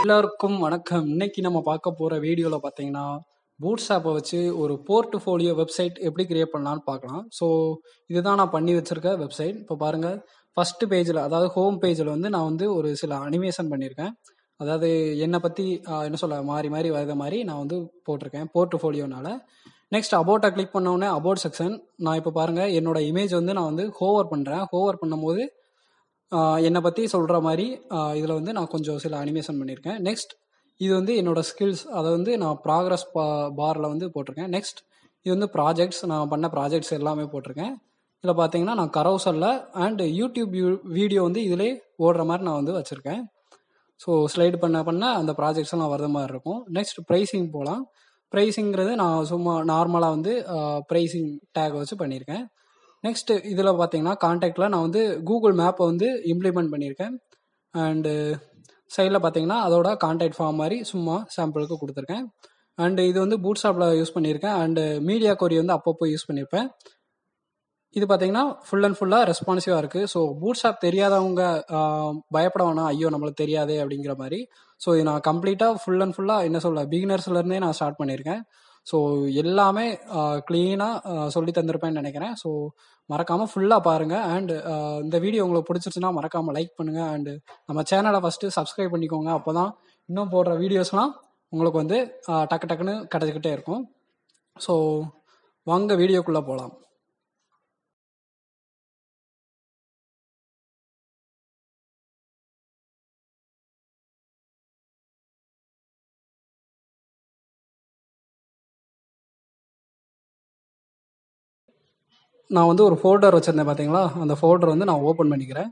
எல்லாருக்கும் வணக்கம். இன்னைக்கு நம்ம பார்க்க போற வீடியோல பார்த்தீங்கன்னா, பூட்ஸ் ஆப்பை வச்சு ஒரு போர்ட்ஃபோலியோ வெப்சைட் எப்படி கிரியேட் பண்ணலாம்னு பார்க்கலாம். ஸோ இதுதான் நான் பண்ணி வச்சிருக்க வெப்சைட். இப்போ பாருங்க, ஃபர்ஸ்ட் பேஜில், அதாவது ஹோம் பேஜில் வந்து நான் வந்து ஒரு சில அனிமேஷன் பண்ணியிருக்கேன். அதாவது என்னை பற்றி என்ன சொல்ல, மாறி மாறி வர்ற மாதிரி நான் வந்து போட்டிருக்கேன் போர்ட்ஃபோலியோனால. நெக்ஸ்ட் அபவுட்டை கிளிக் பண்ண உடனே அபவுட் செக்ஷன். நான் இப்போ பாருங்க, என்னோட இமேஜ் வந்து நான் வந்து ஹோவர் பண்ணுறேன். ஹோவர் பண்ணும்போது என்னை பற்றி சொல்கிற மாதிரி இதில் வந்து நான் கொஞ்சம் சில அனிமேஷன் பண்ணியிருக்கேன். நெக்ஸ்ட் இது வந்து என்னோட ஸ்கில்ஸ், அதை வந்து நான் ப்ராக்ரஸ் பாரில் வந்து போட்டிருக்கேன். நெக்ஸ்ட் இது வந்து ப்ராஜெக்ட்ஸ், நான் பண்ண ப்ராஜெக்ட்ஸ் எல்லாமே போட்டிருக்கேன். இதில் பார்த்தீங்கன்னா நான் கரோசலில் அண்ட் யூடியூப் வீடியோ வந்து இதிலே ஓடுற மாதிரி நான் வந்து வச்சுருக்கேன். ஸோ ஸ்லைடு பண்ண பண்ண அந்த ப்ராஜெக்ட்ஸ் எல்லாம் வர்ற மாதிரி இருக்கும். நெக்ஸ்ட் ப்ரைஸிங் போகலாம். ப்ரைஸிங்கிறது நான் சும்மா நார்மலாக வந்து ப்ரைஸிங் டேக் வச்சு பண்ணியிருக்கேன். நெக்ஸ்ட் இதில் பார்த்தீங்கன்னா கான்டாக்டில் நான் வந்து கூகுள் மேப்பை வந்து இம்ப்ளிமெண்ட் பண்ணியிருக்கேன். அண்டு சைடில் பார்த்தீங்கன்னா அதோட கான்டாக்ட் ஃபார்ம் மாதிரி சும்மா சாம்பிளுக்கு கொடுத்துருக்கேன். அண்டு இது வந்து பூட்ஸ்டாப்பில் யூஸ் பண்ணியிருக்கேன். அண்டு மீடியா கொரி வந்து அப்பப்போ யூஸ் பண்ணியிருப்பேன். இது பார்த்தீங்கன்னா ஃபுல் அண்ட் ஃபுல்லாக ரெஸ்பான்சிவாக இருக்குது. ஸோ பூட்ஸ்டாப் தெரியாதவங்க பயப்பட வேணாம், ஐயோ நம்மளுக்கு தெரியாதே அப்படிங்கிற மாதிரி. ஸோ இது நான் கம்ப்ளீட்டாக ஃபுல் அண்ட் ஃபுல்லாக என்ன சொல்ல, பிகினர்ஸ்லேருந்தே நான் ஸ்டார்ட் பண்ணியிருக்கேன். ஸோ எல்லாமே க்ளீனாக சொல்லி தந்திருப்பேன்னு நினைக்கிறேன். ஸோ மறக்காமல் ஃபுல்லாக பாருங்கள். அண்ட் இந்த வீடியோ உங்களுக்கு பிடிச்சிருச்சுன்னா மறக்காமல் லைக் பண்ணுங்கள். அண்டு நம்ம சேனலை ஃபஸ்ட்டு சப்ஸ்கிரைப் பண்ணிக்கோங்க. அப்போ தான் இன்னும் போடுற வீடியோஸ்லாம் உங்களுக்கு வந்து டக்கு டக்குன்னு கிடச்சிக்கிட்டே இருக்கும். ஸோ வாங்க வீடியோக்குள்ளே போகலாம். நான் வந்து ஒரு ஃபோல்டர் வச்சுருந்தேன் பார்த்தீங்களா, அந்த ஃபோல்டர் வந்து நான் ஓப்பன் பண்ணிக்கிறேன்.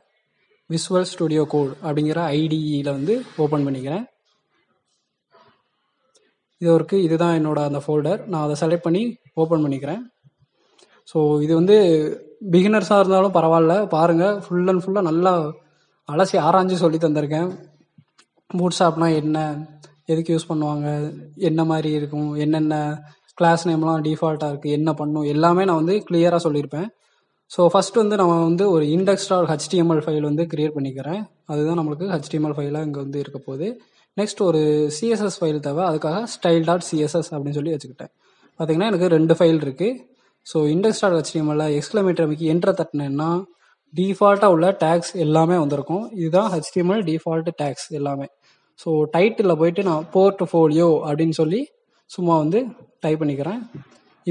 விசுவல் ஸ்டுடியோ கோட் அப்படிங்கிற ஐடியில் வந்து ஓப்பன் பண்ணிக்கிறேன். இது இருக்குது, இதுதான் என்னோட அந்த ஃபோல்டர். நான் அதை செலக்ட் பண்ணி ஓப்பன் பண்ணிக்கிறேன். ஸோ இது வந்து பிகினர்ஸாக இருந்தாலும் பரவாயில்ல, பாருங்கள், ஃபுல் அண்ட் ஃபுல்லாக நல்லா அலசி ஆராய்ஞ்சு சொல்லி தந்திருக்கேன். பூட்ஸ்டாப்னா என்ன, எதுக்கு யூஸ் பண்ணுவாங்க, என்ன மாதிரி இருக்கும், என்னென்ன கிளாஸ் நேம்லாம் டிஃபால்ட்டாக இருக்குது, என்ன பண்ணும், எல்லாமே நான் வந்து கிளியராக சொல்லியிருப்பேன். ஸோ ஃபஸ்ட்டு வந்து நம்ம வந்து ஒரு index.html ஃபைல் வந்து கிரியேட் பண்ணிக்கிறேன். அதுதான் நம்மளுக்கு HTML ஃபைலாக இங்கே வந்து இருக்க போகுது. நெக்ஸ்ட் ஒரு CSS ஃபைல் தேவை. அதுக்காக style.css அப்படின்னு சொல்லி வச்சுக்கிட்டேன். பார்த்தீங்கன்னா எனக்கு 2 ஃபைல் இருக்குது. ஸோ index.html எக்ஸ்க்ளமேட்டர் அமைக்கி என்ட்ரை தட்டினேன்னா டிஃபால்ட்டாக உள்ள டேக்ஸ் எல்லாமே வந்திருக்கும். இதுதான் HTML டிஃபால்ட் டேக்ஸ் எல்லாமே. ஸோ டைட்டிலில் போயிட்டு நான் போர்ட்ஃபோலியோ அப்படின்னு சொல்லி சும்மா வந்து டைப் பண்ணிக்கிறேன்.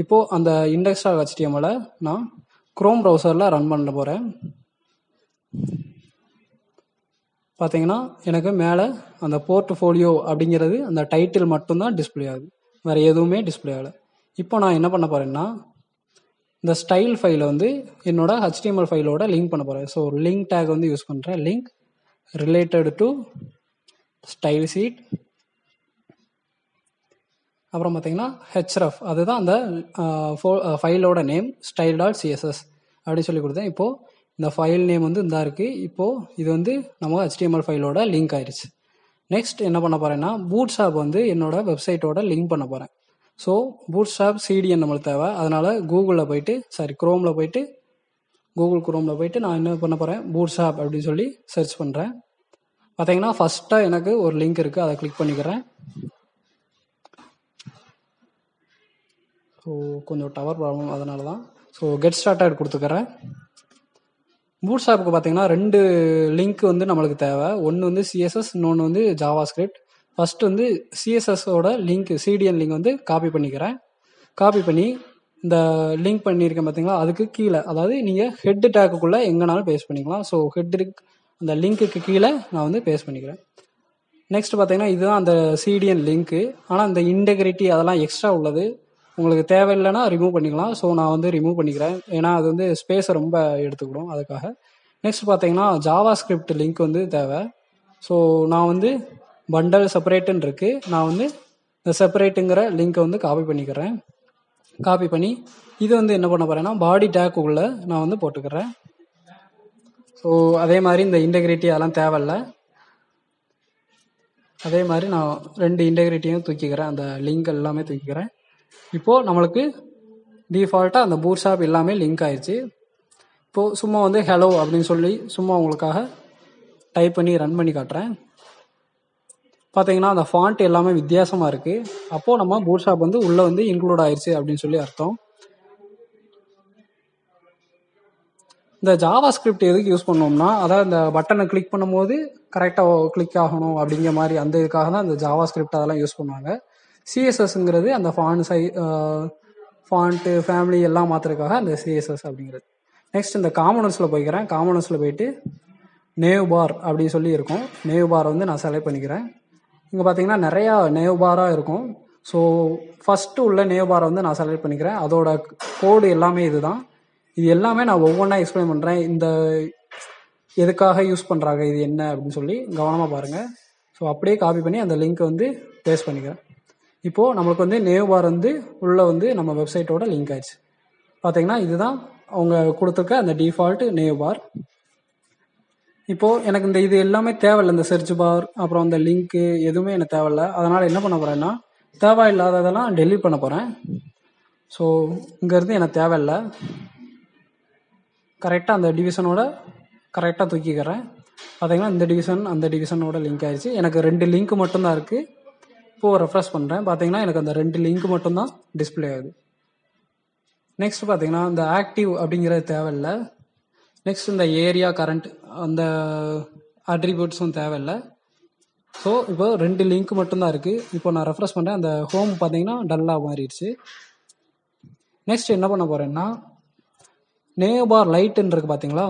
இப்போது அந்த index.html நான் குரோம் ப்ரௌசரில் ரன் பண்ண போகிறேன். பார்த்தீங்கன்னா எனக்கு மேலே அந்த போர்ட்ஃபோலியோ அப்படிங்கிறது அந்த டைட்டில் மட்டும்தான் டிஸ்பிளே ஆகுது, வேறு எதுவுமே டிஸ்பிளே ஆகலை. இப்போ நான் என்ன பண்ண போகிறேன்னா, இந்த ஸ்டைல் ஃபைலை வந்து என்னோட HTML ஃபைலோட லிங்க் பண்ண போகிறேன். ஸோ லிங்க் டேக் வந்து யூஸ் பண்ணுறேன். Link related to style sheet. அப்புறம் பார்த்தீங்கன்னா href, அதுதான் அந்த ஃபைலோட நேம், style.css அப்படின்னு சொல்லி கொடுத்தேன். இப்போது இந்த ஃபைல் நேம் வந்து இந்த இருக்குது. இப்போது இது வந்து நம்ம HTML ஃபைலோட லிங்க் ஆயிடுச்சு. நெக்ஸ்ட் என்ன பண்ண போகிறேன்னா, பூட்ஸ்டாப் வந்து என்னோட வெப்சைட்டோட லிங்க் பண்ண போகிறேன். ஸோ பூட்ஸ்டாப் CDN நம்மளுக்கு தேவை. அதனால் கூகுளில் போயிட்டு குரோமில் போயிட்டு கூகுள் குரோமில் போயிட்டு நான் என்ன பண்ண போகிறேன், பூட்ஸ்டாப் அப்படின்னு சொல்லி சர்ச் பண்ணுறேன். பார்த்தீங்கன்னா ஃபஸ்ட்டாக எனக்கு ஒரு லிங்க் இருக்குது, அதை கிளிக் பண்ணிக்கிறேன். ஸோ கொஞ்சம் டவர் ப்ராப்ளம், அதனால தான். ஸோ கெட் ஸ்டார்டட் கொடுத்துக்கிறேன். பூட்ஸ்டாப்புக்கு பார்த்தீங்கன்னா 2 லிங்க் வந்து நம்மளுக்கு தேவை. ஒன்று வந்து CSS, இன்னொன்று வந்து ஜாவாஸ்கிரிப்ட். ஃபஸ்ட்டு வந்து CSSோட லிங்க், CDN லிங்க் வந்து காப்பி பண்ணிக்கிறேன். காப்பி பண்ணி இந்த லிங்க் பண்ணியிருக்கேன் பார்த்தீங்களா, அதுக்கு கீழே, அதாவது நீங்கள் ஹெட் டேக்குள்ளே எங்கேனாலும் பேஸ்ட் பண்ணிக்கலாம். ஸோ ஹெட் அந்த லிங்க்குக்கு கீழே நான் வந்து பேஸ்ட் பண்ணிக்கிறேன். நெக்ஸ்ட் பார்த்தீங்கன்னா இதுதான் அந்த CDN லிங்க்கு. ஆனால் இந்த இன்டெகிரிட்டி அதெல்லாம் எக்ஸ்ட்ரா உள்ளது, உங்களுக்கு தேவையில்லைன்னா ரிமூவ் பண்ணிக்கலாம். ஸோ நான் வந்து ரிமூவ் பண்ணிக்கிறேன், ஏன்னா அது வந்து ஸ்பேஸை ரொம்ப எடுத்துக்கிடும், அதுக்காக. நெக்ஸ்ட் பார்த்தீங்கன்னா ஜாவாஸ்கிரிப்ட் லிங்க் வந்து தேவை. ஸோ நான் வந்து பண்டல் செப்பரேட்டுன்னு இருக்குது, நான் வந்து இந்த செப்பரேட்டுங்கிற லிங்க்கை வந்து காப்பி பண்ணிக்கிறேன். காப்பி பண்ணி இது வந்து என்ன பண்ண போகிறேன்னா பாடி டேக்குள்ளே நான் வந்து போட்டுக்கிறேன். ஸோ அதே மாதிரி இந்த இன்டெகிரிட்டி அதெல்லாம் தேவையில்லை. அதே மாதிரி நான் 2 இன்டெகிரிட்டியும் தூக்கிக்கிறேன், அந்த லிங்க் எல்லாமே தூக்கிக்கிறேன். இப்போது நம்மளுக்கு டிஃபால்ட்டாக அந்த பூட்ஸ்டாப் எல்லாமே லிங்க் ஆயிடுச்சு. இப்போது சும்மா வந்து ஹலோ அப்படின்னு சொல்லி சும்மா உங்களுக்காக டைப் பண்ணி ரன் பண்ணி காட்டுறேன். பார்த்தீங்கன்னா அந்த ஃபாண்ட் எல்லாமே வித்தியாசமாக இருக்குது. அப்போது நம்ம பூட்ஸ்ட்ராப் வந்து உள்ளே வந்து இன்க்ளூட் ஆயிடுச்சு அப்படின்னு சொல்லி அர்த்தம். இந்த ஜாவா ஸ்கிரிப்ட் எதுக்கு யூஸ் பண்ணோம்னா, அதாவது இந்த பட்டனை கிளிக் பண்ணும்போது கரெக்டாக கிளிக் ஆகணும் அப்படிங்கிற மாதிரி அந்த இதுக்காக தான் இந்த ஜாவா ஸ்கிரிப்ட் அதெல்லாம் யூஸ் பண்ணுவாங்க. சிஎஸ்எஸ்ங்கிறது அந்த ஃபாண்ட்டு ஃபேமிலி எல்லாம் மாற்றுறதுக்காக அந்த சிஎஸ்எஸ் அப்படிங்கிறது. நெக்ஸ்ட் இந்த காமனர்ஸில் போய்க்கிறேன். காமனர்ஸில் போயிட்டு நேவ் பார் அப்படின்னு சொல்லி இருக்கும். நேவ் பார் வந்து நான் செலக்ட் பண்ணிக்கிறேன். இங்கே பார்த்தீங்கன்னா நிறையா நேவ் பாராக இருக்கும். ஸோ ஃபஸ்ட்டு உள்ள நேவ் பாரை வந்து நான் செலக்ட் பண்ணிக்கிறேன். அதோட கோடு எல்லாமே இதுதான். இது எல்லாமே நான் ஒவ்வொன்றா எக்ஸ்பிளைன் பண்ணுறேன். இந்த எதுக்காக யூஸ் பண்ணுறாங்க, இது என்ன அப்படின்னு சொல்லி கவனமாக பாருங்கள். ஸோ அப்படியே காப்பி பண்ணி அந்த லிங்க்கை வந்து பேஸ்ட் பண்ணிக்கிறேன். இப்போது நம்மளுக்கு வந்து நேவ் பார் வந்து உள்ளே வந்து நம்ம வெப்சைட்டோட லிங்க் ஆயிடுச்சு. பார்த்தீங்கன்னா இதுதான் அவங்க கொடுத்துருக்க அந்த டிஃபால்ட் நேவ் பார். இப்போது எனக்கு இந்த இது எல்லாமே தேவையில்லை. இந்த சர்ச் பார் அப்புறம் அந்த லிங்க்கு எதுவுமே எனக்கு தேவையில்லை. அதனால் என்ன பண்ண போகிறேன்னா, தேவையில்லாததெல்லாம் டெலீட் பண்ண போகிறேன். ஸோ இங்கேருந்து எனக்கு தேவையில்லை. கரெக்டாக அந்த டிவிஷனோட கரெக்டாக தூக்கிக்கிறேன். பார்த்தீங்கன்னா இந்த டிவிஷன் அந்த டிவிஷனோட லிங்க் ஆயிடுச்சு. எனக்கு 2 லிங்க் மட்டும்தான் இருக்குது. இப்போது ரெஃப்ரெஷ் பண்ணுறேன். பார்த்தீங்கன்னா எனக்கு அந்த 2 லிங்க் மட்டும்தான் டிஸ்பிளே ஆகுது. நெக்ஸ்ட் பார்த்தீங்கன்னா இந்த ஆக்டிவ் அப்படிங்கிறது தேவையில்லை. நெக்ஸ்ட் இந்த ஏரியா கரண்ட் அந்த அட்ரிபியூட்ஸும் தேவையில்லை. ஸோ இப்போ 2 லிங்க் மட்டும்தான் இருக்குது. இப்போ நான் ரெஃப்ரெஷ் பண்ணுறேன். அந்த ஹோம் பார்த்தீங்கன்னா டல்லாக மாறிடுச்சு. நெக்ஸ்ட் என்ன பண்ண போகிறேன்னா, நேவ் பார் லைட்டுன்னு இருக்குது பார்த்தீங்களா.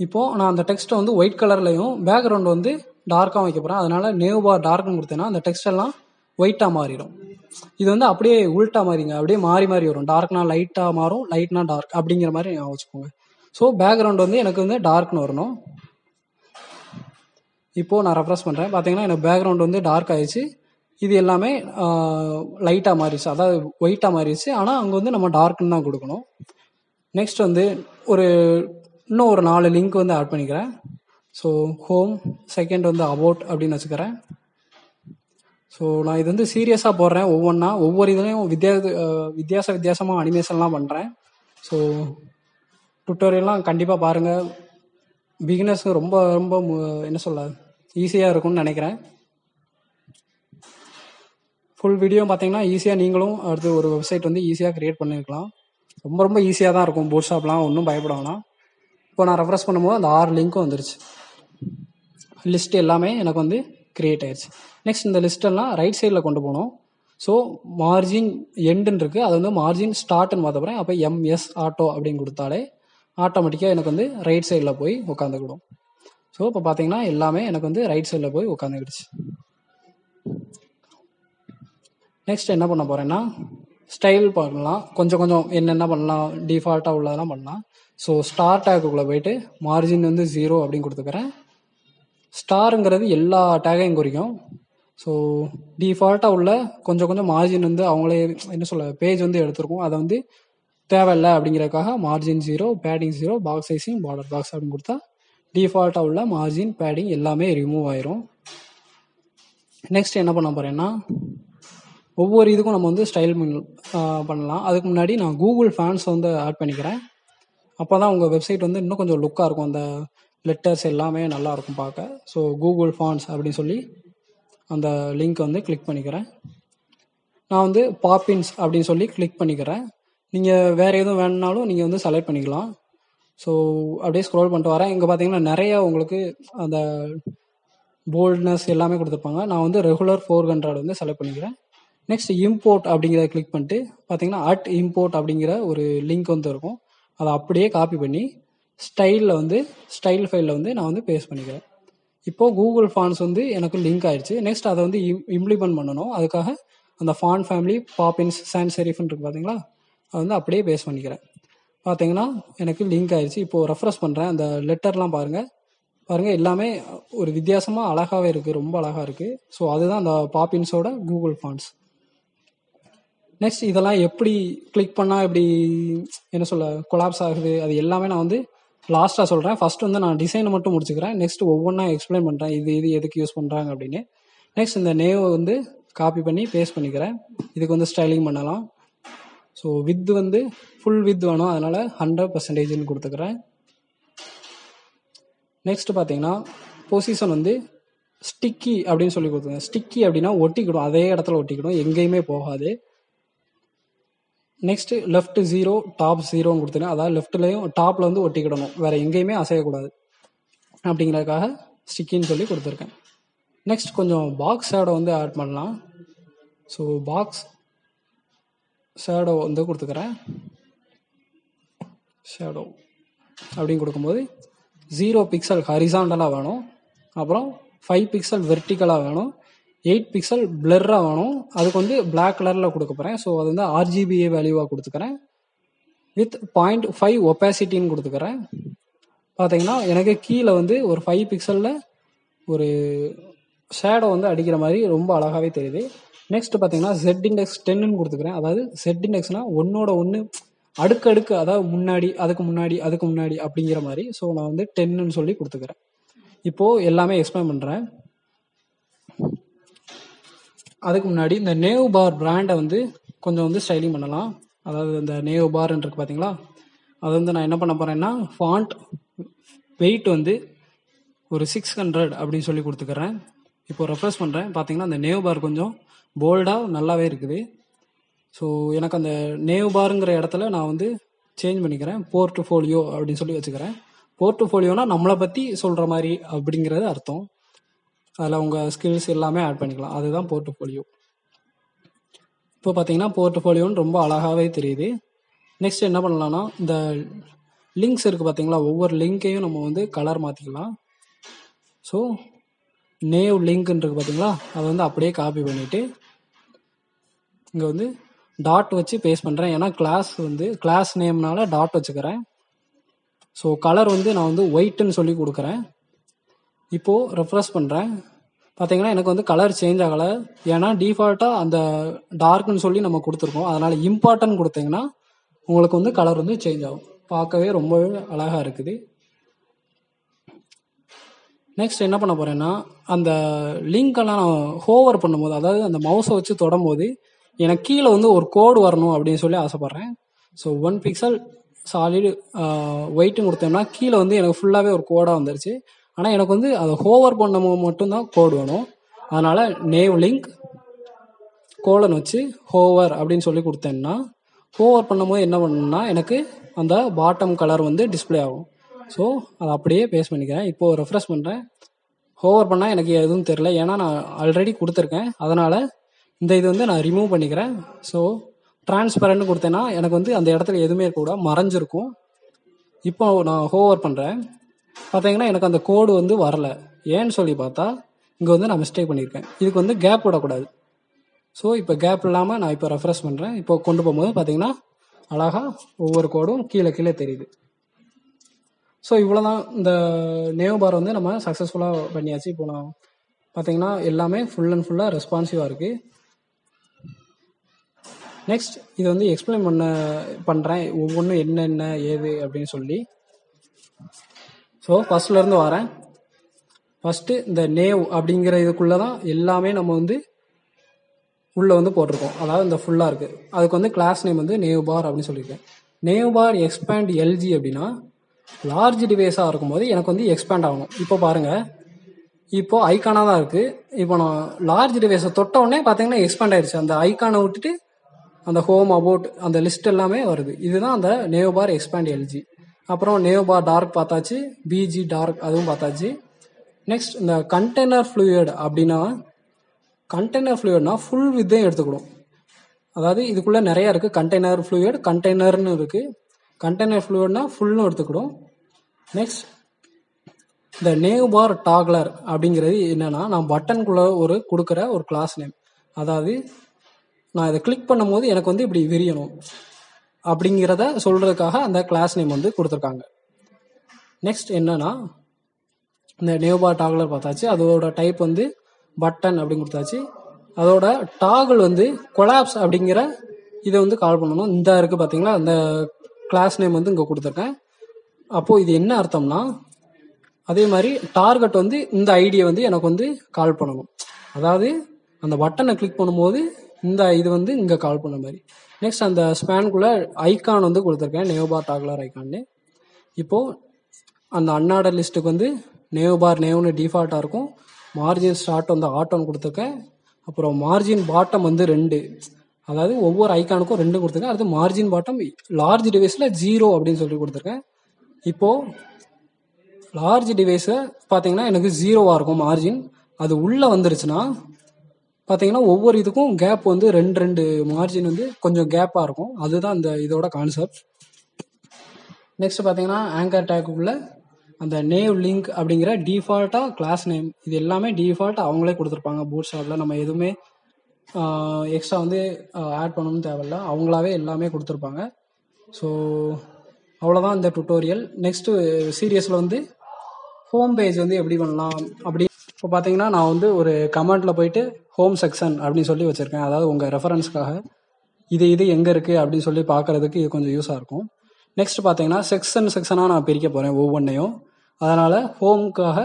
இப்போது நான் அந்த டெக்ஸ்ட்டை வந்து ஒயிட் கலர்லையும் பேக்ரவுண்ட் வந்து டார்க்காக வைக்க போகிறேன். அதனால் நேவ் பார் டார்க்னு கொடுத்தேன்னா அந்த டெக்ஸ்ட் எல்லாம் ஒயிட்டாக மாறிடும். இது வந்து அப்படியே உல்ட்டா மாறிங்க, அப்படியே மாறி மாறி வரும். டார்க்னா லைட்டாக மாறும், லைட்னா டார்க் அப்படிங்கிற மாதிரி நான் வச்சுக்கோங்க. ஸோ பேக்ரவுண்ட் வந்து எனக்கு வந்து டார்க்னு வரணும். இப்போது நான் ரெஃப்ரெஷ் பண்ணுறேன். பார்த்தீங்கன்னா எனக்கு பேக்ரவுண்ட் வந்து டார்க் ஆயிடுச்சு. இது எல்லாமே லைட்டாக மாறிடுச்சு, அதாவது ஒயிட்டாக மாறிடுச்சு. ஆனால் அங்கே வந்து நம்ம டார்க்னு தான் கொடுக்கணும். நெக்ஸ்ட் வந்து இன்னும் ஒரு 4 லிங்க் வந்து ஆட் பண்ணிக்கிறேன். ஸோ ஹோம், செகண்ட் வந்து அபவுட் அப்படின்னு வச்சுக்கிறேன். ஸோ நான் இது வந்து சீரியஸாக போடுறேன். ஒவ்வொரு இதுலேயும் வித்தியாசமாக அனிமேஷன்லாம் பண்ணுறேன். ஸோ டுட்டோரியல்லாம் கண்டிப்பாக பாருங்கள். பிகினர்ஸ்க்கு ரொம்ப ரொம்ப என்ன சொல்ல ஈஸியாக இருக்கும்னு நினைக்கிறேன். ஃபுல் வீடியோ பார்த்தீங்கன்னா ஈஸியாக நீங்களும் அடுத்து ஒரு வெப்சைட் வந்து ஈஸியாக க்ரியேட் பண்ணியிருக்கலாம். ரொம்ப ரொம்ப ஈஸியாக தான் இருக்கும். பூட்ஸ்ட்ராப்லாம் ஒன்றும் பயப்பட வேணாம். இப்போ நான் ரெஃப்ரெஷ் பண்ணும்போது அந்த 6 லிங்க்கும் வந்துருச்சு. லிஸ்ட் எல்லாமே எனக்கு வந்து கிரியேட் ஆயிடுச்சு. நெக்ஸ்ட் இந்த லிஸ்ட்டெல்லாம் ரைட் சைடில் கொண்டு போகணும். ஸோ மார்ஜின் எண்டுன்னு இருக்குது, அது வந்து மார்ஜின் ஸ்டார்ட்னு மாற்ற போகிறேன். அப்போ எம்எஸ் ஆட்டோ அப்படின்னு கொடுத்தாலே ஆட்டோமேட்டிக்காக எனக்கு வந்து ரைட் சைடில் போய் உட்காந்துக்கிடும். ஸோ இப்போ பார்த்தீங்கன்னா எல்லாமே எனக்கு வந்து ரைட் சைடில் போய் உட்காந்துக்கிடுச்சு. நெக்ஸ்ட் என்ன பண்ண போகிறேன்னா, ஸ்டைல் பண்ணலாம். கொஞ்சம் என்னென்ன பண்ணலாம், டிஃபால்ட்டாக உள்ளதெல்லாம் பண்ணலாம். ஸோ ஸ்டார் டேக்குள்ளே போயிட்டு மார்ஜின் வந்து 0 அப்படின்னு கொடுத்துக்கிறேன். ஸ்டாருங்கிறது எல்லா டேகையும் குறிக்கும். ஸோ டிஃபால்ட்டாக உள்ள கொஞ்சம் மார்ஜின் வந்து அவங்களே என்ன சொல்ல பேஜ் வந்து எடுத்துருக்கோம். அதை வந்து தேவையில்லை அப்படிங்கிறதுக்காக margin 0, padding 0, box sizing, border box அப்படின்னு கொடுத்தா டிஃபால்ட்டாக உள்ள மார்ஜின், பேடிங் எல்லாமே ரிமூவ் ஆயிரும். நெக்ஸ்ட் என்ன பண்ண போகிறேன்னா, ஒவ்வொரு இதுக்கும் நம்ம வந்து ஸ்டைல் பண்ணலாம். அதுக்கு முன்னாடி நான் கூகுள் ஃபாண்ட்ஸ் வந்து ஆட் பண்ணிக்கிறேன். அப்போ தான் உங்கள் வெப்சைட் வந்து இன்னும் கொஞ்சம் லுக்காக இருக்கும். அந்த லெட்டர்ஸ் எல்லாமே நல்லாயிருக்கும் பார்க்க. ஸோ கூகுள் ஃபாண்ட்ஸ் அப்படின்னு சொல்லி அந்த லிங்க் வந்து கிளிக் பண்ணிக்கிறேன். நான் வந்து பாப்பின்ஸ் அப்படின்னு சொல்லி கிளிக் பண்ணிக்கிறேன். நீங்கள் வேறு எதுவும் வேணுனாலும் நீங்கள் வந்து செலக்ட் பண்ணிக்கலாம். ஸோ அப்படியே ஸ்க்ரோல் பண்ணிட்டு வரேன். இங்கே பார்த்தீங்கன்னா நிறையா உங்களுக்கு அந்த போல்ட்னஸ் எல்லாமே கொடுத்துருப்பாங்க. நான் வந்து ரெகுலர் 400 வந்து செலக்ட் பண்ணிக்கிறேன். நெக்ஸ்ட் இம்போர்ட் அப்படிங்கிறத கிளிக் பண்ணிட்டு பார்த்தீங்கன்னா @import அப்படிங்கிற ஒரு லிங்க் வந்து இருக்கும். அதை அப்படியே காப்பி பண்ணி ஸ்டைல் ஃபைலில் வந்து நான் வந்து பேஸ்ட் பண்ணிக்கிறேன். இப்போது கூகுள் ஃபாண்ட்ஸ் வந்து எனக்கு லிங்க் ஆயிடுச்சு. நெக்ஸ்ட் அதை வந்து இம்ப்ளிமெண்ட் பண்ணணும். அதுக்காக அந்த ஃபாண்ட் ஃபேமிலி பாப்பின்ஸ் சான்ஸ் செரிஃப்னு இருக்குது பார்த்தீங்களா, அதை வந்து அப்படியே பேஸ்ட் பண்ணிக்கிறேன். பார்த்தீங்கன்னா எனக்கு லிங்க் ஆயிடுச்சு. இப்போது ரெஃப்ரெஷ் பண்ணுறேன். அந்த லெட்டர்லாம் பாருங்கள் எல்லாமே ஒரு வித்தியாசமாக அழகாகவே இருக்குது, ரொம்ப அழகாக இருக்குது. ஸோ அதுதான் அந்த பாப்பின்ஸோட கூகுள் ஃபாண்ட்ஸ். நெக்ஸ்ட் இதெல்லாம் எப்படி கிளிக் பண்ணால் எப்படி என்ன சொல்ல கொலாப்ஸ் ஆகுது, அது எல்லாமே நான் வந்து லாஸ்ட்டாக சொல்கிறேன். ஃபர்ஸ்ட் வந்து நான் டிசைனை மட்டும் முடிச்சுக்கிறேன். நெக்ஸ்ட் ஒவ்வொன்றா எக்ஸ்பிளைன் பண்ணுறேன், இது எதுக்கு யூஸ் பண்ணுறாங்க அப்படின்னு. நெக்ஸ்ட் இந்த நேவை வந்து காப்பி பண்ணி பேஸ்ட் பண்ணிக்கிறேன். இதுக்கு வந்து ஸ்டைலிங் பண்ணலாம். ஸோ வித் வந்து ஃபுல் வித் வேணும், அதனால் 100% கொடுத்துக்கிறேன். நெக்ஸ்ட் பார்த்தீங்கன்னா பொசிஷன் வந்து ஸ்டிக்கி அப்படின்னு சொல்லி கொடுத்துருங்க. ஸ்டிக்கி அப்படின்னா ஒட்டிக்கிடும், அதே இடத்துல ஒட்டிக்கிடும், எங்கேயுமே போகாது. நெக்ஸ்ட் லெஃப்ட் 0 டாப் 0ன்னு கொடுத்துருங்க. அதாவது லெஃப்ட்லையும் டாப்ல வந்து ஒட்டிக்கிடணும், வேற எங்கேயுமே அசையக்கூடாது அப்படிங்கிறதுக்காக ஸ்டிக்கின்னு சொல்லி கொடுத்துருக்கேன். நெக்ஸ்ட் கொஞ்சம் பாக்ஸ் ஷேடோ வந்து ஆட் பண்ணலாம். ஸோ பாக்ஸ் ஷேடோ வந்து கொடுத்துக்கிறேன். ஷேடோ அப்படின்னு கொடுக்கும்போது 0 பிக்சல் ஹரிசாண்டலாக வேணும், அப்புறம் 5 பிக்சல் வெர்டிக்கலாக வேணும், 8 பிக்சல் பிளர்ராக வேணும். அதுக்கு வந்து பிளாக் கலரில் கொடுக்க போகிறேன். ஸோ அது வந்து RGBA வேல்யூவாக கொடுத்துக்கிறேன். வித் 0.5 ஒப்பாசிட்டின்னு கொடுத்துக்கிறேன். பார்த்தீங்கன்னா எனக்கு கீழே வந்து ஒரு 5 பிக்சலில் ஒரு ஷேடோ வந்து அடிக்கிற மாதிரி ரொம்ப அழகாகவே தெரியுது. நெக்ஸ்ட் பார்த்தீங்கன்னா Z இண்டெக்ஸ் 10ன்னு கொடுத்துக்கிறேன். அதாவது Z இண்டெக்ஸ்னா ஒன்னோட ஒன்று அடுக்கு, அதாவது முன்னாடி அதுக்கு முன்னாடி அதுக்கு முன்னாடி அப்படிங்கிற மாதிரி. ஸோ நான் வந்து 10ன்னு சொல்லி கொடுத்துக்கிறேன். இப்போது எல்லாமே எக்ஸ்பிளைன் பண்ணுறேன். அதுக்கு முன்னாடி இந்த நேவ் பார் பிராண்டை வந்து கொஞ்சம் வந்து ஸ்டைலிங் பண்ணலாம். அதாவது இந்த நேவ் பார்ன்னு இருக்கு பார்த்தீங்களா, அதை வந்து நான் என்ன பண்ண போகிறேன்னா ஃபாண்ட் வெயிட் வந்து ஒரு 600 அப்படின்னு சொல்லி கொடுத்துக்கிறேன். இப்போ ரெஃப்ரெஷ் பண்ணுறேன். பார்த்தீங்கன்னா அந்த நேவ் பார் கொஞ்சம் போல்டாக நல்லாவே இருக்குது. ஸோ எனக்கு அந்த நேவ் பாருங்கிற இடத்துல நான் வந்து சேஞ்ச் பண்ணிக்கிறேன். போர்ட்ஃபோலியோ அப்படின்னு சொல்லி வச்சுக்கிறேன். போர்ட்ஃபோலியோனா நம்மளை பற்றி சொல்கிற மாதிரி அப்படிங்கிறது அர்த்தம். அதில் உங்கள் ஸ்கில்ஸ் எல்லாமே ஆட் பண்ணிக்கலாம், அதுதான் போர்ட்ஃபோலியோ. இப்போ பார்த்தீங்கன்னா போர்ட்ஃபோலியோன்னு ரொம்ப அழகாகவே தெரியுது. நெக்ஸ்ட் என்ன பண்ணலாம்னா இந்த லிங்க்ஸ் இருக்குது பார்த்தீங்களா, ஒவ்வொரு லிங்க்கையும் நம்ம வந்து கலர் மாற்றிக்கலாம். ஸோ நேவ் லிங்க்ன்னு இருக்குது பார்த்தீங்களா, அதை வந்து அப்படியே காப்பி பண்ணிவிட்டு இங்கே வந்து டாட் வச்சு பேஸ்ட் பண்ணுறேன். ஏன்னா கிளாஸ் நேம்னால டாட் வச்சுக்கிறேன். ஸோ கலர் வந்து நான் வந்து ஒயிட்டுன்னு சொல்லி கொடுக்குறேன். இப்போது ரெஃப்ரெஷ் பண்ணுறேன். பார்த்தீங்கன்னா எனக்கு வந்து கலர் சேஞ்ச் ஆகலை. ஏன்னா டிஃபால்ட்டாக அந்த டார்க்னு சொல்லி நம்ம கொடுத்துருக்கோம். அதனால் இம்பார்ட்டன்ட் கொடுத்தீங்கன்னா உங்களுக்கு வந்து கலர் வந்து சேஞ்ச் ஆகும். பார்க்கவே ரொம்பவே அழகாக இருக்குது. நெக்ஸ்ட் என்ன பண்ண போகிறேன்னா அந்த லிங்க்கெல்லாம் நான் ஹோவர் பண்ணும்போது, அதாவது அந்த மவுஸை வச்சு தொடும்போது எனக்கு கீழே வந்து ஒரு கோடு வரணும் அப்படின்னு சொல்லி ஆசைப்பட்றேன். ஸோ 1 பிக்சல் சாலிடு ஒயிட்டுன்னு கொடுத்தோம்னா கீழே வந்து எனக்கு ஃபுல்லாகவே ஒரு கோடாக வந்துருச்சு. ஆனால் எனக்கு வந்து அதை ஹோவர் பண்ணும்போது மட்டும்தான் கோடு வேணும். அதனால் நேவ் லிங்க் கோலன் வச்சு ஹோவர் அப்படின்னு சொல்லி கொடுத்தேன்னா ஹோவர் பண்ணும்போது என்ன பண்ணணும்னா எனக்கு அந்த பாட்டம் கலர் வந்து டிஸ்பிளே ஆகும். ஸோ அதை அப்படியே பேஸ்ட் பண்ணிக்கிறேன். இப்போது ரெஃப்ரெஷ் பண்ணுறேன். ஹோவர் பண்ணால் எனக்கு எதுவும் தெரில, ஏன்னா நான் ஆல்ரெடி கொடுத்துருக்கேன். அதனால் இந்த இது வந்து நான் ரிமூவ் பண்ணிக்கிறேன். ஸோ டிரான்ஸ்பரண்ட் கொடுத்தேன்னா எனக்கு வந்து அந்த இடத்துல எதுவுமே இருக்கக்கூடாது, மறைஞ்சிருக்கும். இப்போ நான் ஹோவர் பண்ணுறேன். பார்த்தீங்கன்னா எனக்கு அந்த கோடு வந்து வரல. ஏன்னு சொல்லி பார்த்தா இங்கே வந்து நான் மிஸ்டேக் பண்ணியிருக்கேன். இதுக்கு வந்து கேப் விடக்கூடாது. ஸோ இப்போ கேப் இல்லாமல் நான் இப்போ ரெஃப்ரெஷ் பண்ணுறேன். இப்போ கொண்டு போகும்போது பார்த்தீங்கன்னா அழகாக ஒவ்வொரு கோடும் கீழே கீழே தெரியுது. ஸோ இவ்வளோ தான். இந்த நேவ் பார் வந்து நம்ம சக்ஸஸ்ஃபுல்லாக பண்ணியாச்சு. இப்போ நான் பார்த்தீங்கன்னா எல்லாமே ஃபுல் அண்ட் ஃபுல்லாக ரெஸ்பான்சிவாக இருக்குது. நெக்ஸ்ட் இதை வந்து எக்ஸ்பிளைன் பண்ணுறேன் ஒவ்வொன்றும் என்னென்ன ஏது அப்படின்னு சொல்லி. ஸோ ஃபஸ்ட்லேருந்து வரேன். ஃபஸ்ட்டு இந்த நேவ் அப்படிங்கிற இதுக்குள்ளே தான் எல்லாமே நம்ம வந்து உள்ளே வந்து போட்டிருக்கோம். அதாவது இந்த ஃபுல்லாக இருக்குது. அதுக்கு வந்து கிளாஸ் நேம் வந்து நேவ் பார் அப்படின்னு சொல்லியிருக்கேன். நேவ் பார் எக்ஸ்பேண்ட் எல்ஜி அப்படின்னா லார்ஜ் டிவைஸாக இருக்கும்போது எனக்கு வந்து எக்ஸ்பேண்ட் ஆகணும். இப்போ பாருங்கள், இப்போ ஐக்கானாக தான் இருக்குது. இப்போ நான் லார்ஜ் டிவைஸை தொட்ட உடனே பார்த்தீங்கன்னா எக்ஸ்பேண்ட் ஆயிடுச்சு. அந்த ஐக்கானை விட்டுட்டு அந்த ஹோம் அபவுட் அந்த லிஸ்ட் எல்லாமே வருது. இதுதான் அந்த நேவ் பார் எக்ஸ்பேண்ட் எல்ஜி. அப்புறம் நேவ் பார் டார்க் பார்த்தாச்சு, பிஜி டார்க் அதுவும் பார்த்தாச்சு. நெக்ஸ்ட் இந்த கண்டெய்னர் ஃப்ளூயிட் அப்படின்னா, கண்டெய்னர் ஃப்ளூயிட்னா ஃபுல் வித்தையும் எடுத்துக்கணும். அதாவது இதுக்குள்ளே நிறையா இருக்குது. கண்டெய்னர் ஃப்ளூயிட், கண்டெய்னர்னு இருக்குது. கண்டெய்னர் ஃப்ளூயிட்னா ஃபுல்லும் எடுத்துக்கணும். நெக்ஸ்ட் இந்த நேவ் பார் டாக்லர் அப்படிங்கிறது என்னன்னா, நான் பட்டனுக்குள்ளே கொடுக்குற ஒரு கிளாஸ் நேம். அதாவது நான் இதை கிளிக் பண்ணும் போது எனக்கு வந்து இப்படி விரியணும் அப்படிங்கிறத சொல்கிறதுக்காக அந்த கிளாஸ் நேம் வந்து கொடுத்துருக்காங்க. நெக்ஸ்ட் என்னன்னா இந்த நேவ் பார் டாக்லர் பார்த்தாச்சு. அதோட டைப் வந்து பட்டன் அப்படின்னு கொடுத்தாச்சு. அதோட டாகிள் வந்து கொலாப்ஸ் அப்படிங்கிற இதை வந்து கால் பண்ணணும். இந்த இருக்குது பார்த்தீங்களா, அந்த கிளாஸ் நேம் வந்து இங்கே கொடுத்துருக்கேன். அப்போது இது என்ன அர்த்தம்னா, அதே மாதிரி டார்கெட் வந்து இந்த ஐடியை வந்து எனக்கு வந்து கால் பண்ணணும். அதாவது அந்த பட்டனை கிளிக் பண்ணும்போது இந்த இது வந்து இங்கே கால் பண்ண மாதிரி. நெக்ஸ்ட் அந்த ஸ்பேனுக்குள்ளே ஐக்கான் வந்து கொடுத்துருக்கேன், நேவ் பார் டாக்லர் ஐக்கான்னு. இப்போது அந்த அன்ஆர்டர் லிஸ்ட்டுக்கு வந்து நேவ் பார் நேவ்னு டிஃபால்ட்டாக இருக்கும். மார்ஜின் ஸ்டார்ட் வந்து ஆட்டோன்னு கொடுத்துருக்கேன். அப்புறம் மார்ஜின் பாட்டம் வந்து 2, அதாவது ஒவ்வொரு ஐக்கானுக்கும் 2 கொடுத்துருக்கேன். அடுத்து மார்ஜின் பாட்டம் லார்ஜ் டிவைஸில் 0 அப்படின்னு சொல்லி கொடுத்துருக்கேன். இப்போது லார்ஜ் டிவைஸில் பார்த்தீங்கன்னா எனக்கு 0வாக இருக்கும் மார்ஜின். அது உள்ளே வந்துருச்சுன்னா பார்த்தீங்கன்னா ஒவ்வொரு இதுக்கும் கேப் வந்து 2 மார்ஜின் வந்து கொஞ்சம் கேப்பாக இருக்கும். அதுதான் இந்த இதோட கான்செப்ட். நெக்ஸ்ட் பார்த்தீங்கன்னா ஆங்கர் டேக்குள்ள அந்த நேவ் லிங்க் அப்படிங்கிற டிஃபால்ட்டாக கிளாஸ் நேம் இது எல்லாமே டிஃபால்ட்டாக அவங்களே கொடுத்துருப்பாங்க. பூட் ஸ்டாப்பில் நம்ம எதுவுமே எக்ஸ்ட்ரா வந்து ஆட் பண்ணணும்னு தேவையில்ல, அவங்களாவே எல்லாமே கொடுத்துருப்பாங்க. ஸோ அவ்வளோதான் இந்த டுட்டோரியல். நெக்ஸ்ட்டு சீரியஸில் வந்து ஹோம் பேஜ் வந்து எப்படி பண்ணலாம் அப்படி இப்போ பார்த்தீங்கன்னா நான் வந்து ஒரு கமெண்ட்டில் போயிட்டு ஹோம் செக்ஷன் அப்படின்னு சொல்லி வச்சுருக்கேன். அதாவது உங்கள் ரெஃபரன்ஸ்க்காக இது எங்கே இருக்குது அப்படின்னு சொல்லி பார்க்குறதுக்கு இது கொஞ்சம் யூஸாக இருக்கும். நெக்ஸ்ட் பார்த்தீங்கன்னா செக்ஷனாக நான் பிரிக்க போகிறேன் ஒவ்வொன்றையும். அதனால் ஹோம்க்காக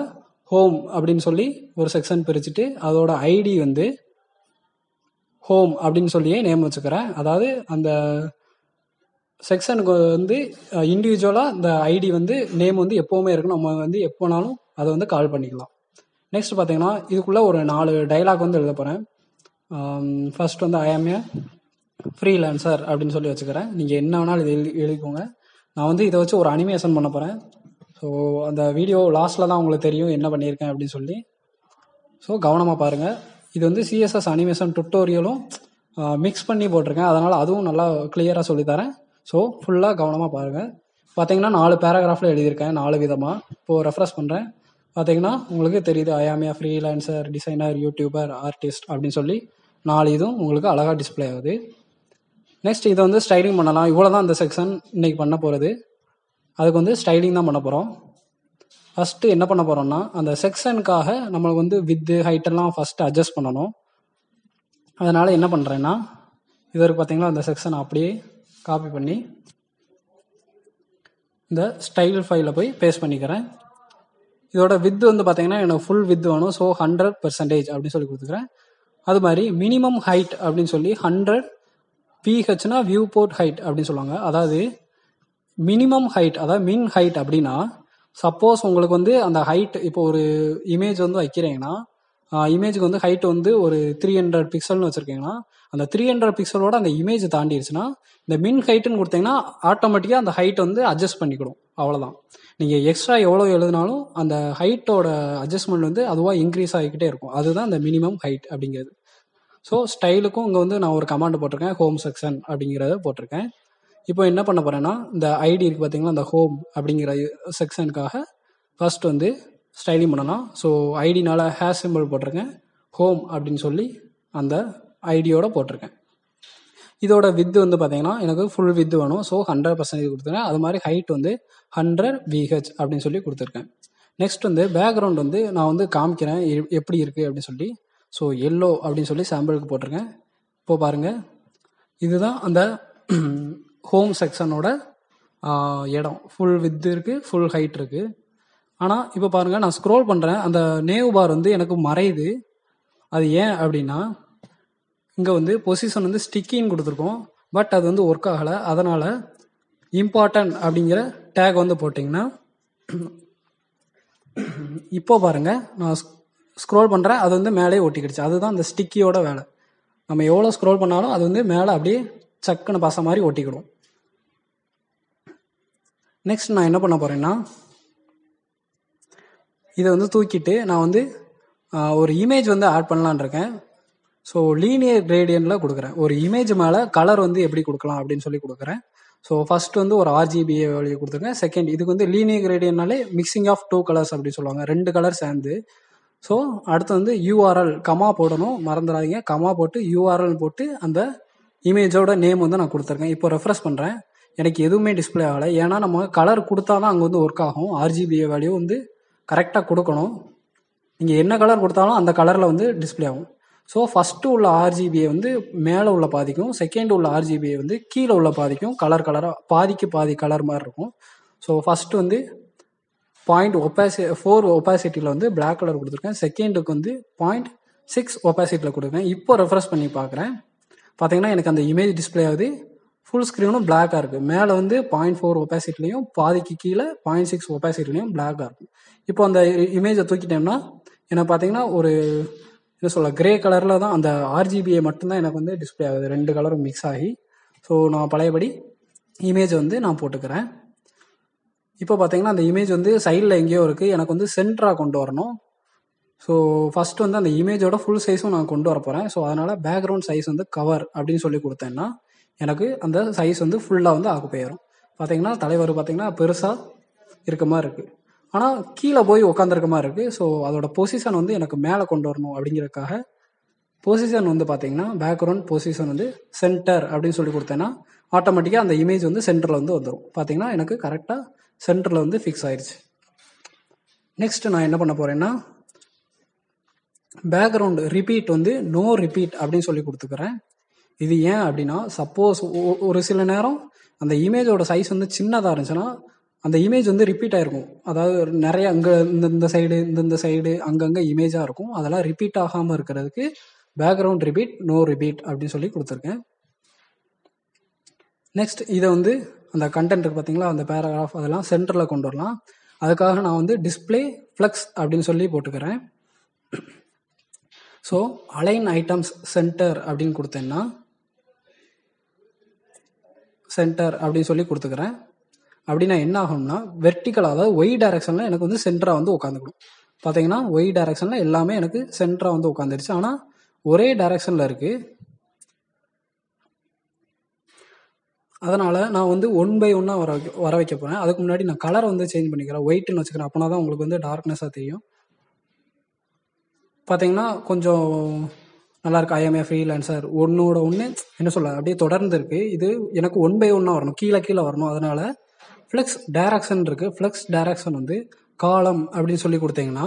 ஹோம் அப்படின்னு சொல்லி ஒரு செக்ஷன் பிரிச்சுட்டு அதோட ஐடி வந்து ஹோம் அப்படின்னு சொல்லியே நேம் வச்சுக்கிறேன். அதாவது அந்த செக்ஷனுக்கு வந்து இண்டிவிஜுவலாக இந்த ஐடி வந்து நேம் வந்து எப்போவுமே இருக்கும். நம்ம வந்து எப்போனாலும் அதை வந்து கால் பண்ணிக்கலாம். நெக்ஸ்ட் பார்த்தீங்கன்னா இதுக்குள்ளே ஒரு 4 டைலாக் வந்து எழுத போகிறேன். ஃபர்ஸ்ட் வந்து ஐ ஆம் ஏ ஃப்ரீலான்சர் அப்படின்னு சொல்லி வச்சுக்கிறேன். நீங்கள் என்ன வேணாலும் இது எழுதிக்கோங்க. நான் வந்து இதை வச்சு ஒரு அனிமேஷன் பண்ண போகிறேன். ஸோ அந்த வீடியோ லாஸ்ட்டில் தான் உங்களுக்கு தெரியும் என்ன பண்ணியிருக்கேன் அப்படின்னு சொல்லி. ஸோ கவனமாக பாருங்கள். இது வந்து சிஎஸ்எஸ் அனிமேஷன் டுட்டோரியலும் மிக்ஸ் பண்ணி போட்டிருக்கேன். அதனால் அதுவும் நல்லா கிளியராக சொல்லித்தரேன். ஸோ ஃபுல்லாக கவனமாக பாருங்கள். பார்த்தீங்கன்னா 4 பேராகிராஃபில் எழுதியிருக்கேன் 4 விதமாக. இப்போது ரெஃப்ரெஷ் பண்ணுறேன். பார்த்தீங்கன்னா உங்களுக்கு தெரியுது ஐ ஆம் ஏ ஃப்ரீலான்சர், டிசைனர், யூடியூபர், ஆர்டிஸ்ட் அப்படின்னு சொல்லி 4 இதுவும் உங்களுக்கு அழகாக டிஸ்பிளே ஆகுது. நெக்ஸ்ட் இதை வந்து ஸ்டைலிங் பண்ணலாம். இவ்வளோ தான் இந்த செக்ஷன் இன்னைக்கு பண்ண போகிறது. அதுக்கு வந்து ஸ்டைலிங் தான் பண்ண போகிறோம். ஃபஸ்ட்டு என்ன பண்ண போகிறோம்னா அந்த செக்ஷனுக்காக நம்மளுக்கு வந்து வித்து ஹைட்டெல்லாம் ஃபஸ்ட்டு அட்ஜஸ்ட் பண்ணணும். அதனால் என்ன பண்ணுறேன்னா இதற்கு பார்த்தீங்கன்னா அந்த செக்ஷன் அப்படியே காப்பி பண்ணி இந்த ஸ்டைல் ஃபைலில் போய் பேஸ்ட் பண்ணிக்கிறேன். இதோட வித்து வந்து பார்த்தீங்கன்னா எனக்கு ஃபுல் வித்து வேணும். ஸோ 100% அப்படின்னு சொல்லி கொடுத்துக்கிறேன். அது மாதிரி மினிமம் ஹைட் அப்படின்னு சொல்லி 100 VHனா வியூ போர்ட் ஹைட் அப்படின்னு சொல்லுவாங்க. அதாவது மினிமம் ஹைட், அதாவது மின் ஹைட் அப்படின்னா சப்போஸ் உங்களுக்கு வந்து அந்த ஹைட் இப்போ ஒரு இமேஜ் வந்து வைக்கிறீங்கன்னா இமேஜுக்கு வந்து ஹைட் வந்து ஒரு 300 பிக்சல்னு வச்சுருக்கீங்கன்னா அந்த 300 பிக்சலோட அந்த இமேஜ் தாண்டிடுச்சுன்னா இந்த மின் ஹைட்டுன்னு கொடுத்தீங்கன்னா ஆட்டோமேட்டிக்காக அந்த ஹைட் வந்து அட்ஜஸ்ட் பண்ணிக்கிடும். அவ்வளோதான். நீங்கள் எக்ஸ்ட்ரா எவ்வளோ எழுதினாலும் அந்த ஹைட்டோட அட்ஜஸ்ட்மெண்ட் வந்து அதுவாக இன்க்ரீஸ் ஆகிக்கிட்டே இருக்கும். அதுதான் அந்த மினிமம் ஹைட் அப்படிங்கிறது. ஸோ ஸ்டைலுக்கும் இங்கே வந்து நான் ஒரு கமாண்ட் போட்டிருக்கேன், ஹோம் செக்ஷன் அப்படிங்கிறத போட்டிருக்கேன். இப்போ என்ன பண்ண போகிறேன்னா இந்த ஐடி இருக்குது பார்த்தீங்கன்னா இந்த ஹோம் அப்படிங்கிற செக்ஷனுக்காக ஃபர்ஸ்ட் வந்து ஸ்டைலிங் பண்ணலாம். ஸோ ஐடினால ஹேஷ் சிம்பிள் போட்டிருக்கேன், ஹோம் அப்படின்னு சொல்லி அந்த ஐடியோட போட்டிருக்கேன். இதோட வித்து வந்து பார்த்தீங்கன்னா எனக்கு ஃபுல் வித்து வேணும். ஸோ 100% கொடுத்துருக்கேன். அது மாதிரி ஹைட் வந்து 100 VH அப்படின்னு சொல்லி கொடுத்துருக்கேன். நெக்ஸ்ட் வந்து பேக்ரவுண்ட் வந்து நான் வந்து காமிக்கிறேன் எப்படி இருக்குது அப்படின்னு சொல்லி. ஸோ எல்லோ அப்படின்னு சொல்லி சாம்பிளுக்கு போட்டிருக்கேன். இப்போ பாருங்கள், இதுதான் அந்த ஹோம் செக்ஷனோட இடம். ஃபுல் வித்து இருக்குது, ஃபுல் ஹைட் இருக்குது. ஆனால் இப்போ பாருங்கள், நான் ஸ்க்ரோல் பண்ணுறேன், அந்த நேவ் பார் வந்து எனக்கு மறையுது. அது ஏன் அப்படின்னா இங்கே வந்து பொசிஷன் வந்து ஸ்டிக்கின்னு கொடுத்துருக்கோம். பட் அது வந்து ஒர்க் ஆகலை. அதனால் இம்பார்ட்டன்ட் அப்படிங்கிற டேக் வந்து போட்டிங்கன்னா இப்போ பாருங்கள் நான் ஸ்க்ரோல் பண்ணுறேன், அது வந்து மேலே ஒட்டிக்கிடுச்சு. அதுதான் அந்த ஸ்டிக்கியோட வேலை. நம்ம எவ்வளோ ஸ்க்ரோல் பண்ணாலும் அது வந்து மேலே அப்படியே சக்குன்னு பாச மாதிரி ஒட்டிக்கிடும். நெக்ஸ்ட் நான் என்ன பண்ண போகிறேன்னா இதை வந்து தூக்கிட்டு நான் வந்து ஒரு இமேஜ் வந்து ஆட் பண்ணலான் இருக்கேன். ஸோ லீனியர் கிரேடியன்ட்டில் கொடுக்குறேன். ஒரு இமேஜ் மேலே கலர் வந்து எப்படி கொடுக்கலாம் அப்படின்னு சொல்லி கொடுக்குறேன். ஸோ ஃபர்ஸ்ட் வந்து ஒரு RGBA வேல்யூ கொடுத்துருக்கேன். செகண்ட் இதுக்கு வந்து லீனியர் கிரேடியன்ட்னாலே மிக்சிங் ஆஃப் 2 கலர்ஸ் அப்படி சொல்லுவாங்க, 2 கலர் சேர்ந்து. ஸோ அடுத்து வந்து URL கமா போடணும், மறந்துடாதீங்க. கமா போட்டு URL போட்டு அந்த இமேஜோட நேம் வந்து நான் கொடுத்துருக்கேன். இப்போ ரெஃப்ரெஷ் பண்ணுறேன், எனக்கு எதுவுமே டிஸ்பிளே ஆகலை. ஏன்னா நம்ம கலர் கொடுத்தா தான் அங்கே வந்து ஒர்க் ஆகும். RGBA வேல்யூ வந்து கரெக்டாக கொடுக்கணும். நீங்கள் என்ன கலர் கொடுத்தாலும் அந்த கலரில் வந்து டிஸ்பிளே ஆகும். ஸோ ஃபஸ்ட்டு உள்ள RGBA வந்து மேலே உள்ள பாதிக்கும், செகண்ட் உள்ள RGBA வந்து கீழே உள்ள பாதிக்கும். கலராக பாதிக்கு பாதி கலர் மாதிரி இருக்கும். ஸோ ஃபஸ்ட்டு வந்து 0.4 ஒப்பாசிட்டியில் வந்து பிளாக் கலர் கொடுத்துருக்கேன். செகண்டுக்கு வந்து 0.6 ஒப்பாசிட்டியில் கொடுக்குறேன். இப்போ ரெஃப்ரெஷ் பண்ணி பார்க்குறேன், பார்த்தீங்கன்னா எனக்கு அந்த இமேஜ் டிஸ்பிளே ஆகுது. ஃபுல் ஸ்க்ரீனும் பிளாக்காக இருக்குது. மேலே வந்து 0.4 ஒப்பாசிட்டிலையும் பாதிக்கு கீழே 0.6 ஒப்பாசிட்டிலையும் பிளாக்காக இருக்கும். இப்போ அந்த இமேஜை தூக்கிட்டோம்னா எனக்கு பார்த்தீங்கன்னா ஒரு என்ன சொல்ல கிரே கலரில் தான் அந்த ஆர்ஜிபியை மட்டும்தான் எனக்கு வந்து டிஸ்பிளே ஆகுது, 2 கலரும் மிக்ஸ் ஆகி. ஸோ நான் பழையபடி இமேஜ் வந்து நான் போட்டுக்கிறேன். இப்போ பார்த்தீங்கன்னா அந்த இமேஜ் வந்து சைடில் எங்கேயோ இருக்குது, எனக்கு வந்து சென்டராக கொண்டு வரணும். ஸோ ஃபர்ஸ்ட் வந்து அந்த இமேஜோட ஃபுல் சைஸும் நான் கொண்டு வர போகிறேன். ஸோ அதனால் பேக்ரவுண்ட் சைஸ் வந்து கவர் அப்படின்னு சொல்லி கொடுத்தேன்னா எனக்கு அந்த சைஸ் வந்து ஃபுல்லாக வந்து ஆக்குப்பை ஆயிரும். பார்த்தீங்கன்னா தலைவர் பார்த்தீங்கன்னா பெருசாக இருக்க மாதிரி இருக்குது, ஆனால் கீழே போய் உட்காந்துருக்க மாதிரி இருக்குது. ஸோ அதோட பொசிஷன் வந்து எனக்கு மேலே கொண்டு வரணும் அப்படிங்கிறதுக்காக பொசிஷன் வந்து பார்த்தீங்கன்னா பேக்ரவுண்ட் பொசிஷன் வந்து சென்டர் அப்படின்னு சொல்லி கொடுத்தேன்னா ஆட்டோமேட்டிக்காக அந்த இமேஜ் வந்து சென்டரில் வந்து வந்துடும். பார்த்தீங்கன்னா எனக்கு கரெக்டாக சென்டரில் வந்து ஃபிக்ஸ் ஆயிடுச்சு. நெக்ஸ்ட் நான் என்ன பண்ண போகிறேன்னா பேக்ரவுண்ட் ரிப்பீட் வந்து நோ ரிப்பீட் அப்படின்னு சொல்லி கொடுத்துக்கிறேன். இது ஏன் அப்படின்னா சப்போஸ் ஒரு சில நேரம் அந்த இமேஜோட சைஸ் வந்து சின்னதாக இருந்துச்சுன்னா அந்த இமேஜ் வந்து ரிப்பீட் ஆகிருக்கும். அதாவது நிறைய அங்கே இந்த சைடு இந்த சைடு அங்கங்கே இமேஜாக இருக்கும். அதெல்லாம் ரிப்பீட் ஆகாமல் இருக்கிறதுக்கு பேக்ரவுண்ட் ரிப்பீட் நோ ரிப்பீட் அப்படின்னு சொல்லி கொடுத்துருக்கேன். நெக்ஸ்ட் இதை வந்து அந்த கண்டென்ட் இருக்கு பார்த்தீங்களா, அந்த பேராகிராஃப் அதெல்லாம் சென்டரில் கொண்டு வரலாம். அதுக்காக நான் வந்து டிஸ்பிளே ஃப்ளெக்ஸ் அப்படின்னு சொல்லி போட்டுக்கிறேன். ஸோ அலைன் ஐட்டம்ஸ் சென்டர் அப்படின்னு கொடுத்தேன்னா சென்டர் அப்படின்னு சொல்லி கொடுத்துக்கிறேன். அப்படின்னா என்ன ஆகும்னா வெர்டிக்கல், அதாவது ஒய் டைரக்ஷனில் எனக்கு வந்து சென்டராக வந்து உட்காந்துக்கணும். பார்த்தீங்கன்னா ஒய் டைரக்ஷனில் எல்லாமே எனக்கு சென்டராக வந்து உட்காந்துருச்சு, ஆனால் ஒரே டைரக்ஷனில் இருக்குது. அதனால் நான் வந்து 1 by 1 வர வைக்க போகிறேன். அதுக்கு முன்னாடி நான் கலரை வந்து சேஞ்ச் பண்ணிக்கிறேன், ஒயிட்னு வச்சுக்கிறேன். அப்போனா தான் உங்களுக்கு வந்து டார்க்னஸாக தெரியும். பார்த்தீங்கன்னா கொஞ்சம் நல்லாயிருக்கு. ஐ எம் ஏ ஃப்ரீலான்சர் ஒன்னோட ஒன்று என்ன சொல்ல அப்படியே தொடர்ந்து இருக்குது. இது எனக்கு 1 by 1 வரணும், கீழே கீழே வரணும். அதனால் ஃப்ளெக்ஸ் டைரக்ஷன் இருக்குது. ஃப்ளெக்ஸ் டைரக்ஷன் வந்து காலம் அப்படின்னு சொல்லி கொடுத்தீங்கன்னா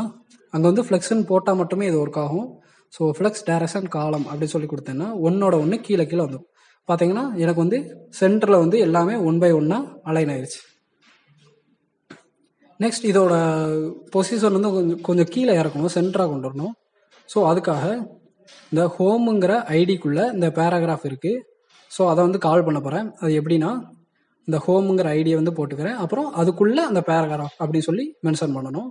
அங்கே வந்து ஃப்ளெக்ஸ்ன்னு போட்டால் மட்டுமே இது ஒர்க் ஆகும். ஸோ ஃப்ளெக்ஸ் டைரக்ஷன் காலம் அப்படின்னு சொல்லி கொடுத்தேன்னா 1ஓட 1 கீழே கீழே வந்துடும். பார்த்தீங்கன்னா எனக்கு வந்து சென்டரில் வந்து எல்லாமே 1 by 1 அலைன் ஆயிடுச்சு. நெக்ஸ்ட் இதோட பொசிஷன் வந்து கொஞ்சம் கீழே இறக்கணும், சென்டராக கொண்டு வரணும். ஸோ அதுக்காக இந்த ஹோமுங்கிற ஐடிக்குள்ளே இந்த பேராகிராஃப் இருக்குது. ஸோ அதை வந்து கால் பண்ண போகிறேன். அது எப்படின்னா இந்த ஹோமுங்கிற ஐடியை வந்து போட்டுக்கிறேன், அப்புறம் அதுக்குள்ளே அந்த பேராகிராஃப் அப்படின்னு சொல்லி மென்ஷன் பண்ணணும்.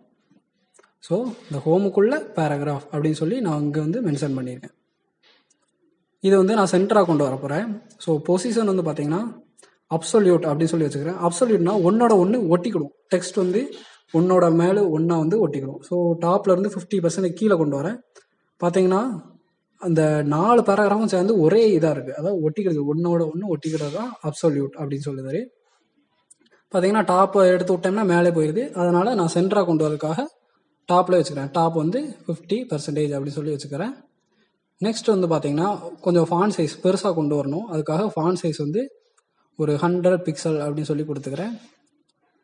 ஸோ இந்த ஹோமுக்குள்ளே பேராகிராஃப் அப்படின்னு சொல்லி நான் இங்கே வந்து மென்ஷன் பண்ணியிருக்கேன். இதை வந்து நான் சென்டராக கொண்டு வர போகிறேன். ஸோ பொசிஷன் வந்து பார்த்தீங்கன்னா அப்சல்யூட் அப்படின்னு சொல்லி வச்சுக்கிறேன். அப்சல்யூட்னா 1ஓட 1 ஒட்டிக்கணும். டெக்ஸ்ட் வந்து 1ஓட மேலே 1 வந்து ஒட்டிக்கணும். ஸோ டாப்ல இருந்து 50% கீழே கொண்டு வரேன். பார்த்தீங்கன்னா அந்த 4 பேராகிராஃபும் சேர்ந்து ஒரே இதாக இருக்குது, அதாவது ஒட்டிக்கிறது 1ஓட 1 ஒட்டிக்கிறது தான் அப்சல்யூட் அப்படின்னு சொல்லுது. பார்த்தீங்கன்னா டாப்பை எடுத்து விட்டோம்னா மேலே போயிடுது. அதனால் நான் சென்டராக கொண்டு வரதுக்காக டாப்பில் வச்சுக்கிறேன். டாப் வந்து 50% அப்படின்னு சொல்லி வச்சுக்கிறேன். நெக்ஸ்ட் வந்து பார்த்தீங்கன்னா கொஞ்சம் ஃபாண்ட் சைஸ் பெருசாக கொண்டு வரணும். அதுக்காக ஃபாண்ட் சைஸ் வந்து ஒரு 100 பிக்சல் அப்படின்னு சொல்லி கொடுத்துக்கிறேன்.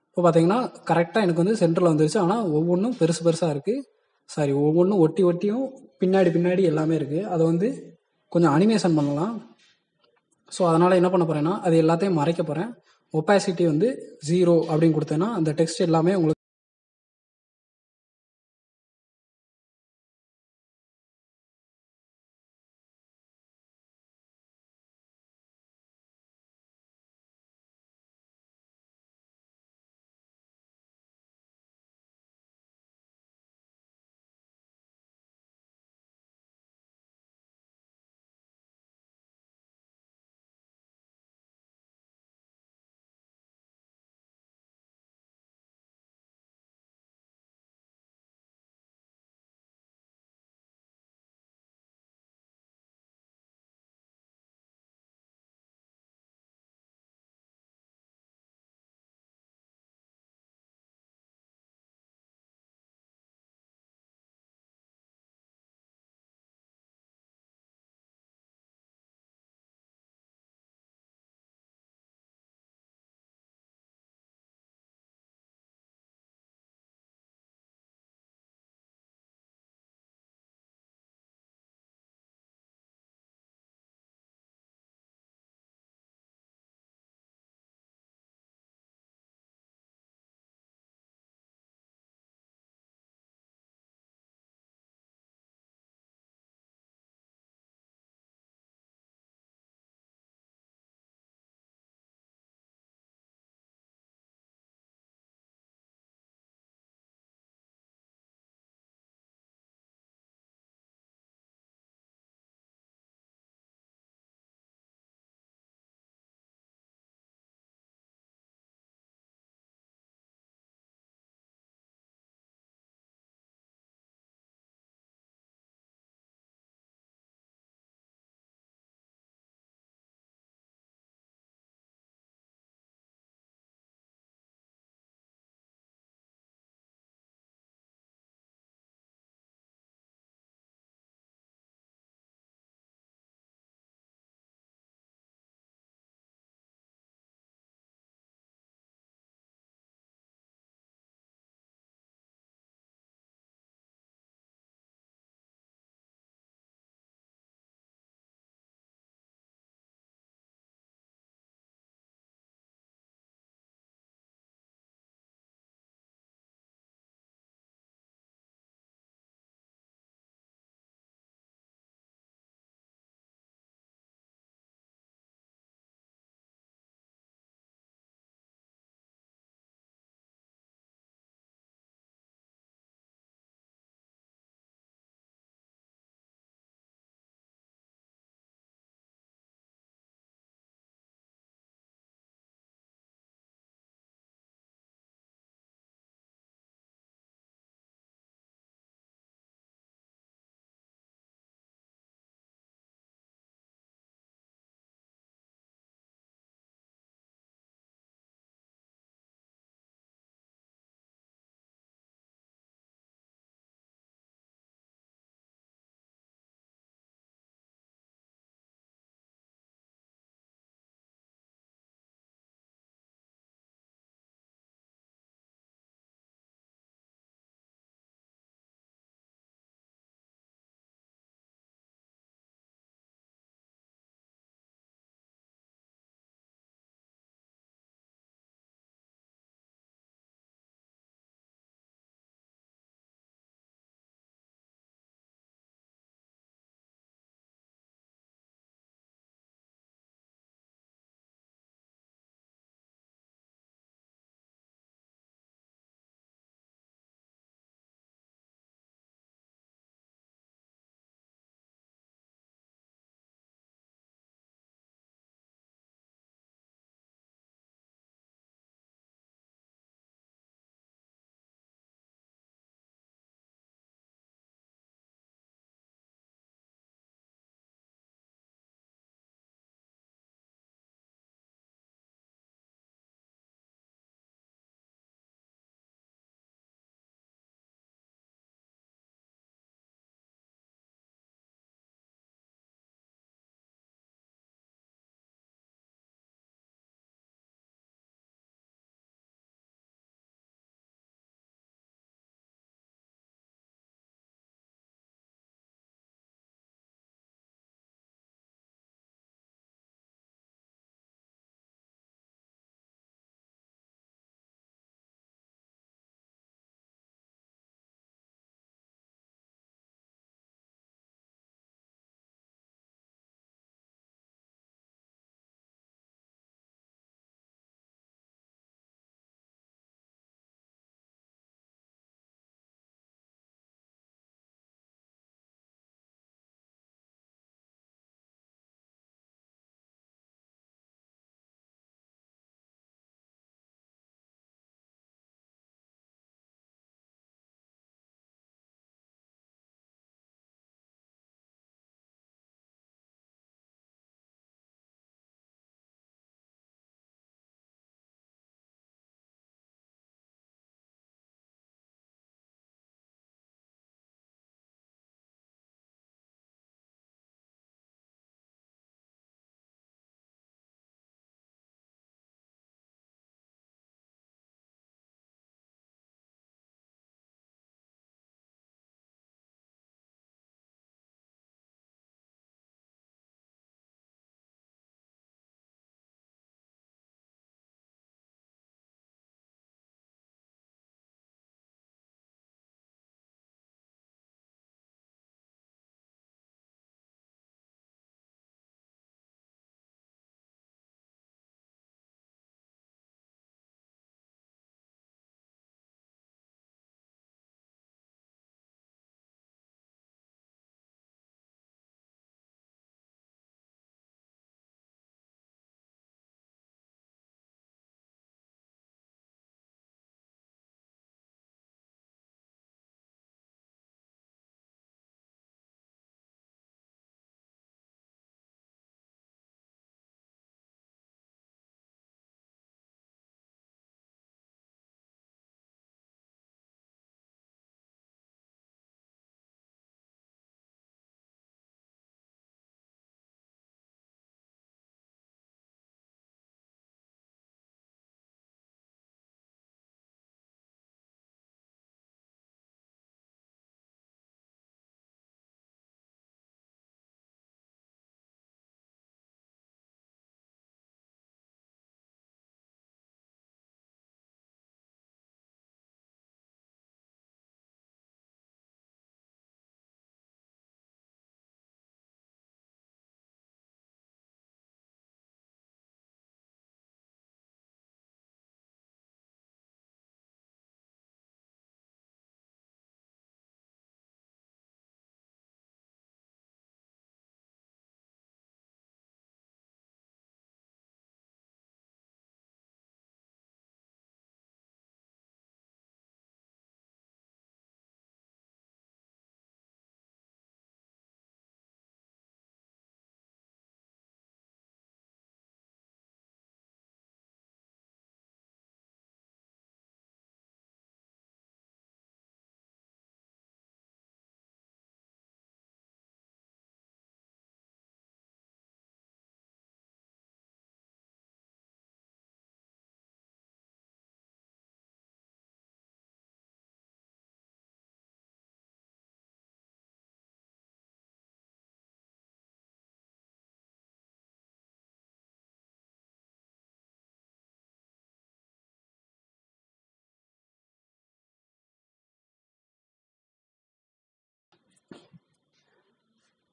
இப்போ பார்த்தீங்கன்னா கரெக்டாக எனக்கு வந்து சென்டரில் வந்துருச்சு, ஆனால் ஒவ்வொன்றும் பெருசு பெருசாக இருக்குது. சாரி, ஒவ்வொன்றும் ஒட்டி ஒட்டியும் பின்னாடி எல்லாமே இருக்குது. அதை வந்து கொஞ்சம் அனிமேஷன் பண்ணலாம். ஸோ அதனால் என்ன பண்ண போகிறேன்னா அது எல்லாத்தையும் மறைக்க போகிறேன். ஒப்பாசிட்டி வந்து 0 அப்படின்னு கொடுத்தேன்னா அந்த டெக்ஸ்ட் எல்லாமே உங்களுக்கு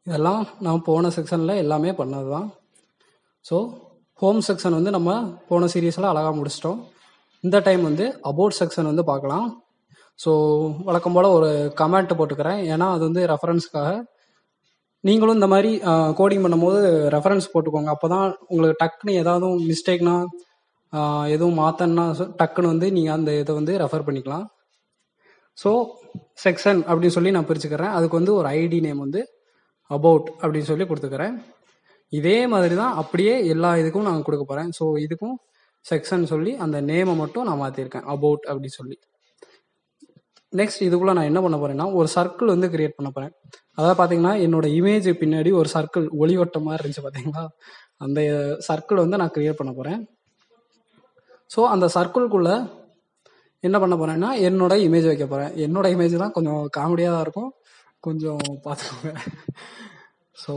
இதெல்லாம் நான் போன செக்ஷனில் எல்லாமே பண்ணது தான். ஸோ ஹோம் செக்ஷன் வந்து நம்ம போன சீரீஸில் அழகாக முடிச்சிட்டோம். இந்த டைம் வந்து அபவுட் செக்ஷன் வந்து பார்க்கலாம். ஸோ வழக்கம் போல் ஒரு கமெண்ட் போட்டுக்கிறேன், ஏன்னா அது வந்து ரெஃபரன்ஸ்க்காக. நீங்களும் இந்த மாதிரி கோடிங் பண்ணும்போது ரெஃபரன்ஸ் போட்டுக்கோங்க. அப்போ தான் உங்களுக்கு டக்குன்னு ஏதாவது மிஸ்டேக்னா எதுவும் மாற்றன்னா டக்குன்னு வந்து நீங்கள் அந்த இதை வந்து ரெஃபர் பண்ணிக்கலாம். ஸோ செக்ஷன் அப்படின்னு சொல்லி நான் பிரிச்சுக்கிறேன். அதுக்கு வந்து ஒரு ஐடி நேம் வந்து அபவுட் அப்படின்னு சொல்லி கொடுத்துக்கிறேன். இதே மாதிரி தான் அப்படியே எல்லா இதுக்கும் நான் கொடுக்க போகிறேன். ஸோ இதுக்கும் செக்ஷன் சொல்லி அந்த நேமை மட்டும் நான் மாற்றிருக்கேன், அபவுட் அப்படின்னு சொல்லி. நெக்ஸ்ட் இதுக்குள்ளே நான் என்ன பண்ண போகிறேன்னா, ஒரு சர்க்கிள் வந்து கிரியேட் பண்ண போகிறேன். அதாவது பார்த்தீங்கன்னா என்னோட இமேஜ் பின்னாடி ஒரு சர்க்கிள் ஒளிவட்ட மாதிரி இருந்துச்சு பார்த்தீங்களா, அந்த சர்க்கிள் வந்து நான் கிரியேட் பண்ண போகிறேன். ஸோ அந்த சர்க்கிள்குள்ளே என்ன பண்ண போகிறேன்னா என்னோட இமேஜ் வைக்க போகிறேன். என்னோட இமேஜ் தான் கொஞ்சம் காமெடியாக தான் இருக்கும், கொஞ்சம் பார்த்துக்கோங்க. ஸோ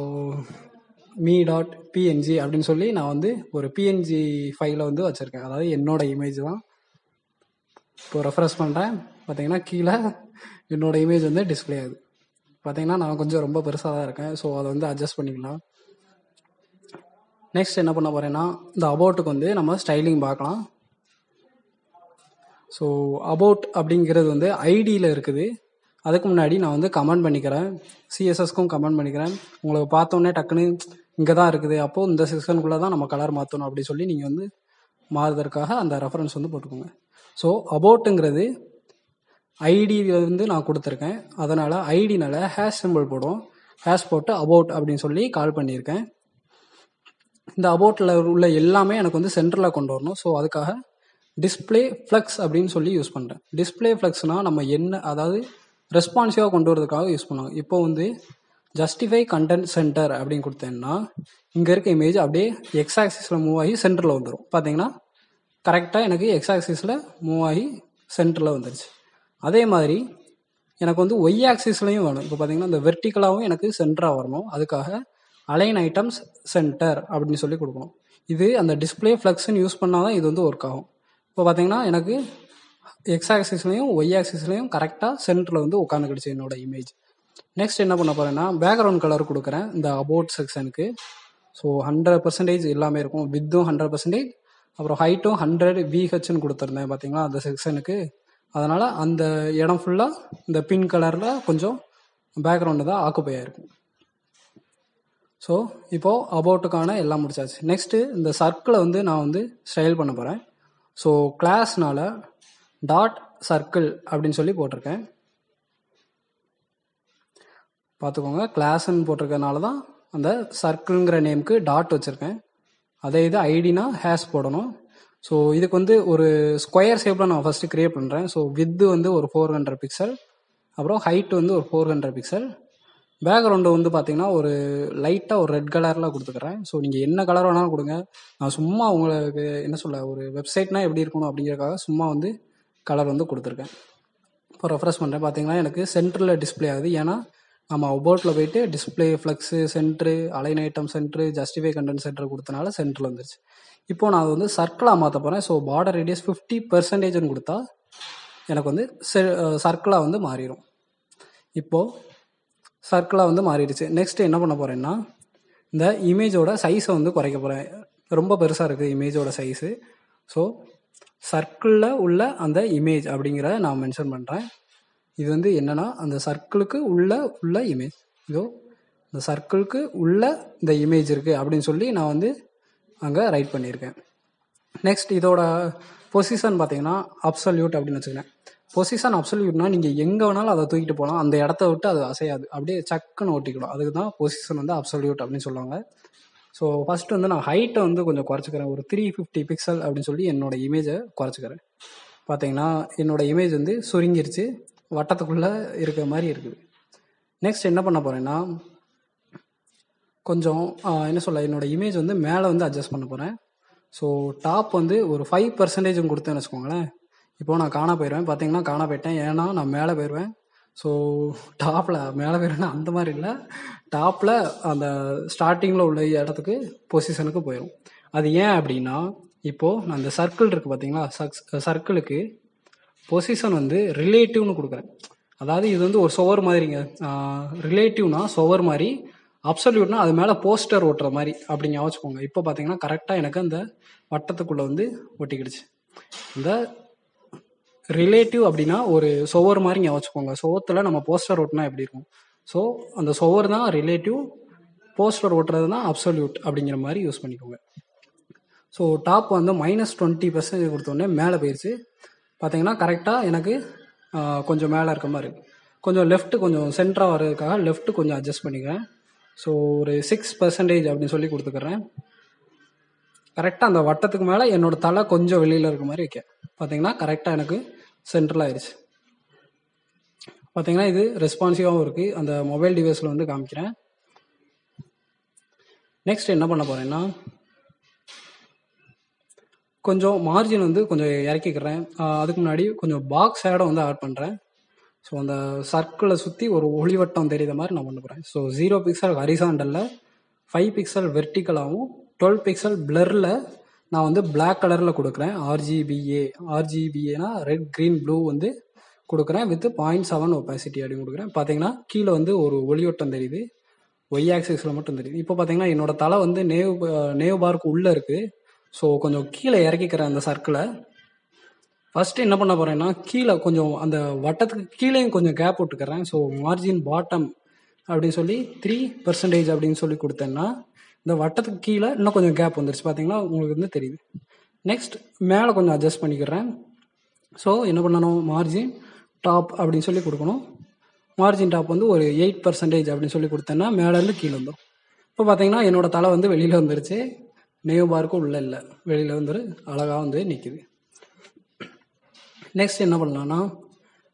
me.png அப்படின்னு சொல்லி நான் வந்து ஒரு பிஎன்ஜி ஃபைலை வந்து வச்சுருக்கேன். அதாவது என்னோட இமேஜ் தான். இப்போ ரெஃப்ரெஷ் பண்ணுறேன், பார்த்தீங்கன்னா கீழே என்னோட இமேஜ் வந்து டிஸ்பிளே ஆகுது. பார்த்தீங்கன்னா நான் கொஞ்சம் ரொம்ப பெருசாக தான் இருக்கேன், ஸோ அதை வந்து அட்ஜஸ்ட் பண்ணிக்கலாம். நெக்ஸ்ட் என்ன பண்ண போகிறேன்னா, இந்த அபவுட்டுக்கு வந்து நம்ம ஸ்டைலிங் பார்க்கலாம். ஸோ அபவுட் அப்படிங்கிறது வந்து ஐடியில் இருக்குது. அதுக்கு முன்னாடி நான் வந்து கமெண்ட் பண்ணிக்கிறேன், சிஎஸ்எஸ்க்கும் கமெண்ட் பண்ணிக்கிறேன். உங்களுக்கு பார்த்தோன்னே டக்குன்னு இங்கே தான் இருக்குது, அப்போது இந்த செக்ஷனுக்குள்ளே தான் நம்ம கலர் மாற்றணும் அப்படி சொல்லி நீங்கள் வந்து மாறுறதுக்காக அந்த ரெஃபரன்ஸ் வந்து போட்டுக்கோங்க. ஸோ அபவுட்டுங்கிறது ஐடியில் வந்து நான் கொடுத்துருக்கேன், அதனால் ஐடினால ஹேஷ் சிம்பிள் போடும். ஹேஷ் போட்டு அபவுட் அப்படின்னு சொல்லி கால் பண்ணியிருக்கேன். இந்த அபவுட்டில் உள்ள எல்லாமே எனக்கு வந்து சென்டரில் கொண்டு வரணும். ஸோ அதுக்காக டிஸ்பிளே ஃப்ளெக்ஸ் அப்படின்னு சொல்லி யூஸ் பண்ணுறேன். டிஸ்பிளே ஃப்ளெக்ஸ்னால் நம்ம என்ன, அதாவது ரெஸ்பான்சிவாக கொண்டு வரதுக்காக யூஸ் பண்ணுவாங்க. இப்போ வந்து ஜஸ்டிஃபை கண்டென்ட் சென்டர் அப்படின்னு கொடுத்தேன்னா இங்கே இருக்க இமேஜ் அப்படியே எக்ஸ் ஆக்சிஸில் மூவ் ஆகி சென்டரில் வந்துடும். பார்த்தீங்கன்னா கரெக்டாக எனக்கு எக்ஸ் ஆக்சிஸில் மூவ் ஆகி சென்டரில் வந்துடுச்சு. அதே மாதிரி எனக்கு வந்து ஒய் ஆக்சிஸ்லையும் வேணும். இப்போ பார்த்தீங்கன்னா இந்த வெர்டிக்கலாகவும் எனக்கு சென்டராக வரணும். அதுக்காக அலைன் ஐட்டம்ஸ் சென்டர் அப்படின்னு சொல்லி கொடுக்கணும். இது அந்த டிஸ்பிளே ஃப்ளெக்ஸ்ன்னு யூஸ் பண்ணால் தான் இது வந்து ஒர்க் ஆகும். இப்போ பார்த்தீங்கன்னா எனக்கு எக்ஸ் ஆக்சிஸ்லையும் ஒய் ஆக்சிஸ்லையும் கரெக்டாக சென்டரில் வந்து உட்காந்துக்கிடுச்சு என்னோட இமேஜ். நெக்ஸ்ட் என்ன பண்ண போகிறேன்னா, பேக்ரவுண்ட் கலர் கொடுக்குறேன் இந்த அபவுட் செக்ஷனுக்கு. ஸோ 100% எல்லாமே இருக்கும், வித்தும் 100%, அப்புறம் ஹைட்டும் 100 VHன்னு கொடுத்துருந்தேன் பார்த்தீங்களா அந்த செக்ஷனுக்கு. அதனால் அந்த இடம் ஃபுல்லாக இந்த பிங்க் கலரில் கொஞ்சம் பேக்ரவுண்டு தான் ஆக்குப்பை ஆகிருக்கும். ஸோ இப்போது அபவுட்டுக்கான எல்லாம் முடிச்சாச்சு. நெக்ஸ்ட்டு இந்த சர்க்கிளை வந்து நான் வந்து ஸ்டைல் பண்ண போகிறேன். ஸோ கிளாஸ்னால் டாட் சர்க்கிள் அப்படின்னு சொல்லி போட்டிருக்கேன். பார்த்துக்கோங்க, கிளாஸ்ன்னு போட்டிருக்கனால தான் அந்த சர்க்கிள்ங்கிற நேமுக்கு டாட் வச்சுருக்கேன். அதே இது ஐடினா ஹேஷ் போடணும். ஸோ இதுக்கு வந்து ஒரு ஸ்கொயர் ஷேப்பில் நான் ஃபஸ்ட்டு க்ரியேட் பண்ணுறேன். ஸோ வித்து வந்து ஒரு 400 பிக்சல், அப்புறம் ஹைட் வந்து ஒரு 400 பிக்சல். பேக்ரவுண்டு வந்து பார்த்தீங்கன்னா ஒரு லைட்டாக ஒரு ரெட் கலரில் கொடுத்துக்கிறேன். ஸோ நீங்கள் என்ன கலர் வேணாலும் கொடுங்க, நான் சும்மா உங்களுக்கு என்ன சொல்ல, ஒரு வெப்சைட்னால் எப்படி இருக்கணும் அப்படிங்கிறதுக்காக சும்மா வந்து கலர் வந்து கொடுத்துருக்கேன். இப்போ ரெஃப்ரெஷ் பண்ணுறேன், பார்த்தீங்கன்னா எனக்கு சென்டரில் டிஸ்பிளே ஆகுது. ஏன்னா நம்ம அபவுட்டில் போயிட்டு display flex centre, align item centre, justify content centre கொடுத்தனால சென்டரில் வந்துருச்சு. இப்போது நான் வந்து சர்க்கிளாக மாற்ற போகிறேன். ஸோ பார்டர் ரேடியஸ் 50%ன்னு கொடுத்தா எனக்கு வந்து சர்க்கிளாக வந்து மாறிடும். இப்போது சர்க்கிளாக வந்து மாறிடுச்சு. நெக்ஸ்ட்டு என்ன பண்ண போகிறேன்னா, இந்த இமேஜோட சைஸை வந்து குறைக்க போகிறேன். ரொம்ப பெருசாக இருக்குது இமேஜோட சைஸு. ஸோ சர்க்கிளில் உள்ள அந்த இமேஜ் அப்படிங்கிற நான் மென்ஷன் பண்ணுறேன். இது வந்து என்னென்னா அந்த சர்க்கிளுக்கு உள்ள இமேஜ், இதோ இந்த சர்க்கிளுக்கு உள்ள இந்த இமேஜ் இருக்குது அப்படின்னு சொல்லி நான் வந்து அங்கே ரைட் பண்ணியிருக்கேன். நெக்ஸ்ட் இதோட பொசிஷன் பார்த்தீங்கன்னா அப்சல்யூட் அப்படின்னு வச்சுக்கிறேன். பொசிஷன் அப்சல்யூட்னா நீங்கள் எங்கே வேணாலும் அதை தூக்கிட்டு போகலாம், அந்த இடத்த விட்டு அது அசையாது, அப்படியே சக்குன்னு ஓட்டிக்கணும். அதுக்கு தான் பொசிஷன் வந்து அப்சல்யூட் அப்படின்னு சொல்லுவாங்க. ஸோ ஃபஸ்ட்டு வந்து நான் ஹைட்டை வந்து கொஞ்சம் குறைச்சிக்கிறேன், ஒரு 350 பிக்சல் அப்படின்னு சொல்லி என்னோட இமேஜை குறைச்சிக்கிறேன். பார்த்தீங்கன்னா என்னோட இமேஜ் வந்து சுருங்கிருச்சு, வட்டத்துக்குள்ளே இருக்கிற மாதிரி இருக்குது. நெக்ஸ்ட் என்ன பண்ண போகிறேன்னா, கொஞ்சம் என்ன சொல்ல, என்னோடய இமேஜ் வந்து மேலே வந்து அட்ஜஸ்ட் பண்ண போகிறேன். ஸோ டாப் வந்து ஒரு 5% கொடுத்தேன்னு வச்சுக்கோங்களேன். இப்போது நான் காணா போயிடுவேன், பார்த்தீங்கன்னா காணா போயிட்டேன், ஏன்னா நான் மேலே போயிடுவேன். ஸோ டாப்பில் மேலே போயிடுவேன்னா அந்த மாதிரி இல்லை, டாப்பில் அந்த ஸ்டார்டிங்கில் உள்ள இடத்துக்கு பொசிஷனுக்கு போயிடும். அது ஏன் அப்படின்னா, இப்போது நான் இந்த சர்க்கிள் இருக்குது பார்த்தீங்களா, சர்க்கிளுக்கு பொசிஷன் வந்து ரிலேட்டிவ்னு கொடுக்குறேன். அதாவது இது வந்து ஒரு சுவர் மாதிரிங்க. ரிலேட்டிவ்னா சுவர் மாதிரி, அப்சல்யூட்னா அது மேலே போஸ்டர் ஒட்டுற மாதிரி அப்படி ஞாபகம் வச்சுக்கோங்க. இப்போ பார்த்தீங்கன்னா கரெக்டாக எனக்கு அந்த வட்டத்துக்குள்ளே வந்து ஒட்டிக்கிடுச்சு. இந்த ரிலேட்டிவ் அப்படின்னா ஒரு சுவர் மாதிரி ஞாபகம் வச்சுக்கோங்க. சுவத்தில் நம்ம போஸ்டர் ஒட்டினா எப்படி இருக்கும்? ஸோ அந்த சுவர் தான் ரிலேட்டிவ், போஸ்டர் ஒட்டுறது தான் அப்சல்யூட் அப்படிங்கிற மாதிரி யூஸ் பண்ணிக்கோங்க. ஸோ டாப் வந்து -20% கொடுத்தோடனே மேலே போயிடுச்சு. பார்த்தீங்கன்னா கரெக்டாக எனக்கு கொஞ்சம் மேலே இருக்க மாதிரி இருக்கு. கொஞ்சம் லெஃப்ட் கொஞ்சம் சென்டராக வர்றதுக்காக லெஃப்ட் கொஞ்சம் அட்ஜஸ்ட் பண்ணிக்கிறேன். ஸோ ஒரு 6% அப்படின்னு சொல்லி கொடுத்துக்கிறேன். கரெக்டாக அந்த வட்டத்துக்கு மேலே என்னோட தலை கொஞ்சம் வெளியில் இருக்க மாதிரி வைக்க. பார்த்தீங்கன்னா கரெக்டாக எனக்கு சென்ட்ரல் ஆயிடுச்சு. பார்த்தீங்கன்னா இது ரெஸ்பான்சிவாகவும் இருக்குது. அந்த மொபைல் டிவைஸில் வந்து காமிக்கிறேன். நெக்ஸ்ட் என்ன பண்ண போகிறேன்னா கொஞ்சம் மார்ஜின் வந்து கொஞ்சம் இறக்கிக்கிறேன். அதுக்கு முன்னாடி கொஞ்சம் பாக்ஸ் ஷேடோ வந்து ஆட் பண்ணுறேன். ஸோ அந்த சர்க்கிளை சுற்றி ஒரு ஒளிவட்டம் தெரியுற மாதிரி நான் பண்ண போகிறேன். ஸோ 0 பிக்சல் ஹரிசாண்டலில், 5 பிக்சல் வெர்டிக்கலாகவும், 12 பிக்சல் பிளரில் நான் வந்து பிளாக் கலரில் கொடுக்குறேன். ஆர்ஜிபிஏனா ரெட் க்ரீன் ப்ளூ வந்து கொடுக்குறேன் வித் 0.7 ஒப்பாசிட்டி அப்படின்னு கொடுக்குறேன். பார்த்தீங்கன்னா கீழே வந்து ஒரு ஒளிவட்டம் தெரியுது, ஒய் ஆக்சிஸில் மட்டும் தெரியுது. இப்போ பார்த்தீங்கன்னா என்னோட தலை வந்து நேவ் பார்க்கு உள்ளே இருக்குது. ஸோ கொஞ்சம் கீழே இறக்கிக்கிறேன் அந்த சர்க்கிளை. ஃபர்ஸ்ட் என்ன பண்ண போறேன்னா கீழே கொஞ்சம் அந்த வட்டத்துக்கு கீழேயும் கொஞ்சம் கேப் விட்டுக்கிறேன். ஸோ மார்ஜின் பாட்டம் அப்படின்னு சொல்லி 3% அப்படின்னு சொல்லி கொடுத்தேன்னா இந்த வட்டத்துக்கு கீழே இன்னும் கொஞ்சம் கேப் வந்துருச்சு. பார்த்தீங்கன்னா உங்களுக்கு வந்து தெரியுது. நெக்ஸ்ட் மேலே கொஞ்சம் அட்ஜஸ்ட் பண்ணிக்கிறேன். ஸோ என்ன பண்ணணும், மார்ஜின் டாப் அப்படின்னு சொல்லி கொடுக்கணும். மார்ஜின் டாப் வந்து ஒரு 8% அப்படின்னு சொல்லி கொடுத்தேன்னா மேலேருந்து கீழே வந்துடும். இப்போ பார்த்தீங்கன்னா என்னோட தலை வந்து வெளியில் வந்துருச்சு. நேவ் பார்க்கும் உள்ள இல்லை, வெளியில் வந்து அழகாக வந்து நிற்குது. நெக்ஸ்ட் என்ன பண்ணலாம்னா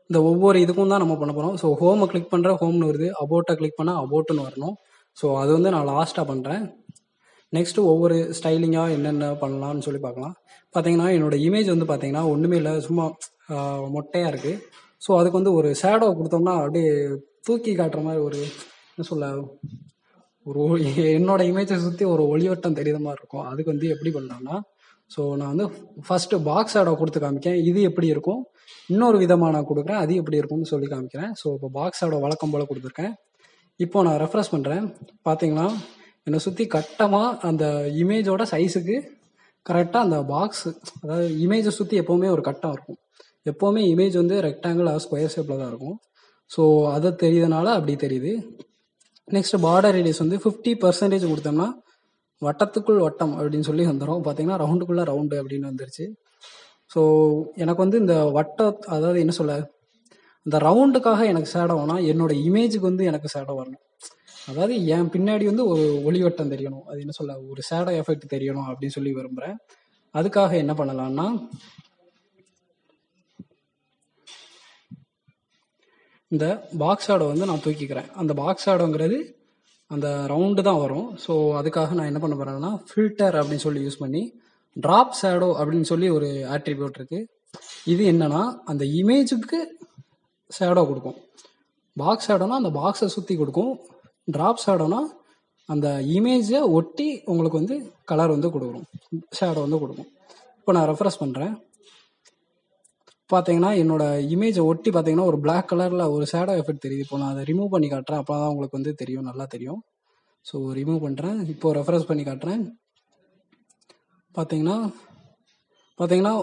இந்த ஒவ்வொரு இதுக்கும் தான் நம்ம பண்ண போகிறோம். ஸோ ஹோமை கிளிக் பண்ணுற ஹோம்னு வருது, அபோட்டை கிளிக் பண்ணால் அபோட்டுன்னு வரணும். ஸோ அது வந்து நான் லாஸ்ட்டாக பண்ணுறேன். நெக்ஸ்ட்டு ஒவ்வொரு ஸ்டைலிங்காக என்னென்ன பண்ணலாம்னு சொல்லி பார்க்கலாம். பார்த்தீங்கன்னா என்னோட இமேஜ் வந்து பார்த்தீங்கன்னா ஒன்றுமே இல்லை, சும்மா மொட்டையாக இருக்குது. ஸோ அதுக்கு வந்து ஒரு ஷேடோ கொடுத்தோம்னா அப்படியே தூக்கி காட்டுற மாதிரி ஒரு என்ன சொல்ல ஒரு என்னோட இமேஜை சுற்றி ஒரு ஒளிவட்டம் தெரியுற மாதிரி இருக்கும். அதுக்கு வந்து எப்படி பண்ணலாம்னா ஸோ நான் வந்து ஃபர்ஸ்ட் பாக்ஸ் ஷேடோ கொடுத்து காமிக்கிறேன். இது எப்படி இருக்கும், இன்னொரு விதமாக நான் கொடுக்குறேன், அது எப்படி இருக்கும்னு சொல்லி காமிக்கிறேன். ஸோ இப்போ பாக்ஸ் ஷேடோ வழக்கம் போல் கொடுத்துருக்கேன். இப்போ நான் ரெஃப்ரெஷ் பண்ணுறேன். பார்த்தீங்கன்னா என்னை சுற்றி கட்டமாக அந்த இமேஜோட சைஸுக்கு கரெக்டாக அந்த பாக்ஸ், அதாவது இமேஜை சுற்றி எப்போவுமே ஒரு கட்டம் இருக்கும். எப்போவுமே இமேஜ் வந்து ரெக்டாங்கிள் ஸ்கொயர் ஷேப்பில் தான் இருக்கும். ஸோ அதை தெரியுதுனால அப்படி தெரியுது. நெக்ஸ்ட் பார்டர் ரேடியஸ் வந்து 50% கொடுத்தோம்னா வட்டத்துக்குள் வட்டம் அப்படின்னு சொல்லி வந்துடும். பார்த்தீங்கன்னா ரவுண்டுக்குள்ளே ரவுண்டு அப்படின்னு வந்துருச்சு. ஸோ எனக்கு வந்து இந்த அதாவது என்ன சொல்ல, இந்த ரவுண்டுக்காக எனக்கு ஷேடோ வேணாம், என்னோட இமேஜுக்கு வந்து எனக்கு ஷேடோ வரணும். அதாவது என் பின்னாடி வந்து ஒரு ஒளிவட்டம் தெரியணும், அது என்ன சொல்ல, ஒரு ஷேடோ எஃபெக்ட் தெரியணும் அப்படின்னு சொல்லி விரும்புகிறேன். அதுக்காக என்ன பண்ணலாம்னா இந்த பாக்ஸ் ஷேடோ வந்து நான் தூக்கிக்கிறேன். அந்த பாக்ஸ் ஷேடோங்கிறது அந்த ரவுண்டு தான் வரும். ஸோ அதுக்காக நான் என்ன பண்ண போறேன்னா ஃபில்டர் அப்படின்னு சொல்லி யூஸ் பண்ணி ட்ராப் ஷேடோ அப்படின்னு சொல்லி ஒரு ஆட்ரிபியூட் இருக்கு. இது என்னன்னா அந்த இமேஜுக்கு ஷேடோ கொடுக்கும். பாக்ஸ் ஷேடோனா அந்த பாக்ஸை சுற்றி கொடுக்கும். ட்ராப் ஷேடோனா அந்த இமேஜை ஒட்டி உங்களுக்கு வந்து கலர் வந்து கொடுக்கும், ஷேடோ வந்து கொடுக்கும். இப்போ நான் ரெஃப்ரெஷ் பண்ணுறேன். பார்த்தீங்கன்னா என்னோட இமேஜை ஒட்டி பார்த்தீங்கன்னா ஒரு பிளாக் கலரில் ஒரு ஷேடோ எஃபெக்ட் தெரியுது. இப்போ நான் அதை ரிமூவ் பண்ணி காட்டுறேன், அப்போ தான் உங்களுக்கு வந்து தெரியும், நல்லா தெரியும். ஸோ ரிமூவ் பண்ணுறேன். இப்போ ரெஃப்ரெஷ் பண்ணி காட்டுறேன். பார்த்தீங்கன்னா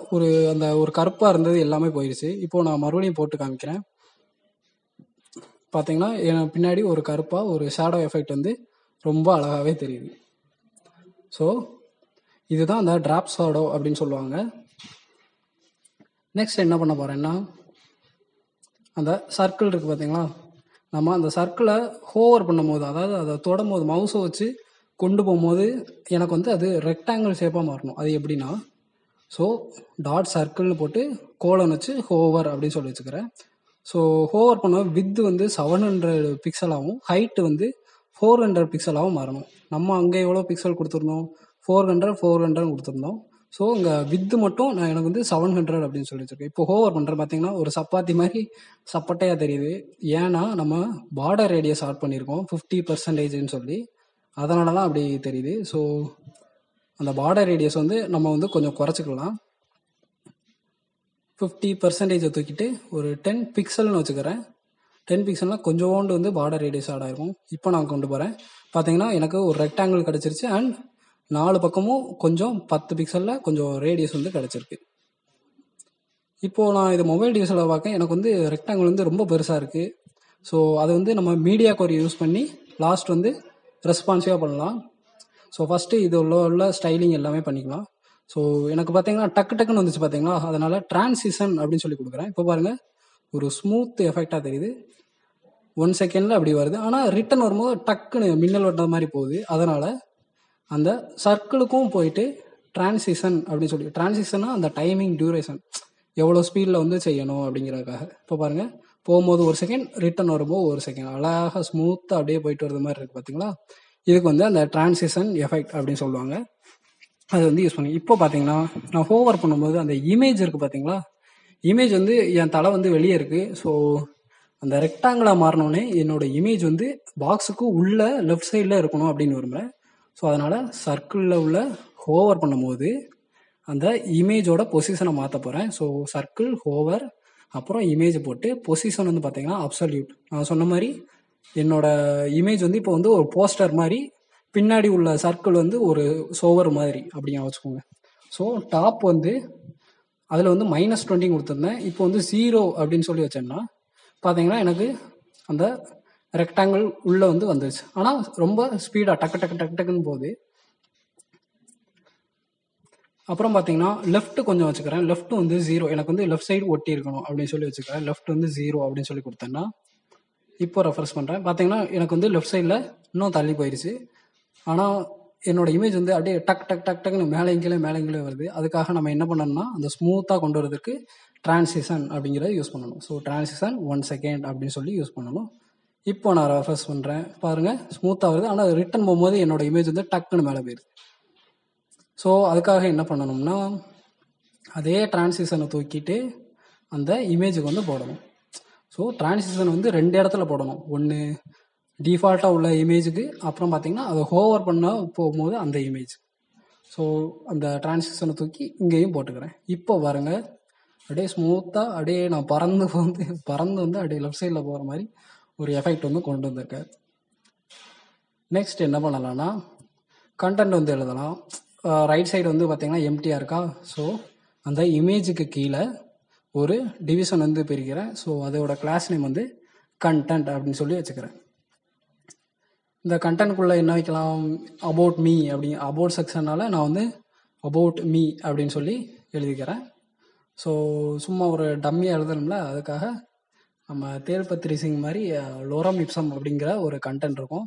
ஒரு கருப்பாக இருந்தது எல்லாமே போயிடுச்சு. இப்போ நான் மறுபடியும் போட்டு காமிக்கிறேன். பார்த்தீங்கன்னா என் பின்னாடி ஒரு கருப்பாக ஒரு ஷேடோ எஃபெக்ட் வந்து ரொம்ப அழகாகவே தெரியுது. ஸோ இதுதான் அந்த ட்ராப் ஷேடோ அப்படின்னு சொல்லுவாங்க. நெக்ஸ்ட் என்ன பண்ண போகிறேன்னா அந்த சர்க்கிள் இருக்குது பார்த்தீங்களா, நம்ம அந்த சர்க்கிளை ஹோவர் பண்ணும்போது, அதாவது அதை தொடும்போது மவுஸை வச்சு கொண்டு போகும்போது எனக்கு வந்து அது ரெக்டாங்கிள் ஷேப்பாக மாறணும். அது எப்படின்னா ஸோ டாட் சர்க்கிள்னு போட்டு கோலன் வச்சு ஹோவர் அப்படின்னு சொல்லி வச்சுக்கிறேன். ஸோ ஹோவர் பண்ண வித்து வந்து 700 பிக்சலாகவும் ஹைட்டு வந்து 400 பிக்சலாகவும் மாறணும். நம்ம அங்கே எவ்வளோ பிக்சல் கொடுத்துருந்தோம், 400 கொடுத்துருந்தோம். ஸோ இங்கே வித்து மட்டும் நான் எனக்கு வந்து 700 அப்படின்னு சொல்லி வச்சுருக்கேன். இப்போ ஹோவர் பண்ணுறேன், பார்த்தீங்கன்னா ஒரு சப்பாத்தி மாதிரி சப்பட்டையாக தெரியுது. ஏன்னா நம்ம பார்டர் ரேடியஸ் ஆட் பண்ணியிருக்கோம் 50%ன்னு சொல்லி, அதனால தான் அப்படி தெரியுது. ஸோ அந்த பார்டர் ரேடியஸ் வந்து நம்ம வந்து கொஞ்சம் குறைச்சிக்கலாம். 50% தூக்கிட்டு ஒரு 10 பிக்சல்னு வச்சுக்கிறேன். 10 பிக்சல்னால் கொஞ்சோண்டு வந்து பார்டர் ரேடியஸ் ஆட் ஆகிருக்கும். இப்போ நான் கொண்டு போகிறேன். பார்த்தீங்கன்னா எனக்கு ஒரு ரெக்டாங்கிள் கிடச்சிருச்சு அண்ட் 4 பக்கமும் கொஞ்சம் 10 பிக்சலில் கொஞ்சம் ரேடியஸ் வந்து கிடச்சிருக்கு. இப்போது நான் இது மொபைல் டிவைஸில் பார்க்க எனக்கு வந்து ரெக்டாங்கிள் வந்து ரொம்ப பெருசாக இருக்குது. ஸோ அதை வந்து நம்ம மீடியா கோர் யூஸ் பண்ணி லாஸ்ட் வந்து ரெஸ்பான்சிவாக பண்ணலாம். ஸோ ஃபஸ்ட்டு இது உள்ள ஸ்டைலிங் எல்லாமே பண்ணிக்கலாம். ஸோ எனக்கு பார்த்தீங்கன்னா டக்குன்னு வந்துச்சு பார்த்தீங்களா, அதனால் டிரான்சிஷன் அப்படின்னு சொல்லி கொடுக்குறேன். இப்போ பாருங்கள் ஒரு ஸ்மூத் எஃபெக்டாக தெரியுது. 1 செகண்டில் அப்படி வருது. ஆனால் ரிட்டன் வரும்போது டக்குன்னு மின்னல் வெட்டுற மாதிரி போகுது. அதனால் அந்த சர்க்கிளுக்கும் போயிட்டு டிரான்சிஷன் அப்படின்னு சொல்லி, டிரான்சிஷன்னா அந்த டைமிங் டியூரேஷன் எவ்வளோ ஸ்பீடில் வந்து செய்யணும் அப்படிங்கிறதுக்காக. இப்போ பாருங்கள் போகும்போது 1 செகண்ட், ரிட்டன் வரும்போது 1 செகண்ட், அழகாக ஸ்மூத்தாக அப்படியே போயிட்டு வரது மாதிரி இருக்குது பார்த்தீங்களா. இதுக்கு வந்து அந்த டிரான்சிஷன் எஃபெக்ட் அப்படின்னு சொல்லுவாங்க. அது வந்து யூஸ் பண்ணி இப்போ பார்த்தீங்கன்னா நான் ஹோவர் பண்ணும்போது அந்த இமேஜ் இருக்குது பார்த்தீங்களா, இமேஜ் வந்து என் தலை வந்து வெளியே இருக்குது. ஸோ அந்த ரெக்டாங்கிளாக மாறினோடனே என்னோட இமேஜ் வந்து பாக்ஸுக்கு உள்ள லெஃப்ட் சைடில் இருக்கணும் அப்படின்னு விரும்புகிறேன். ஸோ அதனால் சர்க்கிளில் உள்ள ஹோவர் பண்ணும்போது அந்த இமேஜோட பொசிஷனை மாற்ற போகிறேன். ஸோ சர்க்கிள், ஹோவர், அப்புறம் இமேஜ் போட்டு பொசிஷன் வந்து பார்த்தீங்கன்னா அப்சல்யூட். நான் சொன்ன மாதிரி என்னோட இமேஜ் வந்து இப்போ வந்து ஒரு போஸ்டர் மாதிரி, பின்னாடி உள்ள சர்க்கிள் வந்து ஒரு சோவர் மாதிரி அப்படிங்க வச்சுக்கோங்க. ஸோ டாப் வந்து அதில் வந்து -20 கொடுத்துருந்தேன். இப்போ வந்து 0 அப்படின்னு சொல்லி வச்சேன்னா பார்த்தீங்கன்னா எனக்கு அந்த ரெக்டாங்கிள் உள்ளே வந்து வந்துருச்சு. ஆனால் ரொம்ப ஸ்பீடாக டக்குன்னு போகுது. அப்புறம் பார்த்தீங்கன்னா லெஃப்ட் கொஞ்சம் வச்சுக்கிறேன். லெஃப்ட் வந்து 0, எனக்கு வந்து லெஃப்ட் சைடு ஒட்டி இருக்கணும் அப்படின்னு சொல்லி வச்சுக்கிறேன். லெஃப்ட் வந்து 0 அப்படின்னு சொல்லி கொடுத்தேன்னா இப்போ ரெஃபரன்ஸ் பண்ணுறேன். பார்த்தீங்கன்னா எனக்கு வந்து லெஃப்ட் சைடில் இன்னும் தள்ளி போயிடுச்சு. ஆனால் என்னோட இமேஜ் வந்து அப்படியே டக்குன்னு மேலே வருது. அதுக்காக நம்ம என்ன பண்ணணும்னா அந்த ஸ்மூத்தாக கொண்டு வரதுக்கு டிரான்சிஷன் அப்படிங்கிறத யூஸ் பண்ணணும். ஸோ டிரான்சிஷன் 1 செகண்ட் அப்படின்னு சொல்லி யூஸ் பண்ணணும். இப்போ நான் ரெஃபரன்ஸ் பண்ணுறேன் பாருங்கள், ஸ்மூத்தாக வருது. ஆனால் ரிட்டன் போகும்போது என்னோட இமேஜ் வந்து டக்குன்னு மேலே போயிடுது. ஸோ அதுக்காக என்ன பண்ணணும்னா அதே டிரான்சிஷனை தூக்கிட்டு அந்த இமேஜுக்கு வந்து போடணும். ஸோ டிரான்சிஷன் வந்து 2 இடத்துல போடணும். ஒன்று டிஃபால்ட்டாக உள்ள இமேஜுக்கு, அப்புறம் பார்த்தீங்கன்னா அதை ஹோவர் பண்ண போகும்போது அந்த இமேஜ். ஸோ அந்த டிரான்சிஷனை தூக்கி இங்கேயும் போட்டுக்கிறேன். இப்போ பாருங்க அப்படியே ஸ்மூத்தாக அப்படியே நான் பறந்து வந்து அப்படியே லெஃப்ட் சைடில் போகிற மாதிரி ஒரு எஃபெக்ட் வந்து கொண்டு வந்திருக்கேன். நெக்ஸ்ட் என்ன பண்ணலாம்னா கண்டென்ட் வந்து எழுதலாம். ரைட் சைடு வந்து பார்த்தீங்கன்னா எம்டியாக இருக்கா. ஸோ அந்த இமேஜுக்கு கீழே ஒரு டிவிஷன் வந்து பிரிக்கிறேன். ஸோ அதோட கிளாஸ் நேம் வந்து கண்டென்ட் அப்படின்னு சொல்லி வச்சுக்கிறேன். இந்த கண்டென்ட்குள்ளே என்ன வைக்கலாம், அபவுட் மீ அபவுட் செக்ஷனால் நான் வந்து அபவுட் மீ அப்படின்னு சொல்லி எழுதிக்கிறேன். ஸோ சும்மா ஒரு டம்மியாக எழுதணும்ல, அதுக்காக நம்ம தேல்பத்ரி சிங் மாதிரி லோரம் இப்சம் அப்படிங்கிற ஒரு கண்டென்ட் இருக்கும்.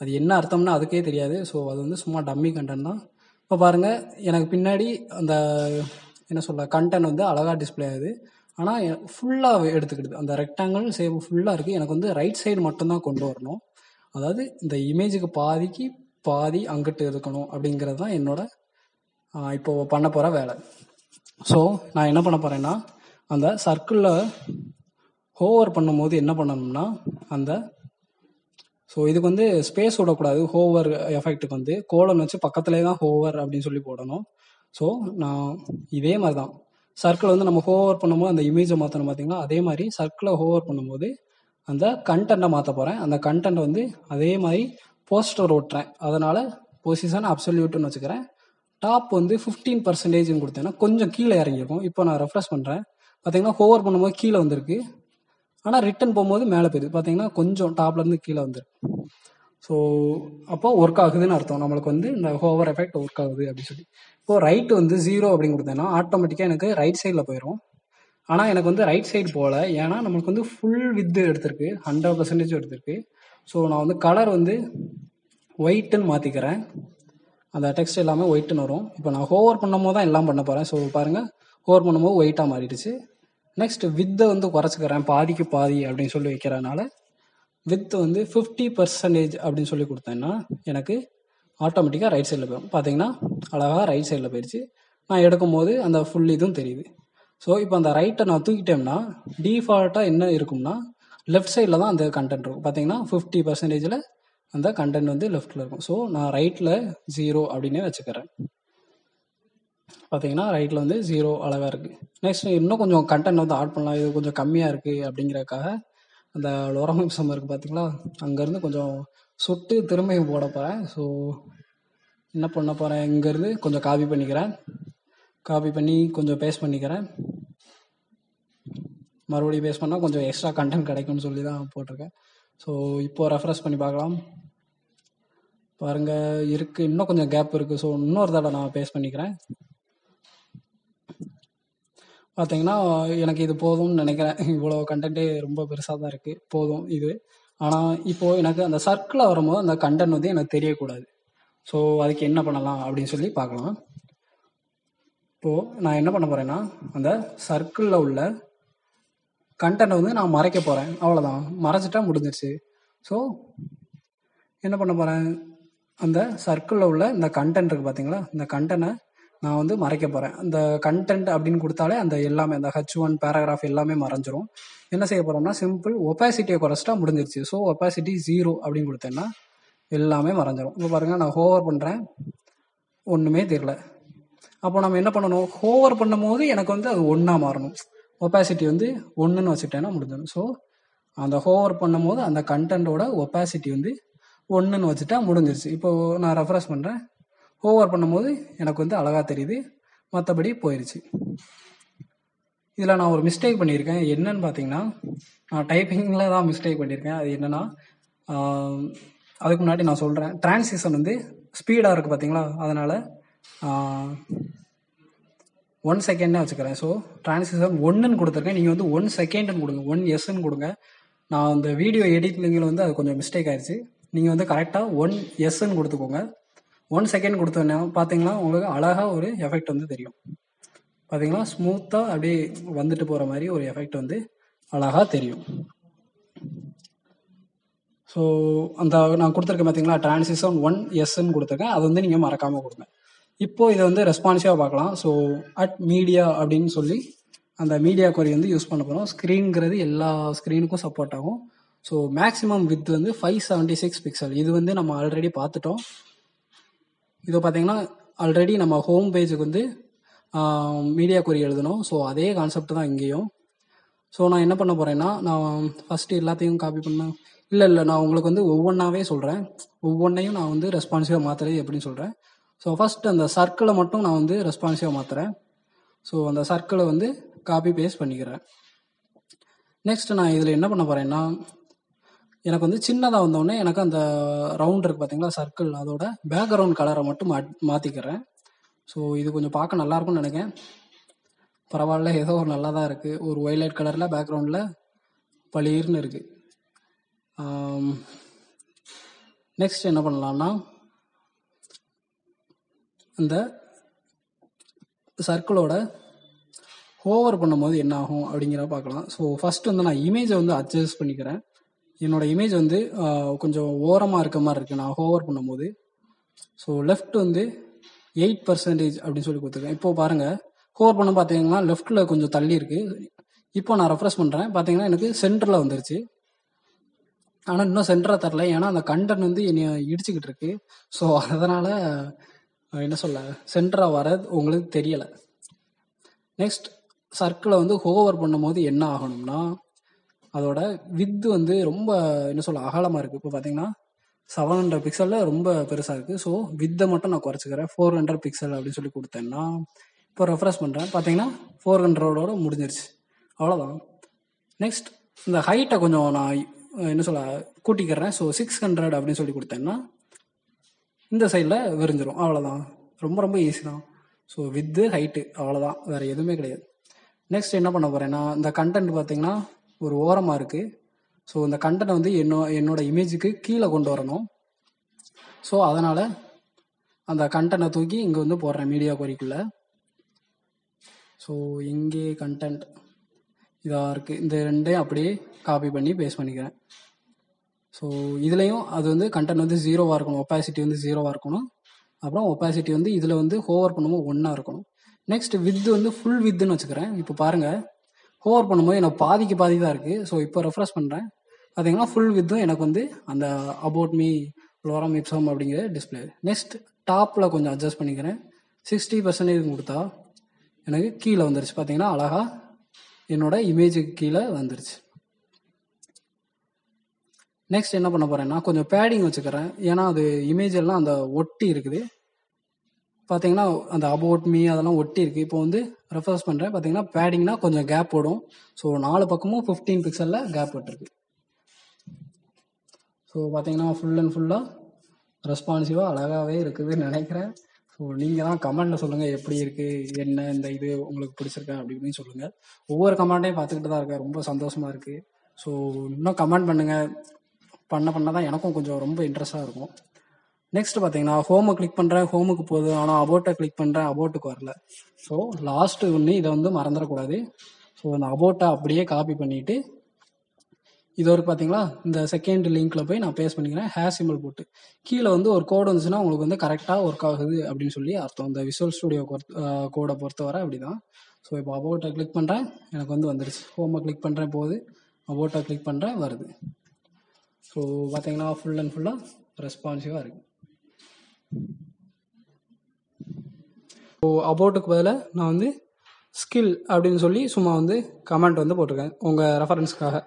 அது என்ன அர்த்தம்னா அதுக்கே தெரியாது. ஸோ அது வந்து சும்மா டம்மி கண்டென்ட் தான். இப்போ பாருங்கள் எனக்கு பின்னாடி அந்த என்ன சொல்ல கண்டென்ட் வந்து அழகாக டிஸ்பிளே ஆகுது. ஆனால் ஃபுல்லாக எடுத்துக்கிடுது. அந்த ரெக்டாங்கிள் சேவ் ஃபுல்லாக இருக்குது. எனக்கு வந்து ரைட் சைடு மட்டும்தான் கொண்டு வரணும். அதாவது இந்த இமேஜுக்கு பாதிக்கு பாதி அங்கிட்டு இருக்கணும் அப்படிங்கிறது தான் என்னோட இப்போது பண்ண போகிற வேலை. ஸோ நான் என்ன பண்ண போகிறேன்னா அந்த சர்க்கிளில் ஹோவர் பண்ணும்போது என்ன பண்ணணும்னா ஸோ இதுக்கு வந்து ஸ்பேஸ் விடக்கூடாது. ஹோவர் எஃபெக்ட்டுக்கு வந்து கோலன் வச்சு பக்கத்துலேயே தான் ஹோவர் அப்படின்னு சொல்லி போடணும். ஸோ நான் இதே மாதிரி தான் சர்க்கிள் வந்து நம்ம ஹோவர் பண்ணும்போது அந்த இமேஜை மாற்றணும் பார்த்தீங்களா, அதே மாதிரி சர்க்கிளை ஹோவர் பண்ணும்போது அந்த கண்டென்ட்டை மாற்ற போகிறேன். அந்த கண்டென்ட் வந்து அதே மாதிரி போஸ்டர் ஓட்டுறேன். அதனால் பொசிஷன் அப்சல்யூட்னு வச்சுக்கிறேன். டாப் வந்து 15% கொடுத்தேன்னா கொஞ்சம் கீழே இறங்கியிருக்கும். இப்போ நான் ரெஃப்ரெஷ் பண்ணுறேன். பார்த்தீங்கன்னா ஹோவர் பண்ணும்போது கீழே வந்திருக்கு. ஆனால் ரிட்டன் போகும்போது மேலே போயிடுது. பார்த்தீங்கன்னா கொஞ்சம் டாப்லேருந்து கீழே வந்துருக்கு. ஸோ அப்போ ஒர்க் ஆகுதுன்னு அர்த்தம். நம்மளுக்கு வந்து இந்த ஹோவர் எஃபெக்ட் ஒர்க் ஆகுது அப்படின்னு சொல்லி. இப்போது ரைட்டு வந்து 0 அப்படின்னு கொடுத்தேன்னா ஆட்டோமேட்டிக்காக எனக்கு ரைட் சைடில் போயிடும். ஆனால் எனக்கு வந்து ரைட் சைடு போகல. ஏன்னா நம்மளுக்கு வந்து ஃபுல் வித்து எடுத்திருக்கு, 100% எடுத்திருக்கு. ஸோ நான் வந்து கலர் வந்து ஒயிட்டுன்னு மாற்றிக்கிறேன். அந்த டெக்ஸ்ட் எல்லாமே ஒயிட்டுன்னு வரும். இப்போ நான் ஹோவர் பண்ணும்போது தான் எல்லாம் பண்ண போகிறேன். ஸோ பாருங்கள் ஹோவர் பண்ணும்போது ஒயிட்டாக மாறிடுச்சு. நெக்ஸ்ட் வித்தை வந்து குறைச்சிக்கிறேன். பாதிக்கு பாதி அப்படின்னு சொல்லி வைக்கிறதுனால வித் வந்து 50% அப்படின்னு சொல்லி கொடுத்தேன்னா எனக்கு ஆட்டோமேட்டிக்காக ரைட் சைடில் போயிடும். பார்த்தீங்கன்னா அழகாக ரைட் சைடில் போயிடுச்சு. நான் எடுக்கும்போது அந்த ஃபுல் இதுவும் தெரியுது. ஸோ இப்போ அந்த ரைட்டை நான் தூக்கிட்டேன்னா டிஃபால்ட்டாக என்ன இருக்கும்னா லெஃப்ட் சைடில் தான் அந்த கண்டென்ட் இருக்கும். பார்த்தீங்கன்னா 50%ல் அந்த கண்டென்ட் வந்து லெஃப்ட்டில் இருக்கும். ஸோ நான் ரைட்டில் 0 அப்படின்னே வச்சுக்கிறேன். பார்த்தீங்கன்னா ரைட்டில் வந்து 0 அழகாக இருக்குது. நெக்ஸ்ட் இன்னும் கொஞ்சம் கண்டென்ட் வந்து ஆட் பண்ணலாம். இது கொஞ்சம் கம்மியாக இருக்குது அப்படிங்கிறதுக்காக அந்த லோரம் இப்சம் இருக்குது பார்த்தீங்களா, அங்கேருந்து கொஞ்சம் சுட்டு திரும்பியும் போட போகிறேன். ஸோ என்ன பண்ண போகிறேன், இங்கேருந்து கொஞ்சம் காப்பி பண்ணிக்கிறேன். காப்பி பண்ணி கொஞ்சம் பேஸ்ட் பண்ணிக்கிறேன். மறுபடியும் பேஸ்ட் பண்ணால் கொஞ்சம் எக்ஸ்ட்ரா கண்டென்ட் கிடைக்கும்னு சொல்லி தான் போட்டிருக்கேன். ஸோ இப்போ ரெஃப்ரெஷ் பண்ணி பார்க்கலாம். பாருங்கள் இருக்குது, இன்னும் கொஞ்சம் கேப் இருக்குது. ஸோ இன்னொரு தடவை நான் பேஸ்ட் பண்ணிக்கிறேன். பார்த்தீங்கன்னா எனக்கு இது போதும்னு நினைக்கிறேன். இவ்வளோ கண்டென்ட்டே ரொம்ப பெருசாக தான் இருக்குது, போதும் இது. ஆனால் இப்போது எனக்கு அந்த சர்க்கிளில் வரும்போது அந்த கண்டென்ட் வந்து எனக்கு தெரியக்கூடாது. ஸோ அதுக்கு என்ன பண்ணலாம் அப்படின்னு சொல்லி பார்க்கலாம். இப்போது நான் என்ன பண்ண போகிறேன்னா, அந்த சர்க்கிளில் உள்ள கண்டென்ட்டை வந்து நான் மறைக்க போகிறேன். அவ்வளோதான், மறைச்சிட்டா முடிஞ்சிருச்சு. ஸோ என்ன பண்ண போகிறேன், அந்த சர்க்கிளில் உள்ள இந்த கண்டென்ட் இருக்குது பார்த்தீங்களா, இந்த கண்டென்ட்டை நான் வந்து மறைக்க போகிறேன். அந்த கண்டென்ட் அப்படின்னு கொடுத்தாலே அந்த எல்லாமே அந்த H1 பேராகிராஃப் எல்லாமே மறைஞ்சிரும். என்ன செய்ய போகிறோம்னா, சிம்பிள் ஒப்பாசிட்டியை குறைச்சிட்டா முடிஞ்சிருச்சு. ஸோ ஒப்பாசிட்டி 0 அப்படின்னு கொடுத்தேன்னா எல்லாமே மறைஞ்சிரும். இப்போ பாருங்கள், நான் ஹோவர் பண்ணுறேன், ஒன்றுமே தெரியல. அப்போ நம்ம என்ன பண்ணணும், ஹோவர் பண்ணும் போது எனக்கு வந்து அது 1ஆ மாறணும். ஒப்பாசிட்டி வந்து 1ன்னு வச்சுட்டேன்னா முடிஞ்சிடும். ஸோ அந்த ஹோவர் பண்ணும் போது அந்த கண்டென்ட்டோட ஒப்பாசிட்டி வந்து 1ன்னு வச்சுட்டா முடிஞ்சிருச்சு. இப்போது நான் ரெஃப்ரெஷ் பண்ணுறேன், ஹோவர் பண்ணும்போது எனக்கு வந்து அழகாக தெரியுது, மற்றபடி போயிடுச்சு. இதில் நான் ஒரு மிஸ்டேக் பண்ணியிருக்கேன். என்னன்னு பார்த்தீங்கன்னா, நான் டைப்பிங்கில் தான் மிஸ்டேக் பண்ணியிருக்கேன். அது என்னென்னா, அதுக்கு முன்னாடி நான் சொல்கிறேன், டிரான்சிஷன் வந்து ஸ்பீடாக இருக்குது பார்த்தீங்களா, அதனால் 1 செகண்ட்னே வச்சுக்கிறேன். ஸோ டிரான்சிஷன் 1ன்னு கொடுத்துருக்கேன், நீங்கள் வந்து 1 செகண்டுன்னு கொடுங்க, 1S கொடுங்க. நான் அந்த வீடியோ எடிட்டிங்கில் வந்து அது கொஞ்சம் மிஸ்டேக் ஆயிடுச்சு. நீங்கள் வந்து கரெக்டாக 1Sன்னு கொடுத்துக்கோங்க. 1 செகண்ட் கொடுத்தோன்னா பார்த்தீங்கன்னா உங்களுக்கு அழகாக ஒரு எஃபெக்ட் வந்து தெரியும். பார்த்தீங்களா, ஸ்மூத்தாக அப்படியே வந்துட்டு போகிற மாதிரி ஒரு எஃபெக்ட் வந்து அழகாக தெரியும். ஸோ அந்த நான் கொடுத்துருக்கேன் பார்த்தீங்களா, டிரான்சிஷன் 1Sன்னு கொடுத்துருக்கேன், அது வந்து நீங்கள் மறக்காமல் கொடுங்க. இப்போது இதை வந்து ரெஸ்பான்சிவாக பார்க்கலாம். ஸோ @media அப்படின்னு சொல்லி அந்த மீடியா கொரி வந்து யூஸ் பண்ண போகிறோம். ஸ்க்ரீனுங்கிறது எல்லா ஸ்க்ரீனுக்கும் சப்போர்ட் ஆகும். ஸோ மேக்ஸிமம் வித் வந்து 576 பிக்சல். இது வந்து நம்ம ஆல்ரெடி பார்த்துட்டோம். இதை பார்த்தீங்கன்னா ஆல்ரெடி நம்ம ஹோம் பேஜுக்கு வந்து மீடியா கொரி எழுதணும். ஸோ அதே கான்செப்ட் தான் இங்கேயும். ஸோ நான் என்ன பண்ண போகிறேன்னா, நான் ஃபஸ்ட்டு எல்லாத்தையும் காப்பி பண்ணேன். இல்லை நான் உங்களுக்கு வந்து ஒவ்வொன்றாவே சொல்கிறேன். ஒவ்வொன்றையும் நான் வந்து ரெஸ்பான்சிவாக மாற்றுறது எப்படின்னு சொல்கிறேன். ஸோ ஃபஸ்ட் அந்த சர்க்கிளை மட்டும் நான் வந்து ரெஸ்பான்சிவாக மாற்றுறேன். ஸோ அந்த சர்க்கிளை வந்து காப்பி பேஸ்ட் பண்ணிக்கிறேன். நெக்ஸ்ட் நான் இதில் என்ன பண்ண போகிறேன்னா, எனக்கு வந்து சின்னதாக வந்தோடனே எனக்கு அந்த ரவுண்ட் இருக்குது பார்த்தீங்களா, சர்க்கிள், அதோட பேக்ரவுண்ட் கலரை மட்டும் மாற்றிக்கிறேன். ஸோ இது கொஞ்சம் பார்க்க நல்லாயிருக்கும்னு நினைக்கிறேன். பரவாயில்ல, ஏதோ ஒரு நல்லா தான் இருக்குது. ஒரு ஒயிலைட் கலரில் பேக்ரவுண்டில் பளீர்னு இருக்குது. நெக்ஸ்ட் என்ன பண்ணலான்னா, இந்த சர்க்கிளோட ஹோவர் பண்ணும்போது என்ன ஆகும் அப்படிங்கிறத பார்க்கலாம். ஸோ ஃபஸ்ட்டு வந்து நான் இமேஜை வந்து அட்ஜஸ்ட் பண்ணிக்கிறேன். என்னோட இமேஜ் வந்து கொஞ்சம் ஓரமாக இருக்க மாதிரி இருக்குது நான் ஹோவர் பண்ணும்போது. ஸோ லெஃப்ட் வந்து 8% அப்படின்னு சொல்லி கொடுத்துருக்கேன். இப்போது பாருங்கள், ஹோவர் பண்ண பார்த்தீங்கன்னா லெஃப்ட்டில் கொஞ்சம் தள்ளி இருக்குது. இப்போ நான் ரெஃப்ரெஷ் பண்ணுறேன், பார்த்தீங்கன்னா எனக்கு சென்டரில் வந்துருச்சு. ஆனால் இன்னும் சென்டராக தரல, ஏன்னா அந்த கண்டென்ட் வந்து என்னை இடிச்சுக்கிட்டு இருக்கு. ஸோ அதனால் என்ன சொல்ல, சென்டராக வரது உங்களுக்கு தெரியலை. நெக்ஸ்ட் சர்க்கிளை வந்து ஹோவர் பண்ணும்போது என்ன ஆகணும்னா, அதோட வித்து வந்து ரொம்ப என்ன சொல்ல அகலமாக இருக்குது. இப்போ பார்த்தீங்கன்னா 700 பிக்சலில் ரொம்ப பெருசாக இருக்குது. ஸோ வித்தை மட்டும் நான் குறைச்சிக்கிறேன், 400 பிக்சல் அப்படின்னு சொல்லி கொடுத்தேன்னா, இப்போ ரெஃப்ரெஷ் பண்ணுறேன், பார்த்தீங்கன்னா 400ஓட முடிஞ்சிருச்சு. அவ்வளோதான். நெக்ஸ்ட் இந்த ஹைட்டை கொஞ்சம் நான் என்ன சொல்ல கூட்டிக்கிறேன். ஸோ 600 அப்படின்னு சொல்லி கொடுத்தேன்னா இந்த சைடில் விரிஞ்சிரும். அவ்வளோதான், ரொம்ப ரொம்ப ஈஸி தான். ஸோ வித்து ஹைட்டு அவ்வளோதான், வேறு எதுவுமே கிடையாது. நெக்ஸ்ட் என்ன பண்ண போகிறேன்னா, இந்த கண்டென்ட் பார்த்தீங்கன்னா ஒரு ஓரமாக இருக்குது. ஸோ இந்த கண்டென்ட்டை வந்து என்னோட இமேஜுக்கு கீழே கொண்டு வரணும். ஸோ அதனால் அந்த கண்டென்ட்டை தூக்கி இங்கே வந்து போடுறேன் மீடியா கொரிக்குள்ளே. ஸோ இங்கே கண்டென்ட் இதாக இருக்குது, இந்த ரெண்டையும் அப்படியே காப்பி பண்ணி பேஸ்ட் பண்ணிக்கிறேன். ஸோ இதுலேயும் அது வந்து கண்டென்ட் வந்து 0வாக இருக்கணும், ஒப்பாசிட்டி வந்து 0வாக இருக்கணும். அப்புறம் ஒப்பாசிட்டி வந்து இதில் வந்து ஹோவர் பண்ணும்போது 1ஆ இருக்கணும். நெக்ஸ்ட் வித்து வந்து ஃபுல் வித்துன்னு வச்சுக்கிறேன். இப்போ பாருங்கள், ஹோவர் பண்ணும்போது எனக்கு பாதிக்கு பாதி தான் இருக்குது. ஸோ இப்போ ரெஃப்ரெஷ் பண்ணுறேன், பார்த்தீங்கன்னா ஃபுல் வித்தும் எனக்கு வந்து அந்த அபவுட் மீ லோரம் இப்சம் அப்படிங்கிற டிஸ்பிளே. நெக்ஸ்ட் டாப்பில் கொஞ்சம் அட்ஜஸ்ட் பண்ணிக்கிறேன், 60% கொடுத்தா எனக்கு கீழே வந்துருச்சு. பார்த்தீங்கன்னா அழகாக என்னோட இமேஜுக்கு கீழே வந்துருச்சு. நெக்ஸ்ட் என்ன பண்ண போறேன்னா கொஞ்சம் பேடிங் வச்சுக்கிறேன். ஏன்னா அது இமேஜ் எல்லாம் அந்த ஒட்டி இருக்குது. பார்த்தீங்கன்னா அந்த அபவுட் மீ அதெல்லாம் ஒட்டி இருக்கு. இப்போ வந்து ரெஃபர்ஸ் பண்ணுறேன். பார்த்தீங்கன்னா பேடிங்னா கொஞ்சம் கேப் போடும். ஸோ 4 பக்கமும் 15 பிக்சலில் கேப் விட்டுருக்கு. ஸோ பார்த்தீங்கன்னா ஃபுல் அண்ட் ஃபுல்லாக ரெஸ்பான்சிவாக அழகாகவே இருக்குதுன்னு நினைக்கிறேன். ஸோ நீங்கள் தான் கமெண்ட்டில் சொல்லுங்கள் எப்படி இருக்குது, என்ன இந்த இது உங்களுக்கு பிடிச்சிருக்கேன் அப்படி இப்படின்னு சொல்லுங்கள். ஒவ்வொரு கமெண்ட்டையும் பார்த்துக்கிட்டு தான் இருக்கேன். ரொம்ப சந்தோஷமாக இருக்குது. ஸோ இன்னும் கமெண்ட் பண்ணுங்கள். பண்ண தான் எனக்கும் கொஞ்சம் ரொம்ப இன்ட்ரெஸ்டாக இருக்கும். நெக்ஸ்ட் பார்த்தீங்கன்னா ஹோமை கிளிக் பண்ணுறேன், ஹோமுக்கு போகுது. ஆனால் அபோட்டை கிளிக் பண்ணுறேன், அபோட்டுக்கு வரல. ஸோ லாஸ்ட்டு ஒன்று இதை வந்து மறந்துடக்கூடாது. ஸோ அந்த அபோட்டை அப்படியே காப்பி பண்ணிவிட்டு இது வரைக்கும் பார்த்தீங்களா இந்த செகண்ட் லிங்க்கில் போய் நான் பேஸ்ட் பண்ணிக்கிறேன். ஹேர் சிம்பிள் போட்டு கீழே வந்து ஒரு கோடு வந்துச்சுன்னா உங்களுக்கு வந்து கரெக்டாக ஒர்க் ஆகுது அப்படின்னு சொல்லி அர்த்தம். இந்த விசுவல் ஸ்டுடியோ கோடை பொறுத்தவரை அப்படி தான். ஸோ இப்போ அபோட்டை கிளிக் பண்ணுறேன், எனக்கு வந்து வந்துருச்சு. ஹோமை கிளிக் பண்ணுறேன் போகுது, அபோட்டை கிளிக் பண்ணுறேன் வருது. ஸோ பார்த்தீங்கன்னா ஃபுல் அண்ட் ஃபுல்லாக ரெஸ்பான்சிவாக இருக்குது. ஸோ அபோட்டுக்கு பதிலாக நான் வந்து ஸ்கில் அப்படின்னு சொல்லி சும்மா வந்து கமெண்ட் வந்து போட்டிருக்கேன் உங்கள் ரெஃபரன்ஸ்க்காக.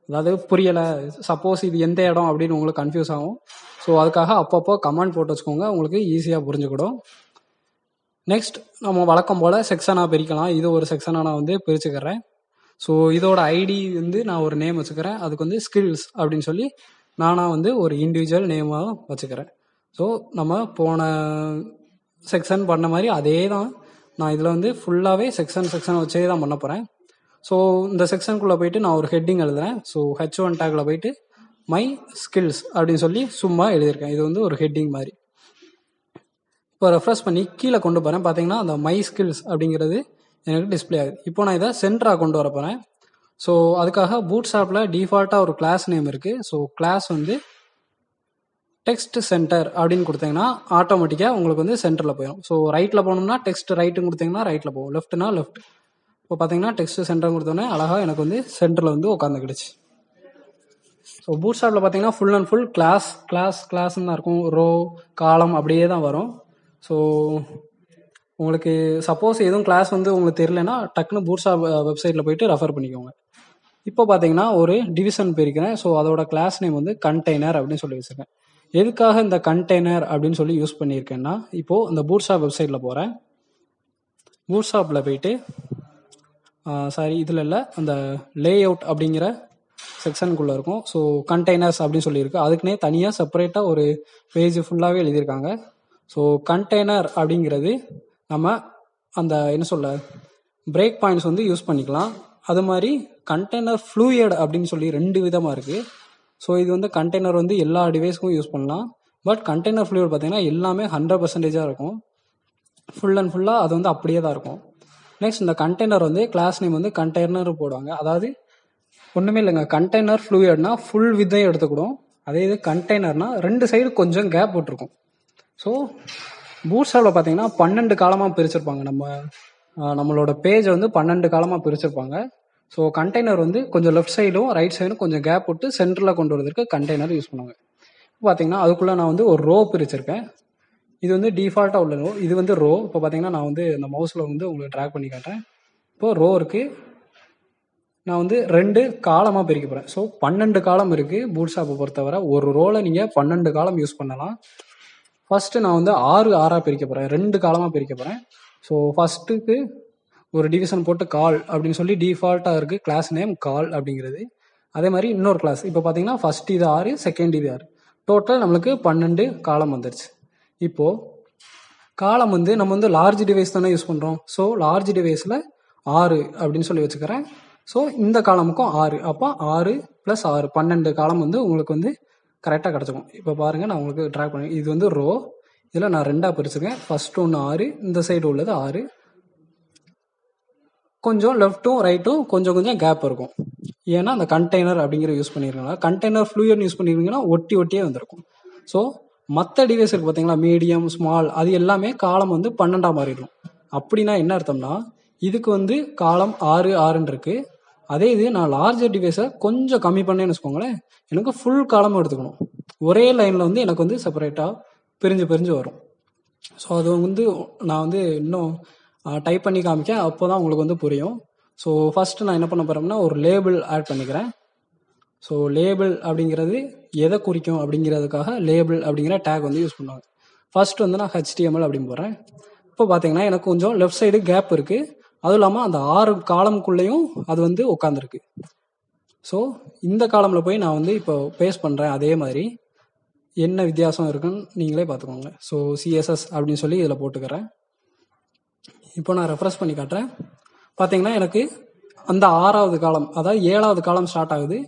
அதாவது புரியலை, சப்போஸ் இது எந்த இடம் அப்படின்னு உங்களுக்கு கன்ஃபியூஸ் ஆகும். ஸோ அதுக்காக அப்பப்போ கமெண்ட் போட்டு வச்சுக்கோங்க, உங்களுக்கு ஈஸியாக புரிஞ்சுக்கிடும். நெக்ஸ்ட் நம்ம வழக்கம் போல் செக்ஷனாக பிரிக்கலாம். இது ஒரு செக்ஷனாக நான் வந்து பிரிச்சுக்கிறேன். ஸோ இதோட ஐடி வந்து நான் ஒரு நேம் வச்சுக்கிறேன். அதுக்கு வந்து ஸ்கில்ஸ் அப்படின்னு சொல்லி நானாக வந்து ஒரு இண்டிவிஜுவல் நேமாக வச்சுக்கிறேன். ஸோ நம்ம போன செக்ஷன் பண்ண மாதிரி அதே தான் நான் இதில் வந்து ஃபுல்லாகவே செக்ஷன் வச்சே தான் பண்ண போகிறேன். ஸோ இந்த செக்ஷனுக்குள்ளே போயிட்டு நான் ஒரு ஹெட்டிங் எழுதுறேன். ஸோ H1 டேக்கில் போயிட்டு மை ஸ்கில்ஸ் அப்படின்னு சொல்லி சும்மா எழுதியிருக்கேன். இது வந்து ஒரு ஹெட்டிங் மாதிரி. இப்போ ரெஃப்ரெஷ் பண்ணி கீழே கொண்டு போகிறேன். பார்த்தீங்கன்னா அந்த மை ஸ்கில்ஸ் அப்படிங்கிறது எனக்கு டிஸ்பிளே ஆகுது. இப்போ நான் இதை சென்டராக கொண்டு வர போகிறேன். ஸோ அதுக்காக பூட்ஸ்ட்ராப்பில் டிஃபால்ட்டாக ஒரு கிளாஸ் நேம் இருக்குது. ஸோ கிளாஸ் வந்து டெக்ஸ்ட் சென்டர் அப்படின்னு கொடுத்தீங்கன்னா ஆட்டோமேட்டிக்காக உங்களுக்கு வந்து சென்டரில் போயிடும். ஸோ ரைட்டில் போகணும்னா டெக்ஸ்ட் ரைட்டுன்னு கொடுத்தீங்கன்னா ரைட்டில் போகும், லெஃப்ட்னா லெஃப்ட். இப்போ பார்த்தீங்கன்னா டெக்ஸ்ட் சென்டர் கொடுத்தோன்னே அழகாக எனக்கு வந்து சென்டரில் வந்து உட்காந்துக்கிடுச்சு. ஸோ பூட்ஸ்ட்ராப்பில் பார்த்தீங்கன்னா ஃபுல் அண்ட் ஃபுல் கிளாஸ்ன்னு தான் இருக்கும். ரோ காலம் அப்படியே தான் வரும். ஸோ உங்களுக்கு சப்போஸ் எதுவும் கிளாஸ் வந்து உங்களுக்கு தெரியலனா டக்குன்னு பூட்ஸ்ட்ராப் வெப்சைட்டில் போயிட்டு ரெஃபர் பண்ணிக்கோங்க. இப்போ பார்த்தீங்கன்னா ஒரு டிவிஷன் பிரிக்கிறேன். ஸோ அதோட கிளாஸ் நேம் வந்து கண்டெய்னர் அப்படின்னு சொல்லி வச்சுருக்கேன். எதுக்காக இந்த கண்டெய்னர் அப்படின்னு சொல்லி யூஸ் பண்ணியிருக்கேன்னா, இப்போது இந்த பூட்ஸ்ட்ராப் வெப்சைட்டில் போகிறேன். பூட்ஸ்ட்ராப்பில் போயிட்டு இதில் இல்லை, அந்த லே அவுட் அப்படிங்கிற செக்ஷனுக்குள்ளே இருக்கும். ஸோ கண்டெய்னர்ஸ் அப்படின்னு சொல்லியிருக்கு. அதுக்குன்னே தனியாக செப்பரேட்டாக ஒரு பேஜ் ஃபுல்லாகவே எழுதியிருக்காங்க. ஸோ கண்டெய்னர் அப்படிங்கிறது நம்ம அந்த என்ன சொல்ல பிரேக் பாயிண்ட்ஸ் வந்து யூஸ் பண்ணிக்கலாம். அது மாதிரி கண்டெய்னர் ஃப்ளூயிட் அப்படின்னு சொல்லி 2 விதமாக இருக்குது. ஸோ இது வந்து கண்டெய்னர் வந்து எல்லா டிவைஸ்க்கும் யூஸ் பண்ணலாம். பட் கண்டெய்னர் ஃப்ளூயிட் பார்த்தீங்கன்னா எல்லாமே 100% இருக்கும். ஃபுல் அண்ட் ஃபுல்லாக அது வந்து அப்படியே தான் இருக்கும். நெக்ஸ்ட் இந்த கண்டெய்னர் வந்து கிளாஸ் நேம் வந்து கண்டெய்னர் போடுவாங்க. அதாவது ஒன்றுமே இல்லைங்க, கண்டெய்னர் ஃப்ளூயிட்னா ஃபுல் வித்தையும் எடுத்துக்கிடும். அதே இது கண்டெய்னர்னா 2 சைடு கொஞ்சம் கேப் போட்டிருக்கும். ஸோ பூட்ஸ்ட்ராப்பில் பார்த்தீங்கன்னா 12 காலமாக பிரிச்சிருப்பாங்க. நம்மளோட பேஜை வந்து 12 காலமாக பிரிச்சிருப்பாங்க. ஸோ கண்டெய்னர் வந்து கொஞ்சம் லெஃப்ட் சைடும் ரைட் சைடும் கொஞ்சம் கேப் விட்டு சென்டரில் கொண்டு வரதுக்கு கண்டெய்னர் யூஸ் பண்ணுவாங்க. இப்போ பார்த்தீங்கன்னா அதுக்குள்ளே நான் வந்து ஒரு ரோ பிரிச்சிருக்கேன். இது வந்து டிஃபால்ட்டாக உள்ள ரோ, இது வந்து ரோ. இப்போ பார்த்தீங்கன்னா நான் வந்து இந்த மவுஸில் வந்து உங்களுக்கு ட்ராக் பண்ணி காட்டுறேன். இப்போது ரோ இருக்குது, நான் வந்து 2 காலமாக பிரிக்க போகிறேன். ஸோ 12 காலம் இருக்குது பூட்ஸ்ட்ராப்பை பொறுத்தவரை. ஒரு ரோவில் நீங்கள் 12 காலம் யூஸ் பண்ணலாம். ஃபஸ்ட்டு நான் வந்து 6 பிரிக்க போகிறேன், 2 காலமாக பிரிக்க போகிறேன். ஸோ ஃபஸ்ட்டுக்கு ஒரு டிவிஷன் போட்டு கால் அப்படின்னு சொல்லி டிஃபால்ட்டாக இருக்குது கிளாஸ் நேம் கால் அப்படிங்கிறது. அதே மாதிரி இன்னொரு கிளாஸ் இப்போ பார்த்தீங்கன்னா ஃபஸ்ட் இது 6, செகண்ட் இது 6, டோட்டல் நம்மளுக்கு 12 காலம் வந்துருச்சு. இப்போது காலம் வந்து நம்ம வந்து லார்ஜ் டிவைஸ் தானே யூஸ் பண்ணுறோம். ஸோ லார்ஜ் டிவைஸில் 6 அப்படின்னு சொல்லி வச்சுக்கிறேன். ஸோ இந்த காலமுக்கும் 6, அப்போ 6 + 6 12 காலம் வந்து உங்களுக்கு வந்து கரெக்டாக கிடச்சிக்கும். இப்போ பாருங்கள், நான் உங்களுக்கு ட்ராக் பண்ணி இது வந்து ரோ, இதில் நான் 2 பிரிச்சுருக்கேன். ஃபஸ்ட்டு ஒன்று 6, இந்த சைடு உள்ளது 6, கொஞ்சம் லெஃப்ட்டும் ரைட்டும் கொஞ்சம் கேப் இருக்கும். ஏன்னா அந்த கண்டெய்னர் அப்படிங்கிற யூஸ் பண்ணியிருக்காங்க. கண்டெய்னர் ஃப்ளூயிட் யூஸ் பண்ணியிருந்தீங்கன்னா ஒட்டியே வந்திருக்கும். ஸோ மற்ற டிவைஸ் இருக்குது பார்த்தீங்களா, மீடியம் ஸ்மால், அது எல்லாமே காலம் வந்து 12 மாறிடும். அப்படின்னா என்ன அர்த்தம்னா இதுக்கு வந்து காலம் 6 இருக்கு. அதே இது நான் லார்ஜர் டிவைஸை கொஞ்சம் கம்மி பண்ணேன்னு வச்சுக்கோங்களேன், எனக்கு ஃபுல் காலமும் எடுத்துக்கணும். ஒரே லைனில் வந்து எனக்கு வந்து செப்பரேட்டாக பிரிஞ்சு வரும். ஸோ அது வந்து நான் வந்து இன்னும் டைப் பண்ணி காமிக்கேன், அப்போ தான் உங்களுக்கு வந்து புரியும். ஸோ ஃபஸ்ட்டு நான் என்ன பண்ண போகிறேன்னா ஒரு லேபிள் ஆட் பண்ணிக்கிறேன். ஸோ லேபிள் அப்படிங்கிறது எதை குறிக்கும் அப்படிங்கிறதுக்காக லேபிள் அப்படிங்கிற டேக் வந்து யூஸ் பண்ணுவாங்க. ஃபர்ஸ்ட் வந்து நான் HTML அப்படின்னு போடுறேன். இப்போ பார்த்தீங்கன்னா எனக்கு கொஞ்சம் லெஃப்ட் சைடு கேப் இருக்குது. அதுவும் இல்லாமல் அந்த 6 காலம்குள்ளேயும் அது வந்து உட்காந்துருக்கு. ஸோ இந்த காலமில் போய் நான் வந்து இப்போ பேஸ்ட் பண்ணுறேன். அதே மாதிரி என்ன வித்தியாசம் இருக்குன்னு நீங்களே பார்த்துக்கோங்க. ஸோ CSS அப்படின்னு சொல்லி இதில் போட்டுக்கிறேன். இப்போ நான் ரெஃப்ரெஷ் பண்ணி காட்டுறேன். பார்த்தீங்கன்னா எனக்கு அந்த 6வது காலம், அதாவது 7வது காலம் ஸ்டார்ட் ஆகுது.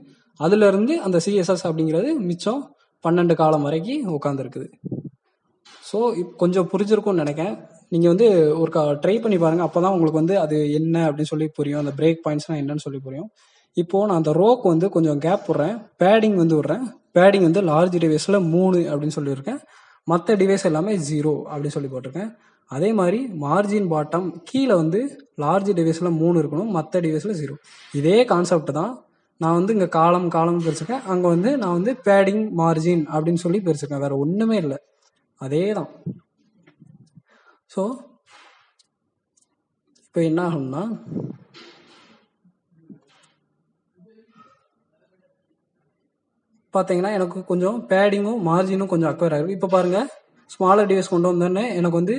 அதுலேருந்து அந்த CSS அப்படிங்கிறது மிச்சம் 12 காலம் வரைக்கும் உட்காந்துருக்குது. ஸோ கொஞ்சம் புரிஞ்சிருக்கும்னு நினைக்கிறேன். நீங்கள் வந்து ஒரு ட்ரை பண்ணி பாருங்கள். அப்போ தான் உங்களுக்கு வந்து அது என்ன அப்படின்னு சொல்லி புரியும். அந்த பிரேக் பாயிண்ட்ஸ்னால் என்னன்னு சொல்லி புரியும். இப்போது நான் அந்த ரோக்கு வந்து கொஞ்சம் கேப் விட்றேன். பேடிங் வந்து விட்றேன். பேடிங் வந்து லார்ஜ் டிவைஸில் 3 அப்படின்னு சொல்லியிருக்கேன். மற்ற டிவைஸ் எல்லாமே 0 அப்படின்னு சொல்லி போட்டிருக்கேன். அதே மாதிரி மார்ஜின் பாட்டம் கீழே வந்து லார்ஜ் டிவைஸில் 3 இருக்கணும், மற்ற டிவைஸில் 0. இதே கான்செப்ட் தான் நான் வந்து இங்கே காலம் பிரிச்சிருக்கேன். அங்கே வந்து நான் வந்து பேடிங் மார்ஜின் அப்படின்னு சொல்லி பிரிச்சிருக்கேன். வேற ஒன்றுமே இல்லை, அதே தான். ஸோ இப்போ என்ன ஆகும்னா பார்த்தீங்கன்னா எனக்கு கொஞ்சம் பேடிங்கும் மார்ஜினும் கொஞ்சம் அக்வயர் ஆகுது. இப்போ பாருங்கள், ஸ்மாலர் டிவைஸ் கொண்டு வந்தோடனே எனக்கு வந்து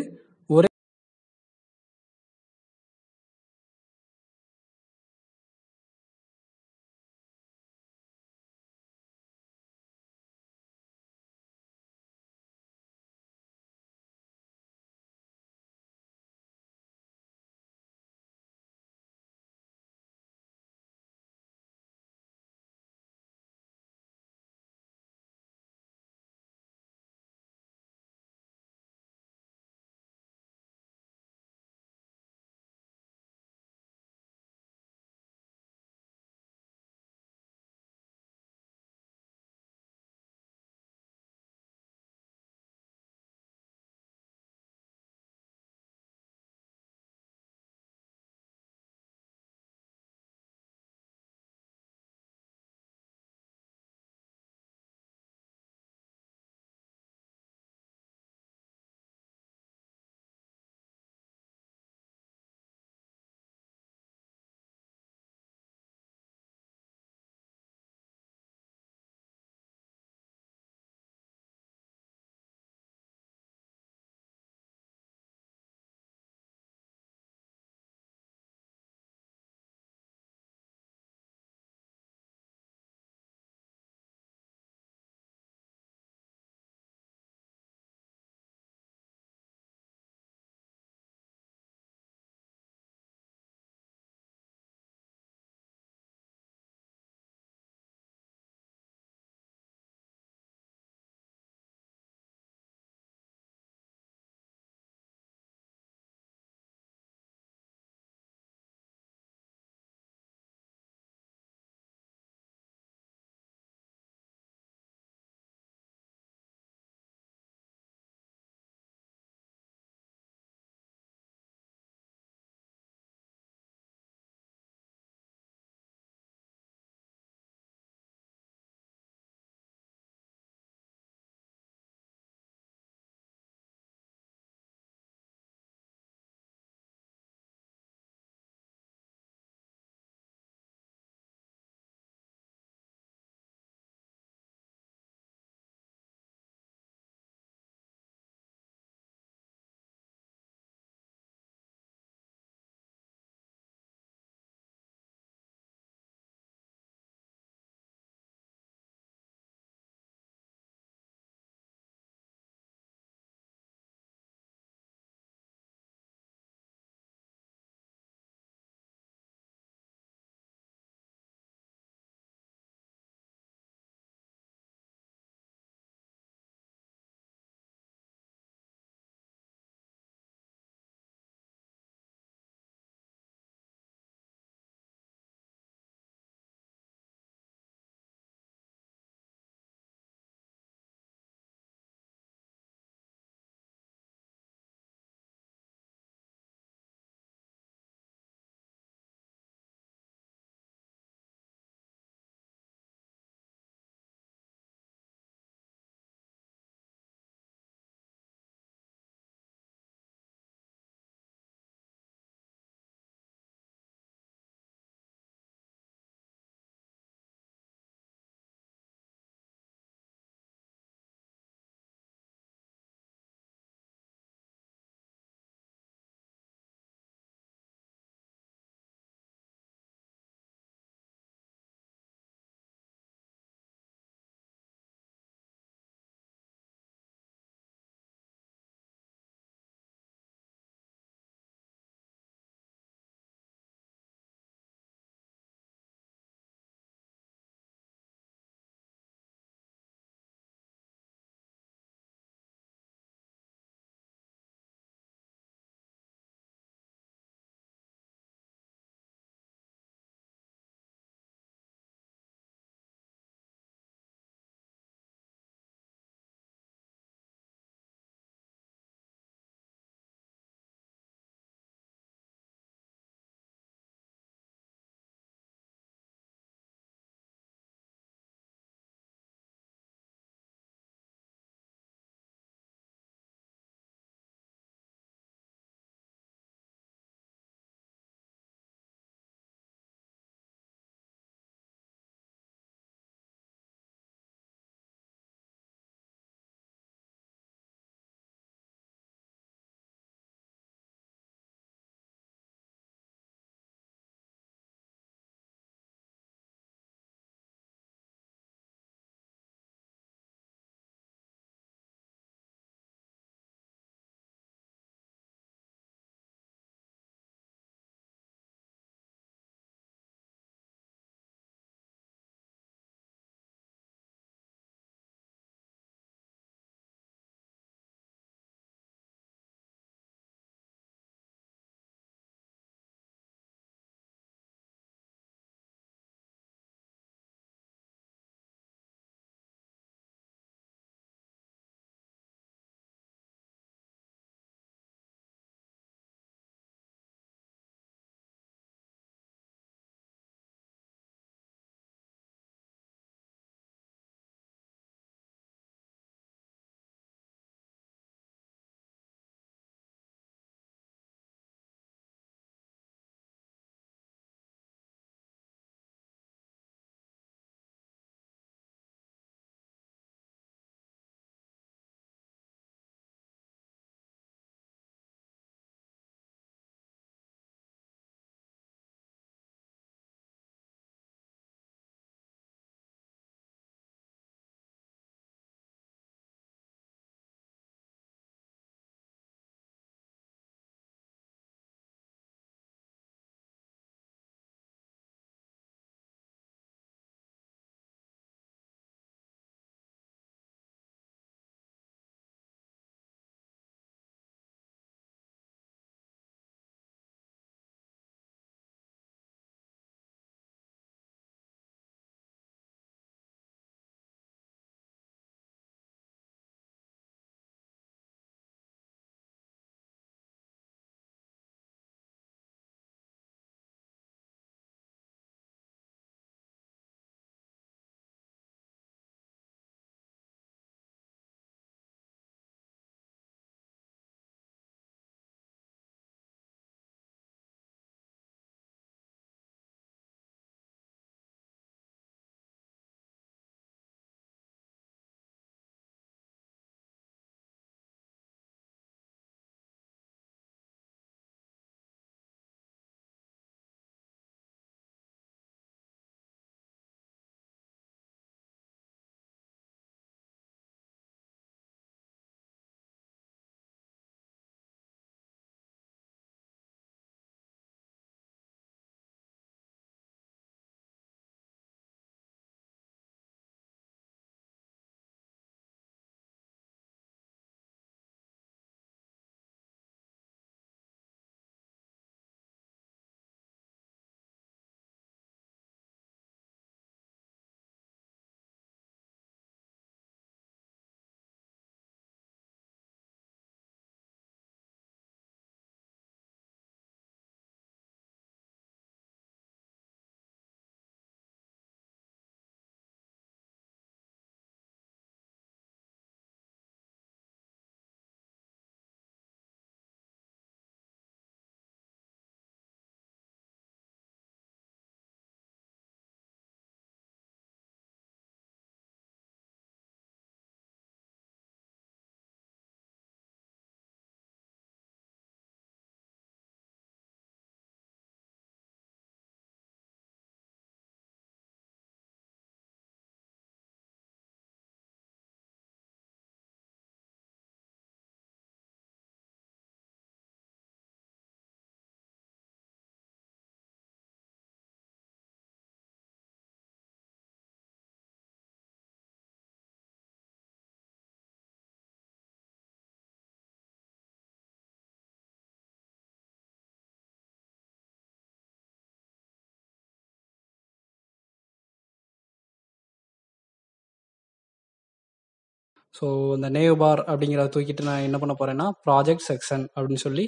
ஸோ இந்த நேவ் பார் அப்படிங்கிறத தூக்கிட்டு நான் என்ன பண்ண போகிறேன்னா ப்ராஜெக்ட் செக்ஷன் அப்படின்னு சொல்லி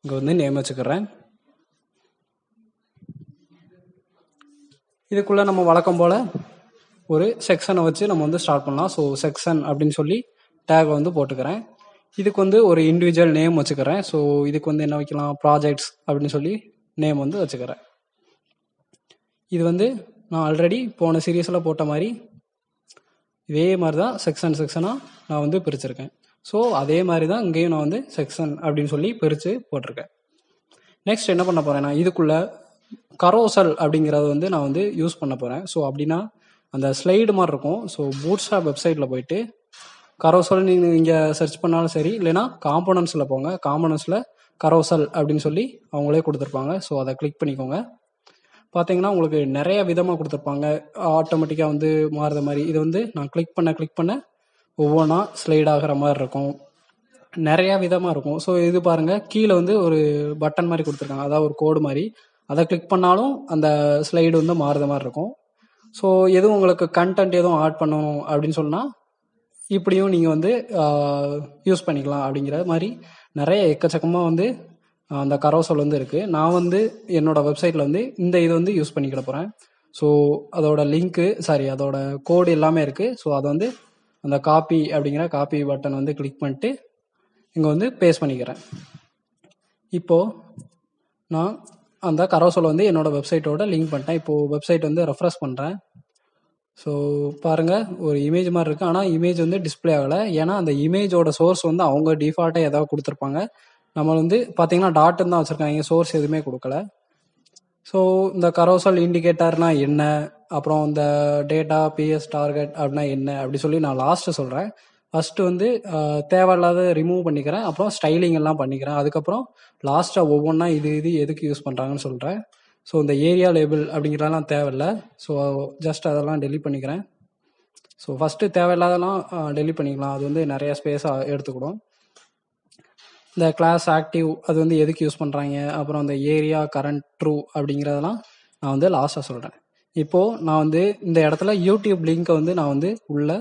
இங்கே வந்து நேம் வச்சுக்கிறேன். இதுக்குள்ளே நம்ம வழக்கம் போல் ஒரு செக்ஷனை வச்சு நம்ம வந்து ஸ்டார்ட் பண்ணலாம். ஸோ செக்ஷன் அப்படின்னு சொல்லி டேக் வந்து போட்டுக்கிறேன். இதுக்கு வந்து ஒரு இண்டிவிஜுவல் நேம் வச்சுக்கிறேன். ஸோ இதுக்கு வந்து என்ன வைக்கலாம், ப்ராஜெக்ட்ஸ் அப்படின்னு சொல்லி நேம் வந்து வச்சுக்கிறேன். இது வந்து நான் ஆல்ரெடி போன சீரியஸில் போட்ட மாதிரி இதே மாதிரி தான் செக்ஷனாக நான் வந்து பிரிச்சிருக்கேன். ஸோ அதே மாதிரி தான் இங்கேயும் நான் வந்து செக்ஷன் அப்படின்னு சொல்லி பிரித்து போட்டிருக்கேன். நெக்ஸ்ட் என்ன பண்ண போகிறேன்னா இதுக்குள்ளே கரோசல் அப்படிங்கிறத வந்து நான் வந்து யூஸ் பண்ண போகிறேன். ஸோ அப்படின்னா அந்த ஸ்லைடு மாதிரி இருக்கும். ஸோ பூட்ஸ்ட்ராப் வெப்சைட்டில் போயிட்டு கரோசல் நீங்கள் இங்கே சர்ச் பண்ணாலும் சரி, இல்லைனா காம்போனன்ட்ஸில் போங்க. காம்போனன்ட்ஸில் கரோசல் அப்படின்னு சொல்லி அவங்களே கொடுத்துருப்பாங்க. ஸோ அதை கிளிக் பண்ணிக்கோங்க. பார்த்தீங்கன்னா உங்களுக்கு நிறைய விதமாக கொடுத்துருப்பாங்க. ஆட்டோமேட்டிக்காக வந்து மாறுற மாதிரி இது வந்து நான் கிளிக் பண்ண ஒவ்வொன்றா ஸ்லைட் ஆகிற மாதிரி இருக்கும். நிறையா விதமாக இருக்கும். ஸோ இது பாருங்கள், கீழே வந்து ஒரு பட்டன் மாதிரி கொடுத்துருக்காங்க, அதாவது ஒரு கோடு மாதிரி. அதை கிளிக் பண்ணாலும் அந்த ஸ்லைடு வந்து மாறுற மாதிரி இருக்கும். ஸோ எதுவும் உங்களுக்கு கண்டென்ட் எதுவும் ஆட் பண்ணணும் அப்படின்னு சொன்னால் இப்படியும் நீங்கள் வந்து யூஸ் பண்ணிக்கலாம். அப்படிங்கிற மாதிரி நிறைய எக்கச்சக்கமாக வந்து அந்த கரோசல் வந்து இருக்குது. நான் வந்து என்னோட வெப்சைட்டில் வந்து இந்த இது வந்து யூஸ் பண்ணிக்கிட போகிறேன். ஸோ அதோட லிங்க்கு அதோட கோடு எல்லாமே இருக்குது. ஸோ அதை வந்து அந்த காப்பி அப்படிங்கிற காப்பி பட்டன் வந்து கிளிக் பண்ணிட்டு இங்கே வந்து பேஸ்ட் பண்ணிக்கிறேன். இப்போது நான் அந்த கரோசல் வந்து என்னோட வெப்சைட்டோட லிங்க் பண்ணிட்டேன். இப்போது வெப்சைட் வந்து ரெஃப்ரெஷ் பண்ணுறேன். ஸோ பாருங்கள், ஒரு இமேஜ் மாதிரி இருக்குது. ஆனால் இமேஜ் வந்து டிஸ்பிளே ஆகலை. ஏன்னா அந்த இமேஜோட சோர்ஸ் வந்து அவங்க டிஃபால்ட்டாக ஏதாவது கொடுத்துருப்பாங்க. நம்ம வந்து பார்த்தீங்கன்னா டாட்டுன்னு தான் வச்சுருக்காங்க, சோர்ஸ் எதுவுமே கொடுக்கல. ஸோ இந்த கரோசல் இண்டிகேட்டர்னா என்ன, அப்புறம் இந்த டேட்டா பிஎஸ் டார்கெட் அப்படின்னா என்ன அப்படி சொல்லி நான் லாஸ்ட்டு சொல்கிறேன். ஃபஸ்ட்டு வந்து தேவையில்லாத ரிமூவ் பண்ணிக்கிறேன், அப்புறம் ஸ்டைலிங் எல்லாம் பண்ணிக்கிறேன். அதுக்கப்புறம் லாஸ்ட்டாக ஒவ்வொன்றா இது எதுக்கு யூஸ் பண்ணுறாங்கன்னு சொல்கிறேன். ஸோ இந்த ஏரியா லேபிள் அப்படிங்கிறதெல்லாம் தேவையில்லை. ஸோ ஜஸ்ட் அதெல்லாம் டெலீட் பண்ணிக்கிறேன். ஸோ ஃபஸ்ட்டு தேவையில்லாதெல்லாம் டெலீட் பண்ணிக்கலாம், அது வந்து நிறைய ஸ்பேஸாக எடுத்துக்கிடும். இந்த கிளாஸ் ஆக்டிவ் அது வந்து எதுக்கு யூஸ் பண்ணுறாங்க, அப்புறம் அந்த ஏரியா கரண்ட் ட்ரூ அப்படிங்கிறதெல்லாம் நான் வந்து லாஸ்ட்டாக சொல்கிறேன். இப்போது நான் வந்து இந்த இடத்துல யூடியூப் லிங்க்கை வந்து நான் வந்து உள்ளே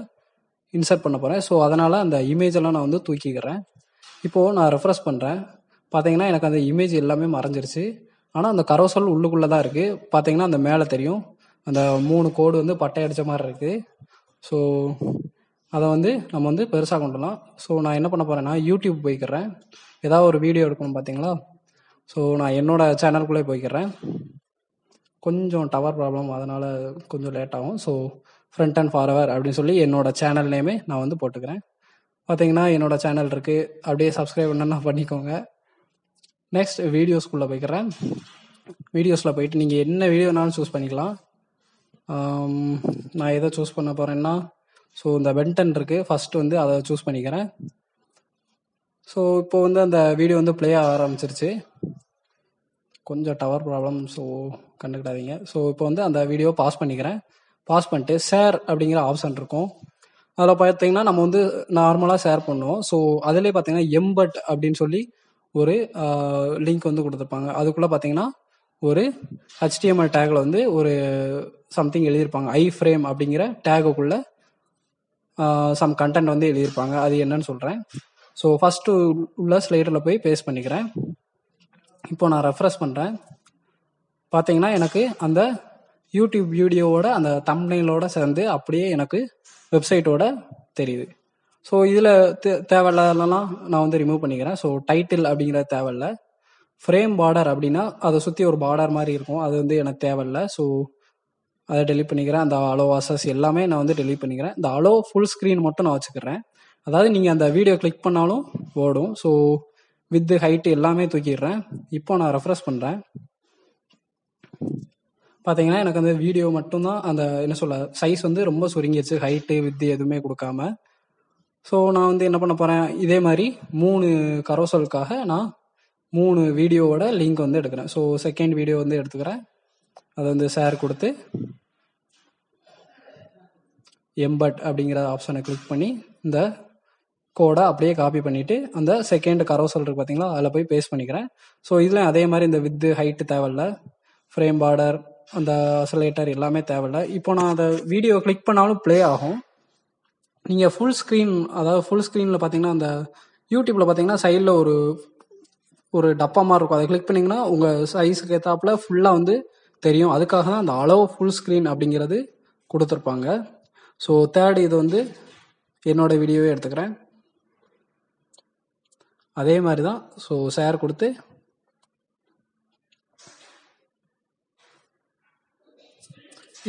இன்சர்ட் பண்ண போகிறேன். ஸோ அதனால் அந்த இமேஜெல்லாம் நான் வந்து தூக்கிக்கிறேன். இப்போது நான் ரெஃப்ரெஷ் பண்ணுறேன். பார்த்தீங்கன்னா எனக்கு அந்த இமேஜ் எல்லாமே மறைஞ்சிருச்சு. ஆனால் அந்த கரோசல் உள்ளுக்குள்ளே தான் இருக்குது. பார்த்தீங்கன்னா அந்த மேலே தெரியும், அந்த 3 கோடு வந்து பட்டை அடித்த மாதிரி இருக்குது. ஸோ அதை வந்து நம்ம வந்து பெருசாக கொண்டு வரலாம். ஸோ நான் என்ன பண்ண போகிறேன்னா யூடியூப் போய்க்கிறேன். ஏதாவது ஒரு வீடியோ எடுக்கணும் பார்த்தீங்களா. ஸோ நான் என்னோடய சேனலுக்குள்ளே போய்க்கிறேன். கொஞ்சம் டவர் ப்ராப்ளம், அதனால் கொஞ்சம் லேட் ஆகும். ஸோ ஃப்ரண்ட் அண்ட் ஃபார்வர் அப்படின்னு சொல்லி என்னோடய சேனல் நேமே நான் வந்து போட்டுக்கிறேன். பார்த்தீங்கன்னா என்னோடய சேனல் இருக்குது, அப்படியே சப்ஸ்கிரைப் பண்ணா பண்ணிக்கோங்க. நெக்ஸ்ட் வீடியோஸ்குள்ளே போய்க்கிறேன். வீடியோஸில் போயிட்டு நீங்கள் என்ன வீடியோனாலும் சூஸ் பண்ணிக்கலாம். நான் எதை சூஸ் பண்ண போகிறேன்னா, ஸோ இந்த பென்டன் இருக்குது, ஃபஸ்ட்டு வந்து அதை சூஸ் பண்ணிக்கிறேன். ஸோ இப்போ வந்து அந்த வீடியோ வந்து ப்ளே ஆக ஆரம்பிச்சிருச்சு. கொஞ்சம் டவர் ப்ராப்ளம், ஸோ கண்டுக்கிடாதீங்க. ஸோ இப்போ வந்து அந்த வீடியோ பாஸ் பண்ணிக்கிறேன். பாஸ் பண்ணிட்டு ஷேர் அப்படிங்கிற ஆப்ஷன் இருக்கும். அதில் பார்த்தீங்கன்னா நம்ம வந்து நார்மலாக ஷேர் பண்ணுவோம். ஸோ அதிலே பார்த்தீங்கன்னா எம்பட் அப்படின்னு சொல்லி ஒரு லிங்க் வந்து கொடுத்துருப்பாங்க. அதுக்குள்ளே பார்த்தீங்கன்னா ஒரு HTML டேக்கில் வந்து ஒரு சம்திங் எழுதியிருப்பாங்க. ஐ ஃப்ரேம் அப்படிங்கிற டேகுக்குள்ளே சம் கண்டென்ட் வந்து எழுதியிருப்பாங்க. அது என்னன்னு சொல்கிறேன். ஸோ ஃபஸ்ட்டு உள்ள ஸ்லைடரில் போய் பேஸ்ட் பண்ணிக்கிறேன். இப்போ நான் ரெஃப்ரெஷ் பண்ணுறேன். பார்த்தீங்கன்னா எனக்கு அந்த யூடியூப் வீடியோவோட அந்த தம்ப்நெயிலோட சேர்ந்து அப்படியே எனக்கு வெப்சைட்டோட தெரியுது. ஸோ இதில் தேவையில்லாதெல்லாம் நான் வந்து ரிமூவ் பண்ணிக்கிறேன். ஸோ டைட்டில் அப்படிங்கிறது தேவையில்லை. ஃப்ரேம் பார்டர் அப்படின்னா அதை சுற்றி ஒரு பார்டர் மாதிரி இருக்கும், அது வந்து எனக்கு தேவையில்லை. ஸோ அதை டெலிட் பண்ணிக்கிறேன். அந்த அலோ வாசஸ் எல்லாமே நான் வந்து டெலிட் பண்ணிக்கிறேன். இந்த அலோ ஃபுல் ஸ்க்ரீன் மட்டும் நான் வச்சுக்கிறேன். அதாவது நீங்கள் அந்த வீடியோ கிளிக் பண்ணாலும் ஓடும். ஸோ வித்து ஹைட்டு எல்லாமே தூக்கிடுறேன். இப்போ நான் ரெஃப்ரெஷ் பண்ணுறேன். பார்த்தீங்கன்னா எனக்கு அந்த வீடியோ மட்டும்தான் அந்த என்ன சொல்ல சைஸ் வந்து ரொம்ப சுருங்கிடுச்சு, ஹைட்டு வித்து எதுவுமே கொடுக்காம. ஸோ நான் வந்து என்ன பண்ண போகிறேன், இதே மாதிரி 3 கரோசலுக்காக நான் 3 வீடியோவோட லிங்க் வந்து எடுக்கிறேன். ஸோ செகண்ட் வீடியோ வந்து எடுத்துக்கிறேன். அதை வந்து ஷேர் கொடுத்து எம்பட் அப்படிங்கிற ஆப்ஷனை கிளிக் பண்ணி இந்த கோடை அப்படியே காப்பி பண்ணிவிட்டு அந்த செகண்ட் கரோசல் இருக்குது பார்த்தீங்களா, அதில் போய் பேஸ்ட் பண்ணிக்கிறேன். ஸோ இதில் அதே மாதிரி இந்த வித்து ஹைட்டு தேவையில்லை, ஃப்ரேம் பார்டர் அந்த அசலேட்டர் எல்லாமே தேவையில்லை. இப்போ நான் அதை வீடியோ கிளிக் பண்ணாலும் ப்ளே ஆகும். நீங்கள் ஃபுல் ஸ்க்ரீன், அதாவது ஃபுல் ஸ்க்ரீனில் பார்த்தீங்கன்னா அந்த யூடியூப்பில் பார்த்தீங்கன்னா சைடில் ஒரு ஒரு டப்பா மாதிரி இருக்கும். அதை கிளிக் பண்ணிங்கன்னா உங்கள் சைஸுக்கு ஏற்றாப்புல ஃபுல்லாக வந்து தெரியும். அதுக்காக தான் அந்த அளவு ஃபுல் ஸ்க்ரீன் அப்படிங்கிறது கொடுத்துருப்பாங்க. ஸோ தேர்ட் இது வந்து என்னோட வீடியோவே எடுத்துக்கிறேன். அதே மாதிரி தான். ஸோ ஷேர் கொடுத்து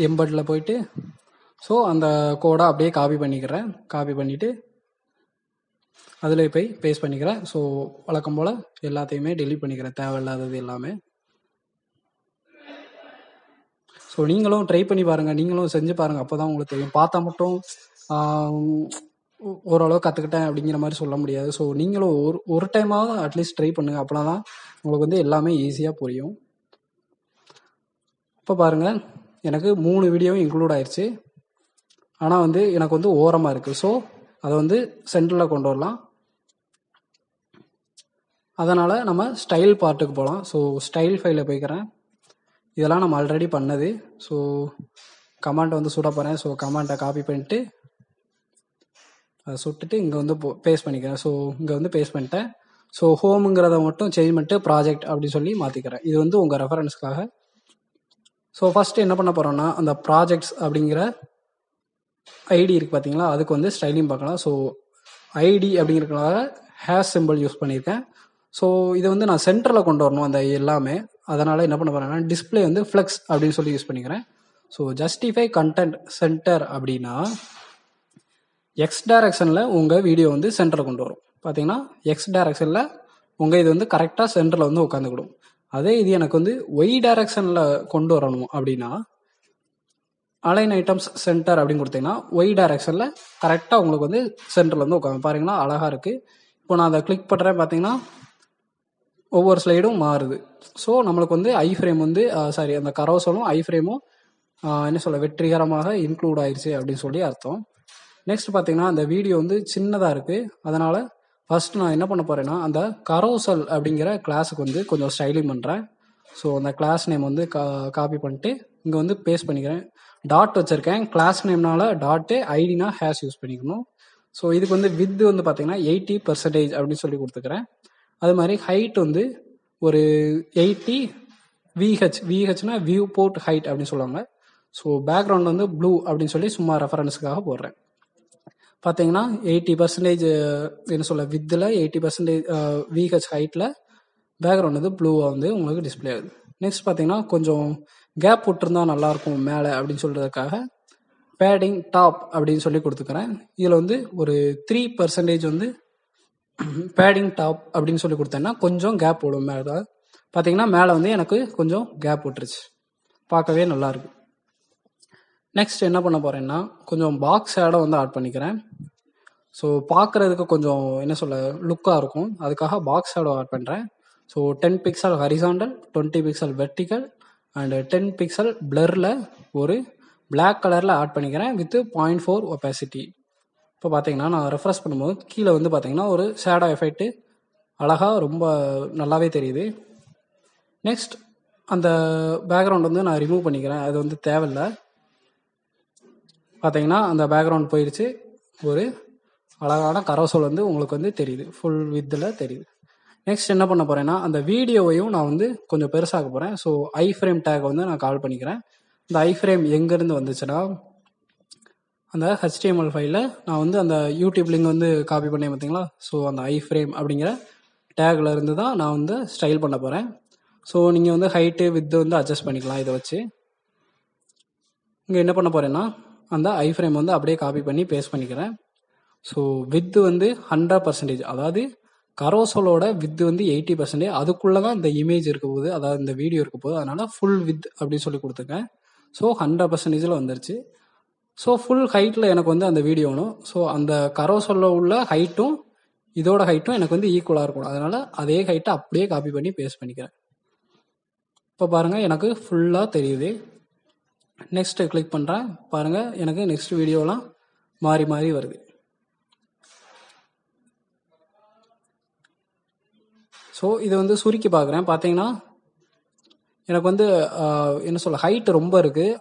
எம்பட்டில் போயிட்டு ஸோ அந்த கோடை அப்படியே காப்பி பண்ணிக்கிறேன். காப்பி பண்ணிவிட்டு அதில் போய் பேஸ்ட் பண்ணிக்கிறேன். ஸோ வழக்கம் போல் எல்லாத்தையுமே டெலீட் பண்ணிக்கிறேன், தேவையில்லாதது எல்லாமே. ஸோ நீங்களும் ட்ரை பண்ணி பாருங்கள், நீங்களும் செஞ்சு பாருங்கள். அப்போ தான் உங்களுக்கு தெரியும். பார்த்தா மட்டும் ஓரளவு கற்றுக்கிட்டேன் அப்படிங்கிற மாதிரி சொல்ல முடியாது. ஸோ நீங்களும் ஒரு டைமாவது அட்லீஸ்ட் ட்ரை பண்ணுங்கள். அப்போனா தான் உங்களுக்கு வந்து எல்லாமே ஈஸியாக புரியும். இப்போ பாருங்கள், எனக்கு 3 வீடியோவும் இன்க்ளூட் ஆயிடுச்சு. ஆனால் வந்து எனக்கு வந்து ஓரமாக இருக்குது. ஸோ அதை வந்து சென்டரில் கொண்டு வரலாம். அதனால் நம்ம ஸ்டைல் பார்ட்டுக்கு போகலாம். ஸோ ஸ்டைல் ஃபைலில் போய்க்கிறேன். இதெல்லாம் நம்ம ஆல்ரெடி பண்ணது. ஸோ கமாண்ட் வந்து சுட போகிறேன். ஸோ கமாண்டை காப்பி பண்ணிட்டு அதை சுட்டுட்டு இங்கே வந்து பேஸ்ட் பண்ணிக்கிறேன். ஸோ இங்கே வந்து பேஸ்ட் பண்ணிட்டேன். ஸோ ஹோமுங்கிறத மட்டும் சேஞ்ச் பண்ணிட்டு ப்ராஜெக்ட் அப்படின்னு சொல்லி மாற்றிக்கிறேன். இது வந்து உங்கள் ரெஃபரன்ஸ்க்காக. ஸோ ஃபஸ்ட்டு என்ன பண்ண போகிறோன்னா, அந்த ப்ராஜெக்ட்ஸ் அப்படிங்கிற ஐடி இருக்குது பார்த்தீங்களா, அதுக்கு வந்து ஸ்டைலிங் பார்க்கலாம். ஸோ ஐடி அப்படிங்கிறதுக்காக ஹேஷ் சிம்பிள் யூஸ் பண்ணியிருக்கேன். ஸோ இதை வந்து நான் சென்டரில் கொண்டு வரணும் அந்த எல்லாமே. அதனால் என்ன பண்ண போகிறேன்னா, டிஸ்பிளே வந்து ஃப்ளெக்ஸ் அப்படின்னு சொல்லி யூஸ் பண்ணிக்கிறேன். ஸோ ஜஸ்டிஃபை கண்டென்ட் சென்டர் அப்படின்னா எக்ஸ் டைரக்ஷனில் உங்கள் வீடியோ வந்து சென்டரில் கொண்டு வரும். பார்த்தீங்கன்னா எக்ஸ் டைரக்ஷனில் உங்கள் இது வந்து கரெக்டாக சென்டரில் வந்து உட்காந்துக்கிடும். அதே இது எனக்கு வந்து ஒய் டைரக்ஷனில் கொண்டு வரணும் அப்படின்னா அலைன் ஐட்டம்ஸ் சென்டர் அப்படின்னு கொடுத்தீங்கன்னா ஒய் டைரக்ஷனில் கரெக்டாக உங்களுக்கு வந்து சென்டரில் வந்து உட்காந்து பாருங்கன்னா அழகாக இருக்குது. இப்போ நான் அதை கிளிக் பண்ணுறேன், பார்த்தீங்கன்னா ஒவ்வொரு ஸ்லைடும் மாறுது. ஸோ நம்மளுக்கு வந்து ஐ ஃப்ரேம் வந்து அந்த கரோசலும் ஐ ஃப்ரேமும் என்ன சொல்ல வெற்றிகரமாக இன்க்ளூட் ஆயிடுச்சு அப்படின்னு சொல்லி அர்த்தம். நெக்ஸ்ட் பார்த்தீங்கன்னா அந்த வீடியோ வந்து சின்னதாக இருக்குது. அதனால் ஃபர்ஸ்ட் நான் என்ன பண்ண போகிறேன்னா, அந்த கரோசல் அப்படிங்கிற கிளாஸுக்கு வந்து கொஞ்சம் ஸ்டைலிங் பண்ணுறேன். ஸோ அந்த கிளாஸ் நேம் வந்து காப்பி பண்ணிட்டு இங்கே வந்து பேஸ்ட் பண்ணிக்கிறேன். டாட் வச்சுருக்கேன். கிளாஸ் நேம்னால டாட்டு, ஐடினா ஹேஷ் யூஸ் பண்ணிக்கணும். ஸோ இதுக்கு வந்து வித் வந்து பார்த்தீங்கன்னா 80% அப்படின்னு சொல்லி கொடுத்துக்கிறேன். அது மாதிரி ஹைட் வந்து ஒரு 80 விஹெச்னா வியூ போர்ட் ஹைட் அப்படின்னு சொல்லுவாங்க. ஸோ பேக்ரவுண்ட் வந்து ப்ளூ அப்படின்னு சொல்லி சும்மா ரெஃபரன்ஸுக்காக போடுறேன். பார்த்தீங்கன்னா 80% என்ன சொல்ல வித்தில் 80% விஹெச் ஹைட்டில் பேக்ரவுண்ட் வந்து ப்ளூவாக வந்து உங்களுக்கு டிஸ்பிளே ஆகுது. நெக்ஸ்ட் பார்த்தீங்கன்னா கொஞ்சம் கேப் விட்டுருந்தா நல்லாயிருக்கும் மேலே அப்படின்னு சொல்கிறதுக்காக பேடிங் டாப் அப்படின்னு சொல்லி கொடுத்துக்கிறேன். இதில் வந்து ஒரு 3% வந்து பேடிங் டாப் அப்படின்னு சொல்லி கொடுத்தேன்னா கொஞ்சம் கேப் விடும் மேலே. பார்த்தீங்கன்னா மேலே வந்து எனக்கு கொஞ்சம் கேப் விட்டுருச்சு, பார்க்கவே நல்லாயிருக்கு. நெக்ஸ்ட் என்ன பண்ண போகிறேன்னா, கொஞ்சம் பாக்ஸ் ஷேடோ வந்து ஆட் பண்ணிக்கிறேன். ஸோ பார்க்குறதுக்கு கொஞ்சம் என்ன சொல்ல லுக்காக இருக்கும், அதுக்காக பாக்ஸ் ஷேடோ ஆட் பண்ணுறேன். So 10 pixel horizontal, 20 pixel vertical and 10 pixel பிளரில் ஒரு பிளாக் கலரில் ஆட் பண்ணிக்கிறேன் வித் 0.4 ஒப்பாசிட்டி. இப்போ பார்த்தீங்கன்னா நான் ரெஃப்ரெஷ் பண்ணும்போது கீழே வந்து பார்த்தீங்கன்னா ஒரு ஷேடோ எஃபெக்ட்டு அழகாக ரொம்ப நல்லாவே தெரியுது. நெக்ஸ்ட் அந்த பேக்ரவுண்ட் வந்து நான் ரிமூவ் பண்ணிக்கிறேன், அது வந்து தேவையில்லை. பார்த்தீங்கன்னா அந்த பேக்ரவுண்ட் போயிடுச்சு. ஒரு அழகான கரோசல் வந்து உங்களுக்கு வந்து தெரியுது, ஃபுல் வித்தில் தெரியுது. நெக்ஸ்ட் என்ன பண்ண போகிறேன்னா, அந்த வீடியோவையும் நான் வந்து கொஞ்சம் பெருசாக போகிறேன். ஸோ ஐ ஃப்ரேம் டேக் வந்து நான் கால் பண்ணிக்கிறேன். இந்த ஐ ஃப்ரேம் எங்கேருந்து வந்துச்சுன்னா, அந்த HTML ஃபைலில் நான் வந்து அந்த யூடியூப் லிங்க் வந்து காப்பி பண்ணேன் பார்த்தீங்களா. ஸோ அந்த ஐ ஃப்ரேம் அப்படிங்கிற டேக்ல இருந்து தான் நான் வந்து ஸ்டைல் பண்ண போகிறேன். ஸோ நீங்கள் வந்து ஹைட்டு வித்து வந்து அட்ஜஸ்ட் பண்ணிக்கலாம் இதை வச்சு. இங்கே என்ன பண்ண போகிறேன்னா, அந்த ஐ ஃப்ரேம் வந்து அப்படியே காப்பி பண்ணி பேஸ்ட் பண்ணிக்கிறேன். ஸோ வித்து வந்து 100%, அதாவது கரோசலோட வித்து வந்து 80%, அதுக்குள்ளே தான் இந்த இமேஜ் இருக்க போகுது, அதாவது இந்த வீடியோ இருக்க போகுது. அதனால் ஃபுல் வித் அப்படின்னு சொல்லி கொடுத்துருக்கேன். ஸோ 100%ல் வந்துருச்சு. ஸோ ஃபுல் ஹைட்டில் எனக்கு வந்து அந்த வீடியோ வேணும். ஸோ அந்த கரோசலில் உள்ள ஹைட்டும் இதோட ஹைட்டும் எனக்கு வந்து ஈக்குவலாக இருக்கணும். அதனால் அதே ஹைட்டை அப்படியே காப்பி பண்ணி பேஸ்ட் பண்ணிக்கிறேன். இப்போ பாருங்கள் எனக்கு ஃபுல்லாக தெரியுது. நெக்ஸ்ட்டு கிளிக் பண்ணுறேன், பாருங்கள் எனக்கு நெக்ஸ்ட் வீடியோலாம் மாறி மாறி வருது. ஸோ இது வந்து சுருக்கி பார்க்குறேன். பார்த்தீங்கன்னா எனக்கு வந்து என்ன சொல்ல ஹைட்டு ரொம்ப இருக்குது.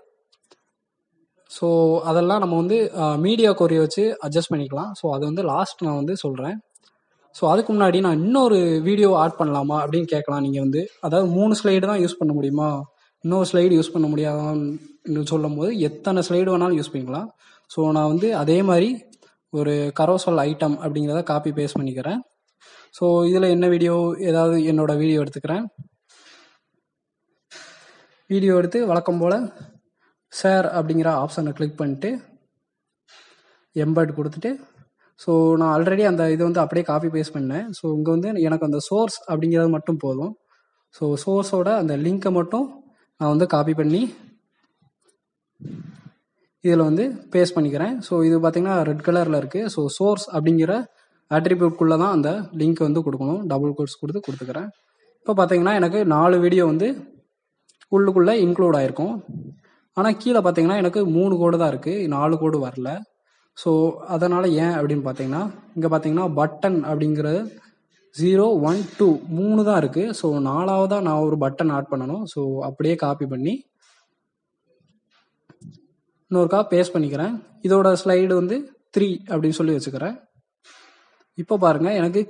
ஸோ அதெல்லாம் நம்ம வந்து மீடியா கொரிய வச்சு அட்ஜஸ்ட் பண்ணிக்கலாம். ஸோ அது வந்து லாஸ்ட் நான் வந்து சொல்கிறேன். ஸோ அதுக்கு முன்னாடி நான் இன்னொரு வீடியோ ஆட் பண்ணலாமா அப்படின்னு கேட்கலாம். நீங்கள் வந்து அதாவது 3 ஸ்லைடு தான் யூஸ் பண்ண முடியுமா, இன்னொரு ஸ்லைடு யூஸ் பண்ண முடியாதான்னு சொல்லும் போது எத்தனை ஸ்லைடு வேணாலும் யூஸ் பண்ணிக்கலாம். ஸோ நான் வந்து அதே மாதிரி ஒரு கரோசல் ஐட்டம் அப்படிங்கிறத காப்பி பேஸ்ட் பண்ணிக்கிறேன். ஸோ இதில் என்ன வீடியோ, ஏதாவது என்னோட வீடியோ எடுத்துக்கிறேன். வீடியோ எடுத்து வழக்கம் போல் ஷேர் அப்படிங்கிற ஆப்ஷனை கிளிக் பண்ணிட்டு எம்பர்ட் கொடுத்துட்டு, ஸோ நான் ஆல்ரெடி அந்த இது வந்து அப்படியே காப்பி பேஸ்ட் பண்ணேன். ஸோ இங்கே வந்து எனக்கு அந்த சோர்ஸ் அப்படிங்கிறது மட்டும் போதும். ஸோ சோர்ஸோட அந்த லிங்கை மட்டும் நான் வந்து காப்பி பண்ணி இதில் வந்து பேஸ்ட் பண்ணிக்கிறேன். ஸோ இது பார்த்தீங்கன்னா ரெட் கலரில் இருக்குது. ஸோ சோர்ஸ் அப்படிங்கிற ஆட்ரிபியூட்குள்ளே தான் அந்த லிங்க் வந்து கொடுக்கணும். டபுள் கோட்ஸ் கொடுத்துக்கிறேன். இப்போ பார்த்தீங்கன்னா எனக்கு 4 வீடியோ வந்து உள்ளுக்குள்ளே இன்க்ளூட் ஆகிருக்கும். ஆனால் கீழே பார்த்தீங்கன்னா எனக்கு 3 கோடு தான் இருக்குது, 4 கோடு வரல. ஸோ அதனால் ஏன் அப்படின்னு பார்த்தீங்கன்னா, இங்கே பார்த்தீங்கன்னா பட்டன் அப்படிங்கிறது 0, 1, 2 3 தான் இருக்குது. ஸோ 4வதாக நான் ஒரு பட்டன் ஆட் பண்ணணும். ஸோ அப்படியே காப்பி பண்ணி இன்னொருக்கா பேஸ்ட் பண்ணிக்கிறேன். இதோட ஸ்லைடு வந்து 3 அப்படின்னு சொல்லி வச்சுக்கிறேன். இப்போ பாருங்கள், எனக்கு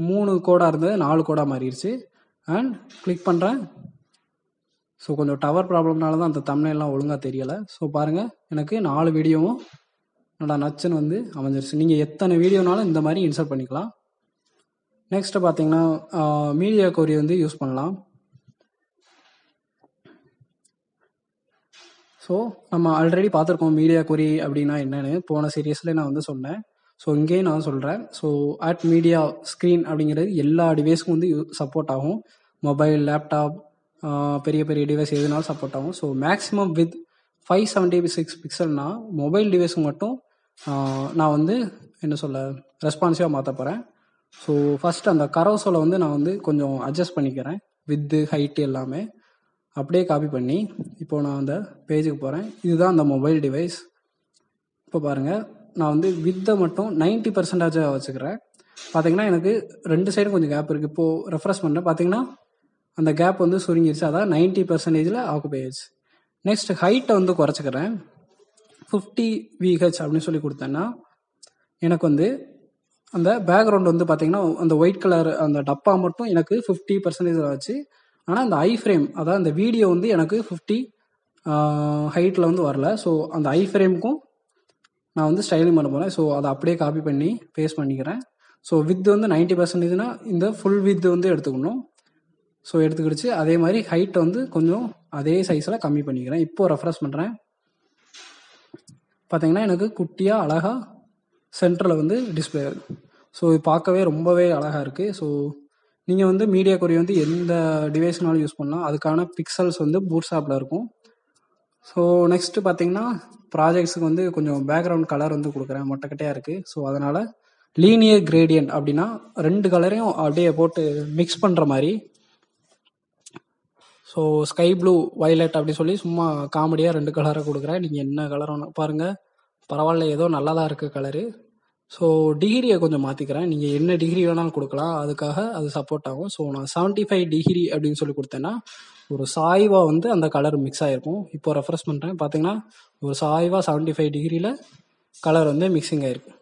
3 கோடாக இருந்தது 4 கோடாக மாறிடுச்சு. அண்ட் கிளிக் பண்ணுறேன். ஸோ கொஞ்சம் டவர் ப்ராப்ளம்னால தான் அந்த தம்ப்நெயில்லாம் ஒழுங்காக தெரியலை. ஸோ பாருங்கள், எனக்கு 4 வீடியோவும் நல்லா நச்சுன்னு வந்து அமைஞ்சிருச்சு. நீங்கள் எத்தனை வீடியோனாலும் இந்த மாதிரி இன்சர்ட் பண்ணிக்கலாம். நெக்ஸ்ட்டு பார்த்தீங்கன்னா மீடியா கொரி வந்து யூஸ் பண்ணலாம். ஸோ நம்ம ஆல்ரெடி பார்த்துருக்கோம் மீடியா கொரி அப்படின்னா என்னென்னு, போன சீரியஸில் நான் வந்து சொன்னேன். ஸோ இங்கேயும் நான் சொல்கிறேன். ஸோ ஆட் மீடியா ஸ்க்ரீன் அப்படிங்கிறது எல்லா டிவைஸ்க்கும் வந்து சப்போர்ட் ஆகும். மொபைல், லேப்டாப், பெரிய பெரிய டிவைஸ் எதுனாலும் சப்போர்ட் ஆகும். ஸோ மேக்ஸிமம் வித் 576 பிக்சல்னா மொபைல் டிவைஸுக்கு மட்டும் நான் வந்து என்ன சொல்ல ரெஸ்பான்சிவாக மாற்ற போகிறேன். ஸோ ஃபஸ்ட் அந்த கரோசோல வந்து நான் வந்து கொஞ்சம் அட்ஜஸ்ட் பண்ணிக்கிறேன், வித்து ஹைட்டு எல்லாமே அப்படியே காப்பி பண்ணி இப்போது நான் அந்த பேஜுக்கு போகிறேன். இதுதான் அந்த மொபைல் டிவைஸ். இப்போ பாருங்கள், நான் வந்து வித்தை மட்டும் 90% வச்சுக்கிறேன். பார்த்தீங்கன்னா எனக்கு 2 சைடும் கொஞ்சம் கேப் இருக்குது. இப்போது ரெஃப்ரெஷ் பண்ணுறேன், பார்த்தீங்கன்னா அந்த கேப் வந்து சுருங்கிடுச்சு. அதான் 90% ஆக்குபை ஆயிடுச்சு. நெக்ஸ்ட் ஹைட்டை வந்து குறைச்சிக்கிறேன். 50 VH அப்படின்னு சொல்லி கொடுத்தேன்னா எனக்கு வந்து அந்த பேக்ரவுண்ட் வந்து பார்த்தீங்கன்னா அந்த ஒயிட் கலர் அந்த டப்பா மட்டும் எனக்கு 50% ஆச்சு. ஆனால் அந்த ஐ ஃப்ரேம், அதாவது அந்த வீடியோ வந்து எனக்கு 50 ஹைட்டில் வந்து வரல. ஸோ அந்த ஐ ஃப்ரேமுக்கும் நான் வந்து ஸ்டைலிங் பண்ண போகிறேன். ஸோ அதை அப்படியே காப்பி பண்ணி பேஸ்ட் பண்ணிக்கிறேன். ஸோ வித் வந்து 90%னா இந்த ஃபுல் வித் வந்து எடுத்துக்கணும். ஸோ எடுத்துக்கிடுச்சு. அதே மாதிரி ஹைட்டை வந்து கொஞ்சம் அதே சைஸில் கம்மி பண்ணிக்கிறேன். இப்போது ரெஃப்ரெஷ் பண்ணுறேன், பார்த்தீங்கன்னா எனக்கு குட்டியாக அழகாக சென்டரில் வந்து டிஸ்பிளே ஆகுது. ஸோ இது பார்க்கவே ரொம்பவே அழகாக இருக்குது. ஸோ நீங்கள் வந்து மீடியா கொரி வந்து எந்த டிவைஸ்னாலும் யூஸ் பண்ணலாம். அதுக்கான பிக்சல்ஸ் வந்து பூட்ஸ்ட்ராப்பில் இருக்கும். ஸோ நெக்ஸ்ட்டு பார்த்தீங்கன்னா ப்ராஜெக்ட்ஸுக்கு வந்து கொஞ்சம் பேக்ரவுண்ட் கலர் வந்து கொடுக்குறேன், மொட்டைக்கட்டையாக இருக்குது. ஸோ அதனால் லீனியர் கிரேடியன்ட் அப்படின்னா 2 கலரையும் அப்படியே போட்டு மிக்ஸ் பண்ணுற மாதிரி. ஸோ ஸ்கை ப்ளூ, வயலட் அப்படி சொல்லி சும்மா காமெடியாக 2 கலரை கொடுக்குறேன். நீங்கள் என்ன கலர் வேணும் பாருங்கள், பரவாயில்ல, ஏதோ நல்லா தான் இருக்குது கலரு. ஸோ டிகிரியை கொஞ்சம் மாற்றிக்கிறேன். நீங்கள் என்ன டிகிரி வேணாலும் கொடுக்கலாம், அதுக்காக அது சப்போர்ட் ஆகும். ஸோ நான் 75 டிகிரி அப்படின்னு சொல்லி கொடுத்தேன்னா ஒரு சாய்வாக வந்து அந்த கலர் மிக்ஸ் ஆகிருக்கும். இப்போ ரெஃப்ரெஷ் பண்ணுறேன், பார்த்தீங்கன்னா ஒரு சாய்வாக 75 டிகிரியில் கலர் வந்து மிக்சிங் ஆகிருக்கு.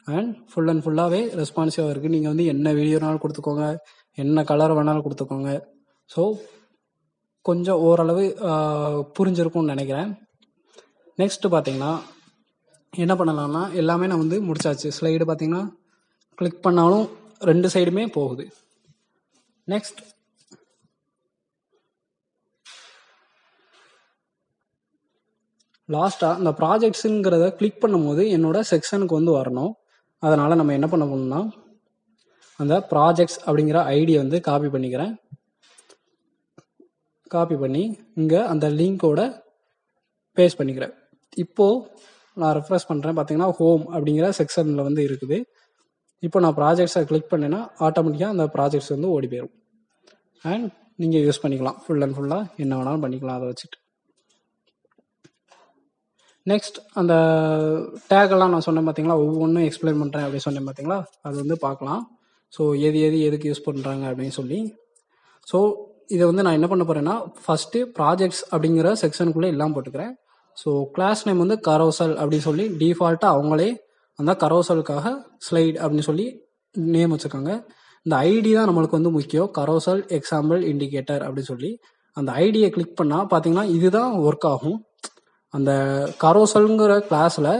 அண்ட் ஃபுல் அண்ட் ஃபுல்லாகவே ரெஸ்பான்சிவாக இருக்குது. நீங்கள் வந்து என்ன வீடியோனாலும் கொடுத்துக்கோங்க, என்ன கலர் வேணாலும் கொடுத்துக்கோங்க. ஸோ கொஞ்சம் ஓரளவு புரிஞ்சிருக்கும்னு நினைக்கிறேன். நெக்ஸ்ட்டு பார்த்தீங்கன்னா என்ன பண்ணலாம்னா, எல்லாமே நான் வந்து முடிச்சாச்சு. ஸ்லைடு பார்த்தீங்கன்னா கிளிக் பண்ணாலும் 2 சைடுமே போகுது. நெக்ஸ்ட் லாஸ்ட்டாக இந்த ப்ராஜெக்ட்ஸுங்கிறத கிளிக் பண்ணும்போது என்னோட செக்ஷனுக்கு வந்து வரணும். அதனால் நம்ம என்ன பண்ண போகணும்னா, அந்த ப்ராஜெக்ட்ஸ் அப்படிங்கிற ஐடியை வந்து காப்பி பண்ணிக்கிறேன். காப்பி பண்ணி இங்கே அந்த லிங்கோட பேஸ்ட் பண்ணிக்கிறேன். இப்போது நான் ரெஃப்ரெஷ் பண்ணுறேன், பார்த்தீங்கன்னா ஹோம் அப்படிங்கிற செக்ஷனில் வந்து இருக்குது. இப்போ நான் ப்ராஜெக்ட்ஸை கிளிக் பண்ணேன்னா ஆட்டோமேட்டிக்காக அந்த ப்ராஜெக்ட்ஸ் வந்து ஓடி போயிடும். அண்ட் நீங்கள் யூஸ் பண்ணிக்கலாம், ஃபுல் அண்ட் ஃபுல்லாக என்ன வேணாலும் பண்ணிக்கலாம் அதை வச்சுட்டு. நெக்ஸ்ட் அந்த டேக்கெல்லாம் நான் சொன்னேன் பார்த்தீங்களா, ஒவ்வொன்றும் எக்ஸ்பிளைன் பண்ணுறேன் அப்படின்னு சொன்னேன் பார்த்தீங்களா, அது வந்து பார்க்கலாம். ஸோ எதுக்கு யூஸ் பண்ணுறாங்க அப்படின்னு சொல்லி. ஸோ இதை வந்து நான் என்ன பண்ண போகிறேன்னா, ஃபஸ்ட்டு ப்ராஜெக்ட்ஸ் அப்படிங்கிற செக்ஷனுக்குள்ளே எல்லாம் போட்டுக்கிறேன். ஸோ கிளாஸ் நேம் வந்து கரோசல் அப்படின்னு சொல்லி டிஃபால்ட்டாக அவங்களே அந்த கரோசலுக்காக ஸ்லைட் அப்படின்னு சொல்லி நேம் வச்சுருக்காங்க. இந்த ஐடி தான் நம்மளுக்கு வந்து முக்கியம். கரோசல் எக்ஸாம்பிள் இண்டிகேட்டர் அப்படின்னு சொல்லி அந்த ஐடியை கிளிக் பண்ணால் பார்த்தீங்கன்னா இதுதான் ஒர்க் ஆகும். அந்த கரோசல்ங்கிற கிளாஸில்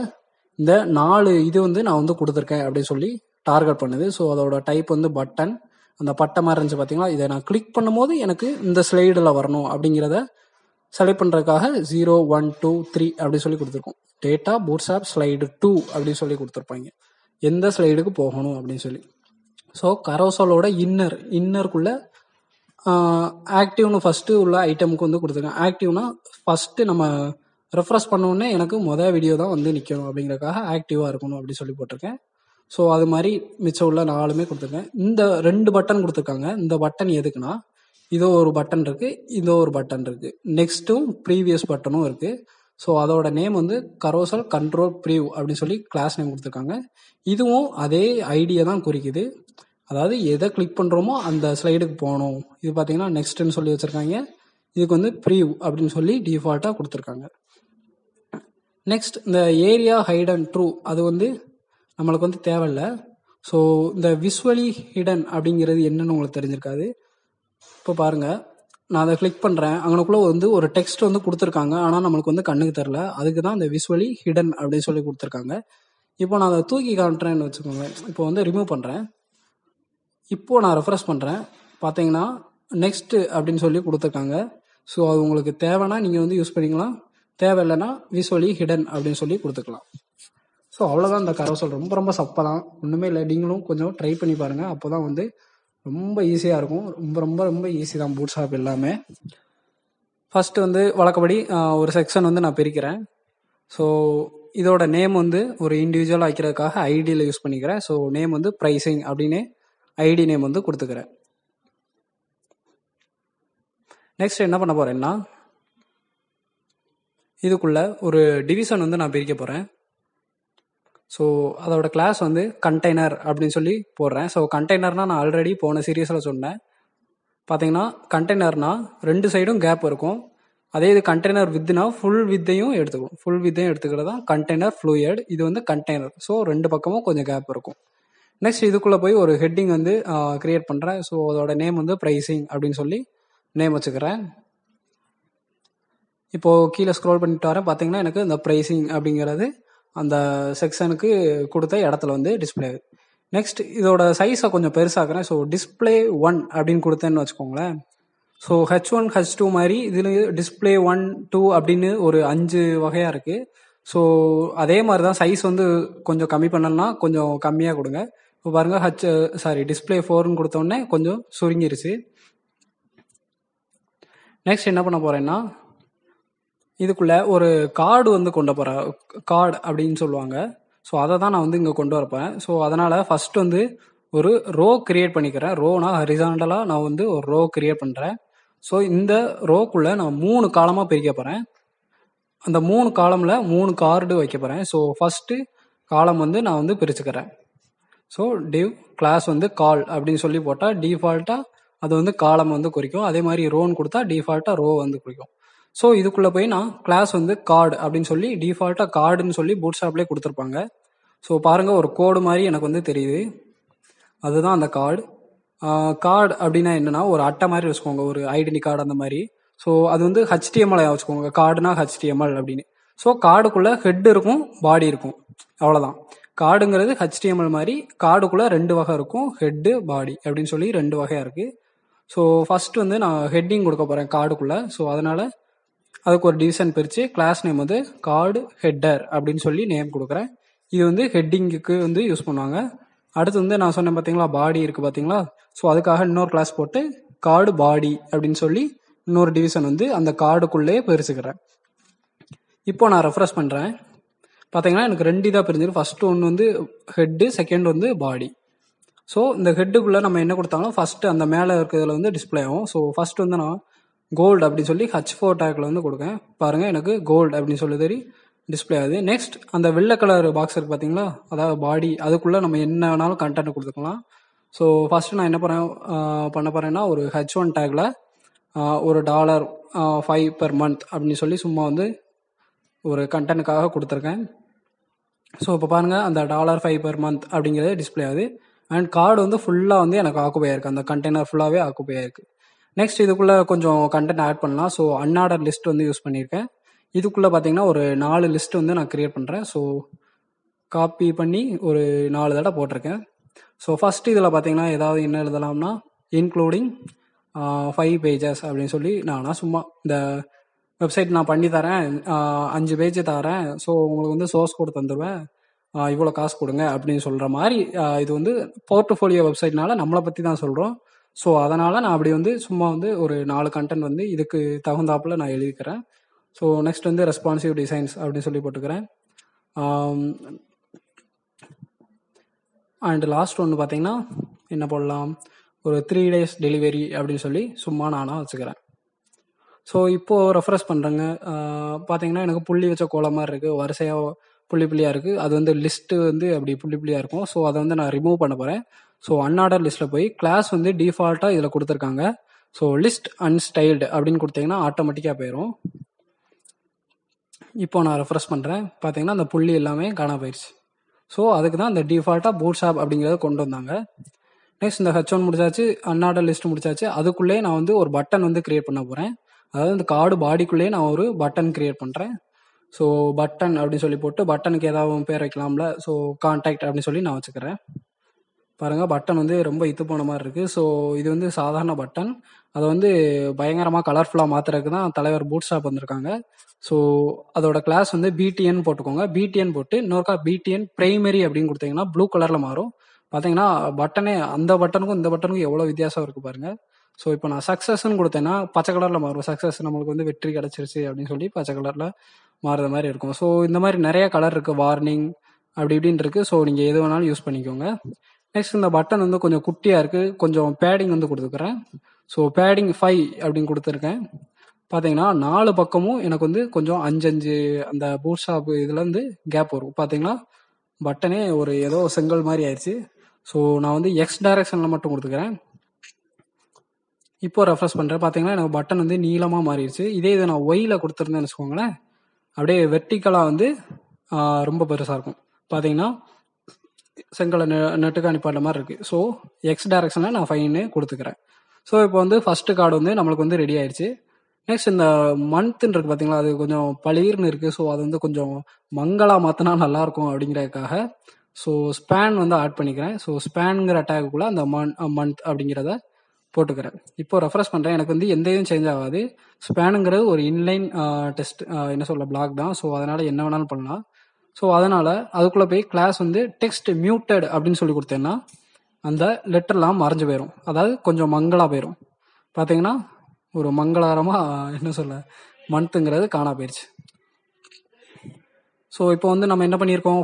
இந்த 4 இது வந்து நான் வந்து கொடுத்துருக்கேன் அப்படின்னு சொல்லி டார்கெட் பண்ணுது. ஸோ அதோட டைப் வந்து பட்டன். அந்த பட்டை மாதிரி இருந்துச்சு பார்த்தீங்களா, இதை நான் கிளிக் பண்ணும்போது எனக்கு இந்த ஸ்லைடில் வரணும் அப்படிங்கிறத செலக்ட் பண்ணுறதுக்காக 0 1 2 3 அப்படி சொல்லி கொடுத்துருக்கோம். டேட்டா பூட்ஸ்ட்ராப் ஸ்லைடு 2 அப்படின்னு சொல்லி கொடுத்துருப்பாங்க, எந்த ஸ்லைடுக்கு போகணும் அப்படின்னு சொல்லி. ஸோ கரோசலோட இன்னருக்குள்ள ஆக்டிவ்னு ஃபஸ்ட்டு உள்ள ஐட்டமுக்கு வந்து கொடுத்துருக்கேன். ஆக்டிவ்னா ஃபஸ்ட்டு நம்ம ரெஃப்ரெஷ் பண்ணோடனே எனக்கு மொதல் வீடியோ தான் வந்து நிற்கணும் அப்படிங்கிறக்காக ஆக்டிவாக இருக்கணும் அப்படி சொல்லி போட்டிருக்கேன். ஸோ அது மாதிரி மிச்சம் உள்ள 4மே கொடுத்துருக்கேன். இந்த 2 பட்டன் கொடுத்துருக்காங்க. இந்த பட்டன் எதுக்குன்னா, இதோ ஒரு பட்டன் இருக்குது, இதோ ஒரு பட்டன் இருக்குது, நெக்ஸ்ட்டும் ப்ரீவியஸ் பட்டனும் இருக்குது. ஸோ அதோட நேம் வந்து கரோசல் கண்ட்ரோல் ப்ரீவ் அப்படின்னு சொல்லி கிளாஸ் நேம் கொடுத்துருக்காங்க. இதுவும் அதே ஐடியா தான் குறிக்குது. அதாவது எதை கிளிக் பண்ணுறோமோ அந்த ஸ்லைடுக்கு போகணும். இது பார்த்தீங்கன்னா நெக்ஸ்ட்னு சொல்லி வச்சுருக்காங்க. இதுக்கு வந்து ப்ரீவ் அப்படின்னு சொல்லி டிஃபால்ட்டாக கொடுத்துருக்காங்க. நெக்ஸ்ட் இந்த ஏரியா ஹைட் அண்ட் ட்ரூ அது வந்து நம்மளுக்கு வந்து தேவையில்லை. ஸோ இந்த விஸ்வலி ஹிடன் அப்படிங்கிறது என்னன்னு உங்களுக்கு தெரிஞ்சிருக்காது. இப்போ பாருங்கள், நான் அதை கிளிக் பண்ணுறேன், அங்கனக்குள்ளே வந்து ஒரு டெக்ஸ்ட் வந்து கொடுத்துருக்காங்க, ஆனால் நம்மளுக்கு வந்து கண்ணுக்கு தெரில. அதுக்கு தான் இந்த விஸ்வலி ஹிடன் அப்படின்னு சொல்லி கொடுத்துருக்காங்க. இப்போ நான் அதை தூக்கி காட்டுறேன்னு வச்சுக்கோங்க. இப்போ வந்து ரிமூவ் பண்ணுறேன். இப்போது நான் ரெஃப்ரெஷ் பண்ணுறேன், பார்த்தீங்கன்னா நெக்ஸ்ட்டு அப்படின்னு சொல்லி கொடுத்துருக்காங்க. ஸோ அது உங்களுக்கு தேவைன்னா நீங்கள் வந்து யூஸ் பண்ணிக்கலாம், தேவையில்லைன்னா விஸ்வலி ஹிடன் அப்படின்னு சொல்லி கொடுத்துக்கலாம். ஸோ அவ்வளோதான் இந்த கரோசல். ரொம்ப ரொம்ப சப்பை தான், ஒன்றுமே இல்லை. நீங்களும் கொஞ்சம் ட்ரை பண்ணி பாருங்கள், அப்போ தான் வந்து ரொம்ப ஈஸியாக இருக்கும். ரொம்ப ரொம்ப ரொம்ப ஈஸி தான் பூட்ஸ்ட்ராப் எல்லாமே. ஃபஸ்ட்டு வந்து வழக்கப்படி ஒரு செக்ஷன் வந்து நான் பிரிக்கிறேன். ஸோ இதோட நேம் வந்து ஒரு இண்டிவிஜுவலாக வைக்கிறதுக்காக ஐடியில் யூஸ் பண்ணிக்கிறேன். ஸோ நேம் வந்து ப்ரைஸிங் அப்படின்னு ஐடி நேம் வந்து கொடுத்துக்கிறேன். நெக்ஸ்ட் என்ன பண்ண போகிறேன்னா, இதுக்குள்ள ஒரு டிவிஷன் வந்து நான் பிரிக்க போகிறேன். ஸோ அதோட கிளாஸ் வந்து கண்டெய்னர் அப்படின்னு சொல்லி போடுறேன். ஸோ கண்டெய்னர்னால் நான் ஆல்ரெடி போன சீரியஸில் சொன்னேன். பார்த்தீங்கன்னா கண்டெய்னர்னா 2 சைடும் கேப் இருக்கும். அதே இது கண்டெய்னர் வித்னா ஃபுல் வித்தையும் எடுத்துக்கும். ஃபுல் வித்தையும் எடுத்துக்கிறது தான் கண்டெய்னர் ஃப்ளூயிட். இது வந்து கண்டெய்னர். ஸோ 2 பக்கமும் கொஞ்சம் கேப் இருக்கும். நெக்ஸ்ட் இதுக்குள்ளே போய் ஒரு ஹெட்டிங் வந்து கிரியேட் பண்ணுறேன். ஸோ அதோட நேம் வந்து ப்ரைஸிங் அப்படின்னு சொல்லி நேம் வச்சுக்கிறேன். இப்போது கீழே ஸ்க்ரோல் பண்ணிட்டு வரேன், பார்த்தீங்கன்னா எனக்கு இந்த ப்ரைஸிங் அப்படிங்கிறது அந்த செக்ஷனுக்கு கொடுத்த இடத்துல வந்து டிஸ்பிளே ஆகுது. நெக்ஸ்ட் இதோட சைஸை கொஞ்சம் பெருசாக்குறேன். ஸோ டிஸ்பிளே 1 அப்படின்னு கொடுத்தேன்னு வச்சுக்கோங்களேன். ஸோ H1 H2 மாதிரி இதில் டிஸ்பிளே 1 2 அப்படின்னு ஒரு 5 வகையாக இருக்குது. ஸோ அதே மாதிரி தான் சைஸ் வந்து கொஞ்சம் கம்மி பண்ணணும்னா கொஞ்சம் கம்மியாக கொடுங்க. இப்போ பாருங்கள் டிஸ்பிளே 4ன்னு கொடுத்தோடனே கொஞ்சம் சுருங்கிருச்சு. நெக்ஸ்ட் என்ன பண்ண போகிறேன்னா, இதுக்குள்ளே ஒரு கார்டு வந்து கொண்டு போகிறேன். கார்டு அப்படின்னு சொல்லுவாங்க. ஸோ அதை தான் நான் வந்து இங்கே கொண்டு வரப்பேன். ஸோ அதனால் ஃபஸ்ட் வந்து ஒரு ரோ கிரியேட் பண்ணிக்கிறேன். ரோனா ஹரிசாண்டலாக நான் வந்து ஒரு ரோ கிரியேட் பண்ணுறேன். ஸோ இந்த ரோக்குள்ளே நான் 3 காலமாக பிரிக்க போகிறேன். அந்த 3 காலமில் 3 கார்டு வைக்க போகிறேன். ஸோ ஃபஸ்ட்டு காலம் வந்து நான் வந்து பிரிச்சுக்கிறேன். ஸோ டிவ் கிளாஸ் வந்து கால் அப்படின்னு சொல்லி போட்டால் டிஃபால்ட்டாக அது வந்து காலம் வந்து குறிக்கும். அதே மாதிரி ரோன்னு கொடுத்தா டிஃபால்ட்டாக ரோ வந்து குறிக்கும். ஸோ இதுக்குள்ளே போய் நான் கிளாஸ் வந்து கார்டு அப்படின்னு சொல்லி டிஃபால்ட்டாக கார்டுன்னு சொல்லி பூட்ஸ்ட்ராப்லேயே கொடுத்துருப்பாங்க. ஸோ பாருங்கள், ஒரு கோடு மாதிரி எனக்கு வந்து தெரியுது, அதுதான் அந்த கார்டு. கார்டு அப்படின்னா என்னென்னா ஒரு அட்டை மாதிரி வச்சுக்கோங்க, ஒரு ஐடென்டி கார்டு அந்த மாதிரி. ஸோ அது வந்து HTML வச்சுக்கோங்க, கார்டுனா HTML அப்படின்னு. ஸோ கார்டுக்குள்ளே ஹெட் இருக்கும், பாடி இருக்கும், அவ்வளோதான். கார்டுங்கிறது HTML மாதிரி. கார்டுக்குள்ளே 2 வகை இருக்கும், ஹெட்டு பாடி அப்படின்னு சொல்லி 2 வகையாக இருக்குது. ஸோ ஃபஸ்ட்டு வந்து நான் ஹெட்டிங் கொடுக்க போகிறேன் கார்டுக்குள்ளே. ஸோ அதனால் அதுக்கு ஒரு டிவிஷன் பிரித்து கிளாஸ் நேம் வந்து கார்டு ஹெட்டர் அப்படின்னு சொல்லி நேம் கொடுக்குறேன். இது வந்து ஹெட்டிங்குக்கு வந்து யூஸ் பண்ணுவாங்க. அடுத்து வந்து நான் சொன்னேன் பார்த்தீங்களா, பாடி இருக்குது பார்த்தீங்களா. ஸோ அதுக்காக இன்னொரு கிளாஸ் போட்டு கார்டு பாடி அப்படின்னு சொல்லி இன்னொரு டிவிஷன் வந்து அந்த கார்டுக்குள்ளேயே பிரிச்சுக்கிறேன். இப்போ நான் ரெஃப்ரெஷ் பண்ணுறேன், பார்த்தீங்கன்னா எனக்கு 2 இதாக பிரிஞ்சிடும். ஃபஸ்ட்டு ஒன்று வந்து ஹெட்டு, செகண்ட் வந்து பாடி. ஸோ இந்த ஹெட்டுக்குள்ளே நம்ம என்ன கொடுத்தாலும் ஃபஸ்ட்டு அந்த மேலே இருக்கிறதுல வந்து டிஸ்பிளே ஆகும். ஸோ ஃபஸ்ட்டு வந்து நான் கோல்டு அப்படின்னு சொல்லி H4 டேக்கில் வந்து கொடுக்கேன். பாருங்கள், எனக்கு கோல்டு அப்படின்னு சொல்லி தெரியும் டிஸ்பிளே ஆகுது. நெக்ஸ்ட் அந்த வெள்ளை கலர் பாக்ஸ் இருக்குது பார்த்தீங்களா, அதாவது பாடி, அதுக்குள்ளே நம்ம என்ன வேணாலும் கண்டென்ட் கொடுத்துக்கலாம். ஸோ ஃபஸ்ட்டு நான் என்ன பண்ண போகிறேன்னா, ஒரு H1 டேக்கில் ஒரு $5 per month அப்படின்னு சொல்லி சும்மா வந்து ஒரு கண்டென்ட்டுக்காக கொடுத்துருக்கேன். ஸோ இப்போ பாருங்கள் அந்த $5 per month அப்படிங்கிறது டிஸ்பிளே ஆகுது. அண்ட் கார்டு வந்து ஃபுல்லாக வந்து எனக்கு ஆக்குபை ஆயிருக்கு, அந்த கண்டெய்னர் ஃபுல்லாகவே ஆக்குபை ஆயிருக்கு. நெக்ஸ்ட் இதுக்குள்ளே கொஞ்சம் கண்டென்ட் ஆட் பண்ணலாம். ஸோ அன்ஆர்டர் லிஸ்ட் வந்து யூஸ் பண்ணியிருக்கேன். இதுக்குள்ளே பார்த்தீங்கன்னா ஒரு 4 லிஸ்ட் வந்து நான் கிரியேட் பண்ணுறேன். ஸோ காப்பி பண்ணி ஒரு 4 தடவை போட்டிருக்கேன். ஸோ ஃபஸ்ட் இதில் பார்த்தீங்கன்னா ஏதாவது என்ன எழுதலாம்னா இன்க்ளூடிங் 5 pages அப்படின்னு சொல்லி நானா சும்மா இந்த வெப்சைட் நான் பண்ணி தரேன், 5 பேஜ் தரேன், ஸோ உங்களுக்கு வந்து சோர்ஸ் கோட் தந்துடுவேன், இவ்வளோ காசு கொடுங்க அப்படின்னு சொல்கிற மாதிரி. இது வந்து போர்ட்ஃபோலியோ வெப்சைட்னால நம்மளை பற்றி தான் சொல்கிறோம். ஸோ அதனால் நான் அப்படி வந்து சும்மா வந்து ஒரு 4 கண்டென்ட் வந்து இதுக்கு தகுந்தாப்பில் நான் எழுதிக்கிறேன். ஸோ நெக்ஸ்ட் வந்து ரெஸ்பான்சிவ் டிசைன்ஸ் அப்படின்னு சொல்லி போட்டுக்கிறேன். அண்ட் லாஸ்ட் ஒன்று பார்த்தீங்கன்னா என்ன போடலாம், ஒரு 3 days டெலிவரி அப்படின்னு சொல்லி சும்மா நானாக வச்சுக்கிறேன். ஸோ இப்போது ரெஃப்ரெஷ் பண்ணுறேங்க. பார்த்தீங்கன்னா எனக்கு புள்ளி வச்ச கோலம் மாதிரி இருக்குது, வரிசையாக புள்ளி புள்ளியாக இருக்குது. அது வந்து லிஸ்ட்டு வந்து அப்படி புள்ளி புள்ளியாக இருக்கும். ஸோ அதை வந்து நான் ரிமூவ் பண்ண போகிறேன். ஸோ அன்ஆர்டர் லிஸ்ட்டில் போய் கிளாஸ் வந்து டிஃபால்ட்டாக இதில் கொடுத்துருக்காங்க. ஸோ லிஸ்ட் அன்ஸ்டைல்டு அப்படின்னு கொடுத்தீங்கன்னா ஆட்டோமேட்டிக்காக போயிடும். இப்போ நான் ரெஃப்ரெஷ் பண்ணுறேன், பார்த்தீங்கன்னா அந்த புள்ளி எல்லாமே காணாம போயிடுச்சு. ஸோ அதுக்கு தான் இந்த டிஃபால்ட்டாக பூட்ஸ்ட்ராப் அப்படிங்கிறத கொண்டு வந்தாங்க. நெக்ஸ்ட் இந்த H1 முடிச்சாச்சு, அன்ஆர்டர் லிஸ்ட் முடிச்சாச்சு. அதுக்குள்ளே நான் வந்து ஒரு பட்டன் வந்து கிரியேட் பண்ண போகிறேன். அதாவது இந்த கார்டு பாடிக்குள்ளேயே நான் ஒரு பட்டன் கிரியேட் பண்ணுறேன். ஸோ பட்டன் அப்படின்னு சொல்லி போட்டு பட்டனுக்கு ஏதாவது பேர் வைக்கலாம்ல, ஸோ கான்டாக்ட் அப்படின்னு சொல்லி நான் வச்சுக்கிறேன். பாருங்கள் பட்டன் வந்து ரொம்ப இது போன மாதிரி இருக்குது. ஸோ இது வந்து சாதாரண பட்டன், அதை வந்து பயங்கரமாக கலர்ஃபுல்லாக மாற்றுறதுக்கு தான் தலைவர் பூட்ஸ்ட்ராப் வந்திருக்காங்க. ஸோ அதோட கிளாஸ் வந்து பிடிஎன் போட்டுக்கோங்க. பிடிஎன் போட்டு இன்னொருக்கா பிடிஎன் பிரைமரி அப்படின்னு கொடுத்தீங்கன்னா ப்ளூ கலரில் மாறும். பார்த்தீங்கன்னா பட்டனே அந்த பட்டனுக்கும் இந்த பட்டனுக்கும் எவ்வளோ வித்தியாசம் இருக்குது பாருங்கள். ஸோ இப்போ நான் சக்ஸஸ்ன்னு கொடுத்தேன்னா பச்சை கலரில் மாறும். சக்ஸஸ் நம்மளுக்கு வந்து வெற்றி கிடச்சிருச்சு அப்படின்னு சொல்லி பச்சை கலரில் மாறுற மாதிரி இருக்கும். ஸோ இந்த மாதிரி நிறைய கலர் இருக்குது, வார்னிங் அப்படி இப்படின்னு இருக்குது. ஸோ நீங்கள் எது வேணாலும் யூஸ் பண்ணிக்கோங்க. நெக்ஸ்ட் இந்த பட்டன் வந்து கொஞ்சம் குட்டியாக இருக்குது, கொஞ்சம் பேடிங் வந்து கொடுத்துக்கிறேன். ஸோ பேடிங் 5 அப்படின்னு கொடுத்துருக்கேன். பார்த்தீங்கன்னா 4 பக்கமும் எனக்கு வந்து கொஞ்சம் 5 அந்த பூட்ஸ்ட்ராப் இதில் வந்து கேப் வரும். பார்த்தீங்கன்னா பட்டனே ஒரு ஏதோ செங்கல் மாதிரி ஆயிடுச்சு. ஸோ நான் வந்து எக்ஸ் டைரக்ஷனில் மட்டும் கொடுத்துக்கிறேன். இப்போ ரெஃப்ரெஷ் பண்ணுறேன், பார்த்தீங்கன்னா எனக்கு பட்டன் வந்து நீளமாக மாறிடுச்சு. இதே இதை நான் ஒயில் கொடுத்துருந்தேன்னு வச்சுக்கோங்களேன், அப்படியே வெர்டிக்கலாக வந்து ரொம்ப பெருசாக இருக்கும். பார்த்தீங்கன்னா செங்கலை நெட்டுக்கு அனுப்பாட்ட மாதிரி இருக்குது. ஸோ எக்ஸ் டைரக்ஷனில் நான் 5ன்னு கொடுத்துக்கிறேன். ஸோ இப்போ வந்து ஃபஸ்ட்டு கார்டு வந்து நம்மளுக்கு வந்து ரெடி ஆயிடுச்சு. நெக்ஸ்ட் இந்த மந்த்துன்னு இருக்குது பார்த்தீங்களா, அது கொஞ்சம் பளிர்னு இருக்குது. ஸோ அது வந்து கொஞ்சம் மங்களாக மாற்றினா நல்லாயிருக்கும் அப்படிங்கிறதுக்காக ஸோ ஸ்பேன் வந்து ஆட் பண்ணிக்கிறேன். ஸோ ஸ்பேனுங்கிற டேக்குள்ளே அந்த மந்த் அப்படிங்கிறத போட்டுக்கிறேன். இப்போ ரெஃப்ரெஷ் பண்ணுறேன், எனக்கு வந்து எந்த இதுவும் சேஞ்ச் ஆகாது. ஸ்பேனுங்கிறது ஒரு இன்லைன் டெஸ்ட் என்ன சொல்ல பிளாக் தான். ஸோ அதனால் என்ன வேணாலும் பண்ணலாம். ஸோ அதனால் அதுக்குள்ளே போய் கிளாஸ் வந்து டெக்ஸ்ட் மியூட்டட் அப்படின்னு சொல்லி கொடுத்தேன்னா அந்த லெட்டர்லாம் மறைஞ்சு போயிடும், அதாவது கொஞ்சம் மங்களாக போயிடும். பார்த்தீங்கன்னா ஒரு மங்களாரமாக என்ன சொல்ல மந்த்துங்கிறது காணா போயிடுச்சு. ஸோ இப்போ வந்து நம்ம என்ன பண்ணியிருக்கோம்,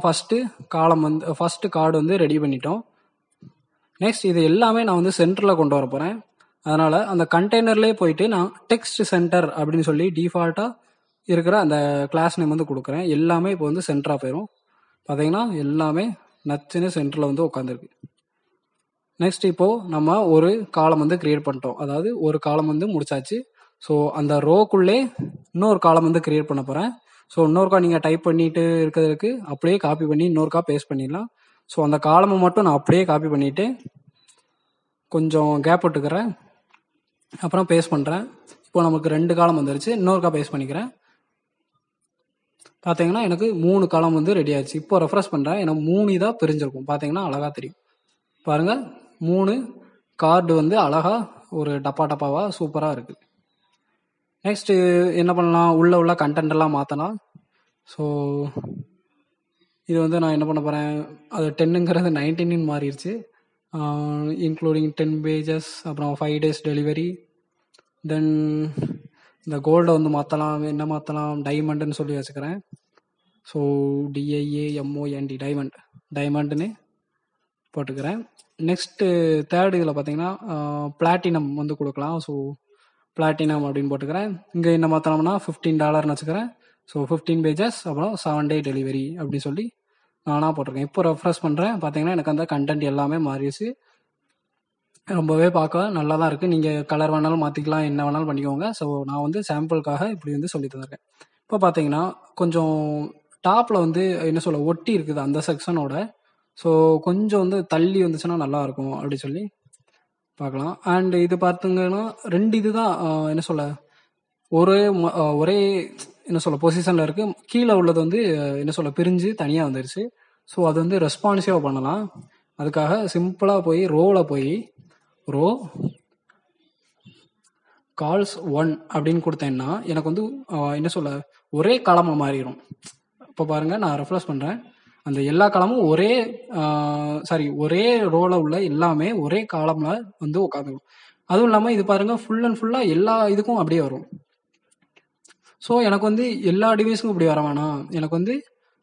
ஃபஸ்ட்டு கார்டு வந்து ரெடி பண்ணிட்டோம். நெக்ஸ்ட் இது எல்லாமே நான் வந்து சென்டரில் கொண்டு வர போகிறேன். அதனால் அந்த கண்டெய்னர்லேயே போயிட்டு நான் டெக்ஸ்ட் சென்டர் அப்படின்னு சொல்லி டிஃபால்ட்டாக இருக்கிற அந்த கிளாஸ் நேம் வந்து கொடுக்குறேன். எல்லாமே இப்போ வந்து சென்டராக போயிடும். பார்த்தீங்கன்னா எல்லாமே நச்சுன்னு சென்டரில் வந்து உட்காந்துருக்கு. நெக்ஸ்ட் இப்போது நம்ம ஒரு காலம் வந்து கிரியேட் பண்ணிட்டோம், அதாவது ஒரு காலம் வந்து முடிச்சாச்சு. ஸோ அந்த ரோக்குள்ளே இன்னொரு காலம் வந்து கிரியேட் பண்ண போகிறேன். ஸோ இன்னொருக்கா நீங்கள் டைப் பண்ணிட்டு இருக்கிறதுக்கு அப்படியே காப்பி பண்ணி இன்னொருக்கா பேஸ்ட் பண்ணிடலாம். ஸோ அந்த காலமை மட்டும் நான் அப்படியே காப்பி பண்ணிவிட்டு கொஞ்சம் கேப் விட்டுக்கிறேன், அப்புறம் பேஸ்ட் பண்ணுறேன். இப்போ நமக்கு 2 காலம் வந்துருச்சு. இன்னொருக்கா பேஸ்ட் பண்ணிக்கிறேன். பார்த்தீங்கன்னா எனக்கு 3 காலம் வந்து ரெடி ஆயிடுச்சு. இப்போ ரெஃப்ரெஷ் பண்ணுறேன், எனக்கு 3 இதாக பிரிஞ்சிருக்கும். பார்த்தீங்கன்னா அழகாக தெரியும். பாருங்கள் 3 கார்டு வந்து அழகாக ஒரு டப்பாவாக சூப்பராக இருக்குது. நெக்ஸ்ட்டு என்ன பண்ணலாம், உள்ள கண்டென்ட் எல்லாம் மாற்றலாம். ஸோ இது வந்து நான் என்ன பண்ண போகிறேன், அது 10ங்கிறது 19 மாறிடுச்சு. இன்க்ளூடிங் 10 pages, அப்புறம் 5 days டெலிவரி. தென் இந்த கோல்டை வந்து மாற்றலாம், என்ன மாற்றலாம், டைமண்டுன்னு சொல்லி வச்சுக்கிறேன். ஸோ DIAMOND டைமண்டுன்னு போட்டுக்கிறேன். நெக்ஸ்ட்டு தேர்டு இதில் பார்த்தீங்கன்னா பிளாட்டினம் வந்து கொடுக்கலாம். ஸோ பிளாட்டினம் அப்படின்னு போட்டுக்கிறேன். இங்கே என்ன மாற்றலாம்னா $15 வச்சுக்கிறேன். ஸோ 15 pages, அப்புறம் 7 day டெலிவரி அப்படின்னு சொல்லி நானாக போட்டிருக்கேன். இப்போ ரெஃப்ரெஷ் பண்ணுறேன், பார்த்தீங்கன்னா எனக்கு அந்த கண்டென்ட் எல்லாமே மாறிடுச்சு. ரொம்பவே பார்க்க நல்லா தான் இருக்குது. நீங்கள் கலர் வேணாலும் மாற்றிக்கலாம், என்ன வேணாலும் பண்ணிக்கோங்க. ஸோ நான் வந்து சாம்பிளுக்காக இப்படி வந்து சொல்லி தந்திருக்கேன். இப்போ பார்த்தீங்கன்னா கொஞ்சம் டாப்பில் வந்து என்ன சொல்ல ஒட்டி இருக்குது அந்த செக்ஷனோட. ஸோ கொஞ்சம் வந்து தள்ளி வந்துச்சுன்னா நல்லாயிருக்கும் அப்படி சொல்லி பார்க்கலாம். அண்ட் இது பார்த்துங்கன்னா 2 இதுதான் என்ன சொல்ல ஒரே என்ன சொல்ல பொசிஷனில் இருக்குது. கீழே உள்ளது வந்து என்ன சொல்ல பிரிஞ்சு தனியாக வந்துருச்சு. ஸோ அது வந்து ரெஸ்பான்சிவாக பண்ணலாம். அதுக்காக சிம்பிளாக போய் ரோவில் போய் ரோ கால்ஸ் 1 அப்படின்னு கொடுத்தேன்னா எனக்கு வந்து என்ன சொல்ல ஒரே காலமாக மாறிடும். இப்போ பாருங்கள், நான் ரெஃப்ரெஷ் பண்ணுறேன். அந்த எல்லா காலமும் ஒரே ரோவில் உள்ள எல்லாமே ஒரே காலமில் வந்து உட்காந்துடும். அதுவும் இல்லாமல் இது பாருங்கள், ஃபுல் அண்ட் ஃபுல்லாக எல்லா இதுக்கும் அப்படியே வரும். ஸோ எனக்கு வந்து எல்லா டிவைஸுக்கும் இப்படி வர வேணாம், எனக்கு வந்து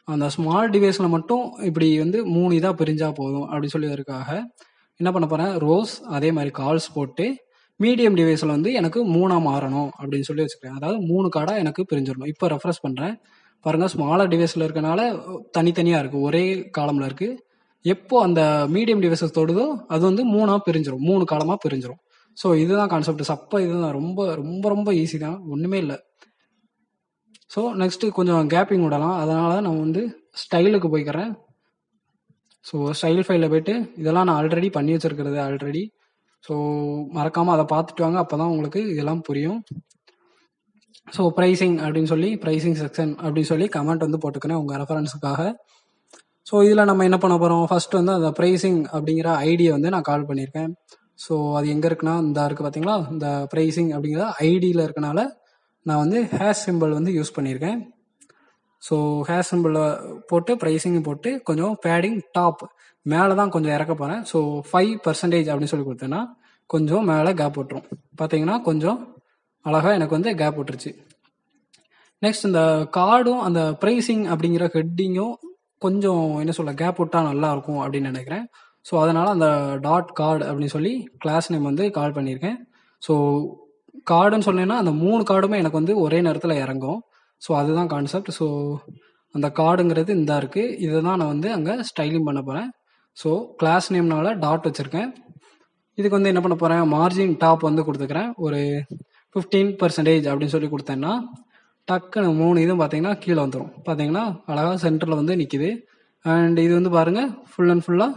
அந்த ஸ்மால் டிவைஸில் மட்டும் இப்படி வந்து 3 இதாக பிரிஞ்சா போதும் அப்படி சொல்லியதற்காக என்ன பண்ண போகிறேன், ரோஸ் அதே மாதிரி கால்ஸ் போட்டு மீடியம் டிவைஸில் வந்து எனக்கு 3ஆக மாறணும் அப்படின்னு சொல்லி வச்சுக்கிறேன். அதாவது 3 கார்டாக எனக்கு பிரிஞ்சிடணும். இப்போ ரெஃப்ரெஷ் பண்ணுறேன் பாருங்கள், ஸ்மாலர் டிவைஸில் இருக்கனால தனித்தனியாக இருக்குது, ஒரே காலமில் இருக்குது. எப்போ அந்த மீடியம் டிவைஸஸ் தொடுதோ அது வந்து 3ஆக பிரிஞ்சிடும், 3 காலமாக பிரிஞ்சிடும். ஸோ இதுதான் கான்செப்ட். சப்போ இதுதான் ரொம்ப ரொம்ப ரொம்ப ஈஸி தான், ஒன்றுமே இல்லை. ஸோ நெக்ஸ்ட்டு கொஞ்சம் கேப்பிங் விடலாம். அதனால் நான் வந்து ஸ்டைலுக்கு போய்க்கிறேன். ஸோ ஸ்டைல் ஃபைலில் போய்ட்டு இதெல்லாம் நான் ஆல்ரெடி பண்ணி வச்சுருக்கிறது ஆல்ரெடி. ஸோ மறக்காமல் அதை பார்த்துட்டு வாங்க, அப்போ தான் உங்களுக்கு இதெல்லாம் புரியும். ஸோ ப்ரைஸிங் அப்படின்னு சொல்லி ப்ரைஸிங் செக்ஷன் அப்படின்னு சொல்லி கமெண்ட் வந்து போட்டுக்கிறேன் உங்கள் ரெஃபரன்ஸுக்காக. ஸோ இதில் நம்ம என்ன பண்ண போகிறோம், ஃபர்ஸ்ட் வந்து அந்த ப்ரைஸிங் அப்படிங்கிற ஐடியை வந்து நான் கால் பண்ணியிருக்கேன். ஸோ அது எங்கே இருக்குன்னா இந்த இருக்குது பார்த்தீங்களா, இந்த ப்ரைஸிங் அப்படிங்கிற ஐடியில் இருக்கனால நான் வந்து ஹேஷ் சிம்பிள் வந்து யூஸ் பண்ணியிருக்கேன். ஸோ ஹேஷ் சிம்பிளை போட்டு ப்ரைஸிங் போட்டு கொஞ்சம் பேடிங் டாப் மேலே தான் கொஞ்சம் இறக்க போகிறேன். ஸோ 5% அப்படின்னு சொல்லி கொடுத்தேன்னா கொஞ்சம் மேலே கேப் விட்டுரும். பார்த்தீங்கன்னா கொஞ்சம் அழகாக எனக்கு வந்து கேப் விட்டுருச்சு. நெக்ஸ்ட் இந்த கார்டும் அந்த ப்ரைஸிங் அப்படிங்கிற ஹெட்டிங்கும் கொஞ்சம் என்ன சொல்ல கேப் விட்டால் நல்லாயிருக்கும் அப்படின்னு நினைக்கிறேன். ஸோ அதனால் அந்த டாட் கார்டு அப்படின்னு சொல்லி கிளாஸ் நேம் வந்து கால் பண்ணியிருக்கேன். ஸோ கார்டுன்னு சொன்னேன்னா அந்த 3 கார்டுமே எனக்கு வந்து ஒரே நேரத்தில் இறங்கும். ஸோ அதுதான் கான்செப்ட். ஸோ அந்த கார்டுங்கிறது இந்த இருக்குது, இதை தான் நான் வந்து அங்கே ஸ்டைலிங் பண்ண போகிறேன். ஸோ கிளாஸ் நேம்னால டாட் வச்சுருக்கேன். இதுக்கு வந்து என்ன பண்ண போகிறேன், மார்ஜின் டாப் வந்து கொடுத்துக்கிறேன். ஒரு 15% அப்படின்னு சொல்லி கொடுத்தேன்னா டக்குன்னு 3 இதுவும் பார்த்தீங்கன்னா கீழே வந்துடும். பார்த்தீங்கன்னா அழகாக சென்டரில் வந்து நிற்கிது. அண்ட் இது வந்து பாருங்கள் ஃபுல் அண்ட் ஃபுல்லாக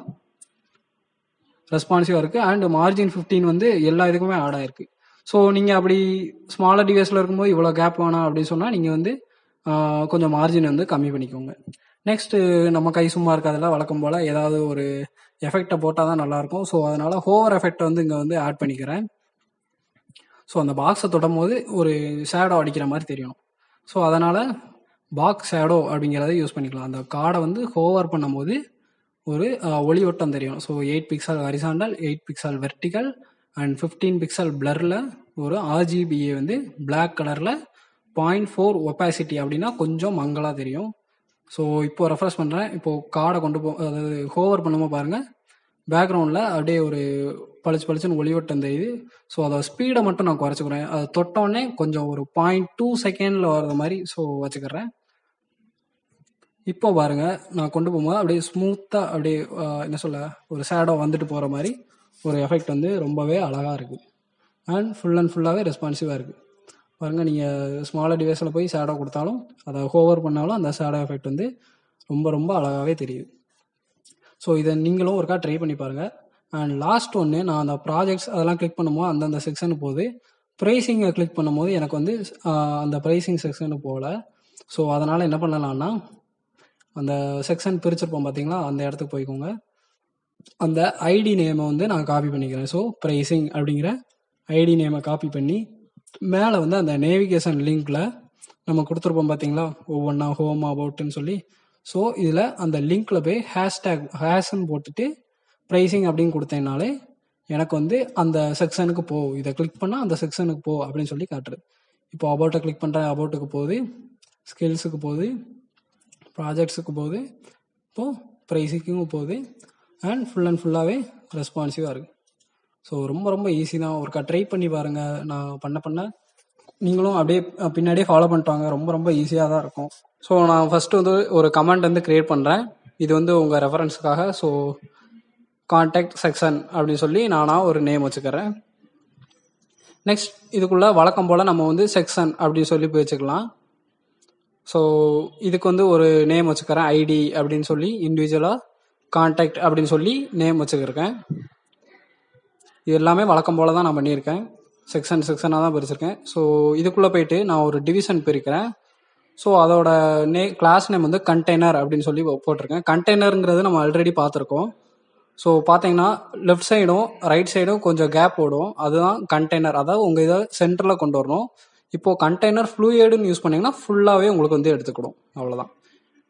ரெஸ்பான்சிவாக இருக்குது. அண்ட் மார்ஜின் 15 வந்து எல்லா இதுக்குமே ஆட் ஆகிருக்கு. ஸோ நீங்கள் அப்படி ஸ்மாலர் டிவைஸில் இருக்கும்போது இவ்வளோ கேப் வேணாம் அப்படின்னு சொன்னால் நீங்கள் வந்து கொஞ்சம் மார்ஜின் வந்து கம்மி பண்ணிக்கோங்க. நெக்ஸ்ட்டு நம்ம கை சும்மா இருக்காதில்ல, வழக்கம் போல் ஏதாவது ஒரு எஃபெக்டை போட்டால் தான் நல்லாயிருக்கும். ஸோ அதனால் ஹோவர் எஃபெக்டை வந்து இங்கே வந்து ஆட் பண்ணிக்கிறேன். ஸோ அந்த பாக்ஸை தொடும் போது ஒரு ஷேடோ அடிக்கிற மாதிரி தெரியணும். ஸோ அதனால் பாக்ஸ் ஷேடோ அப்படிங்கிறத யூஸ் பண்ணிக்கலாம். அந்த கார்டை வந்து ஹோவர் பண்ணும்போது ஒரு ஒளி ஓட்டம் தெரியும். So 8 pixel horizontal, 8 pixel vertical and 15 pixel பிளரில் ஒரு RGBA வந்து பிளாக் கலரில் 0.4 ஒப்பாசிட்டி அப்படின்னா கொஞ்சம் மங்கலாக தெரியும். ஸோ இப்போ ரெஃப்ரெஷ் பண்ணுறேன். இப்போது கார்டை அதாவது ஹோவர் பண்ணும்போது பாருங்கள் பேக்ரவுண்டில் அப்படியே ஒரு பளிச்சுன்னு ஒளிவட்டம் தெரியுது. ஸோ அதோட ஸ்பீடை மட்டும் நான் குறைச்சிக்கிறேன். அதை தொட்டோடனே கொஞ்சம் ஒரு 0.2 செகண்டில் வர்ற மாதிரி ஸோ வச்சுக்கிறேன். இப்போ பாருங்கள் நான் கொண்டு போகும்போது அப்படியே ஸ்மூத்தாக அப்படியே என்ன சொல்ல ஒரு ஷேடோ வந்துட்டு போகிற மாதிரி ஒரு எஃபெக்ட் வந்து ரொம்பவே அழகாக இருக்குது. அண்ட் ஃபுல்லாகவே ரெஸ்பான்சிவாக இருக்குது. பாருங்கள், நீங்கள் ஸ்மாலர் டிவைஸில் போய் ஷேடோ கொடுத்தாலும் அதை ஹோவர் பண்ணாலும் அந்த ஷேடோ எஃபெக்ட் வந்து ரொம்ப ரொம்ப அழகாகவே தெரியுது. ஸோ இதை நீங்களும் ஒருக்கா ட்ரை பண்ணி பாருங்கள். அண்ட் லாஸ்ட் ஒன்று, நான் அந்த ப்ராஜெக்ட்ஸ் அதெல்லாம் கிளிக் பண்ணும்போது அந்தந்த செக்ஷனுக்கு போகுது. ப்ரைஸிங்கை கிளிக் பண்ணும்போது எனக்கு வந்து அந்த ப்ரைஸிங் செக்ஷனுக்கு போகல. ஸோ அதனால் என்ன பண்ணலான்னா அந்த செக்ஷன் பிரிச்சிருப்போம் பார்த்தீங்களா, அந்த இடத்துக்கு போய்க்கோங்க. அந்த ஐடி நேமை வந்து நான் காப்பி பண்ணிக்கிறேன். ஸோ ப்ரைஸிங் அப்படிங்கிற ஐடி நேமை காப்பி பண்ணி மேலே வந்து அந்த நேவிகேஷன் லிங்க்கில் நம்ம கொடுத்துருப்போம் பார்த்தீங்களா, ஒவ்வொன்றா ஹோம் அபவுட்டுன்னு சொல்லி. ஸோ இதில் அந்த லிங்க்கில் போய் ஹேஷ்ன்னு போட்டுட்டு ப்ரைஸிங் அப்படின்னு கொடுத்தேனாலே எனக்கு வந்து அந்த செக்ஷனுக்கு போ, இதை கிளிக் பண்ணால் அந்த செக்ஷனுக்கு போ அப்படின்னு சொல்லி காட்டுறது. இப்போ அபவுட்டை கிளிக் பண்ணுறேன், அபவுட்டுக்கு போகுது, ஸ்கில்ஸுக்கு போகுது, ப்ராஜெக்ட்ஸுக்கு போகுது, இப்போது ப்ரைஸிங்கும் போகுது. அண்ட் ஃபுல்லாகவே ரெஸ்பான்சிவாக இருக்குது. ஸோ ரொம்ப ரொம்ப ஈஸி தான். ஒருக்கா ட்ரை பண்ணி பாருங்கள். நான் பண்ண நீங்களும் அப்படியே பின்னாடியே ஃபாலோ பண்ணிட்டாங்க. ரொம்ப ரொம்ப ஈஸியாக தான் இருக்கும். ஸோ நான் ஃபஸ்ட்டு வந்து ஒரு கமெண்ட் வந்து க்ரியேட் பண்ணுறேன். இது வந்து உங்கள் ரெஃபரன்ஸுக்காக. ஸோ கான்டாக்ட் செக்ஷன் அப்படின்னு சொல்லி நானாக ஒரு நேம் வச்சுக்கிறேன். நெக்ஸ்ட் இதுக்குள்ளே வழக்கம் போல் நம்ம வந்து செக்ஷன் அப்படின்னு சொல்லி வச்சுக்கலாம். ஸோ இதுக்கு வந்து ஒரு நேம் வச்சுக்கிறேன், ஐடி அப்படின்னு சொல்லி, இண்டிவிஜுவலாக கான்டாக்ட் அப்படின்னு சொல்லி நேம் வச்சுக்கிருக்கேன். இது எல்லாமே வழக்கம் போல தான் நான் பண்ணியிருக்கேன், செக்ஷனாக தான் பிரிச்சிருக்கேன். ஸோ இதுக்குள்ளே போயிட்டு நான் ஒரு டிவிஷன் பிரிக்கிறேன். ஸோ அதோட கிளாஸ் நேம் வந்து கண்டெய்னர் அப்படின்னு சொல்லி போட்டிருக்கேன். கண்டெய்னருங்கிறது நம்ம ஆல்ரெடி பார்த்துருக்கோம். ஸோ பார்த்தீங்கன்னா லெஃப்ட் சைடும் ரைட் சைடும் கொஞ்சம் கேப் போடும், அதுதான் கண்டெய்னர். அதாவது உங்கள் இதை சென்டரில் கொண்டு வரணும். இப்போது கண்டெய்னர் ஃப்ளூயிடுன்னு யூஸ் பண்ணிங்கன்னா ஃபுல்லாகவே உங்களுக்கு வந்து எடுத்துக்கிடும், அவ்வளோதான்.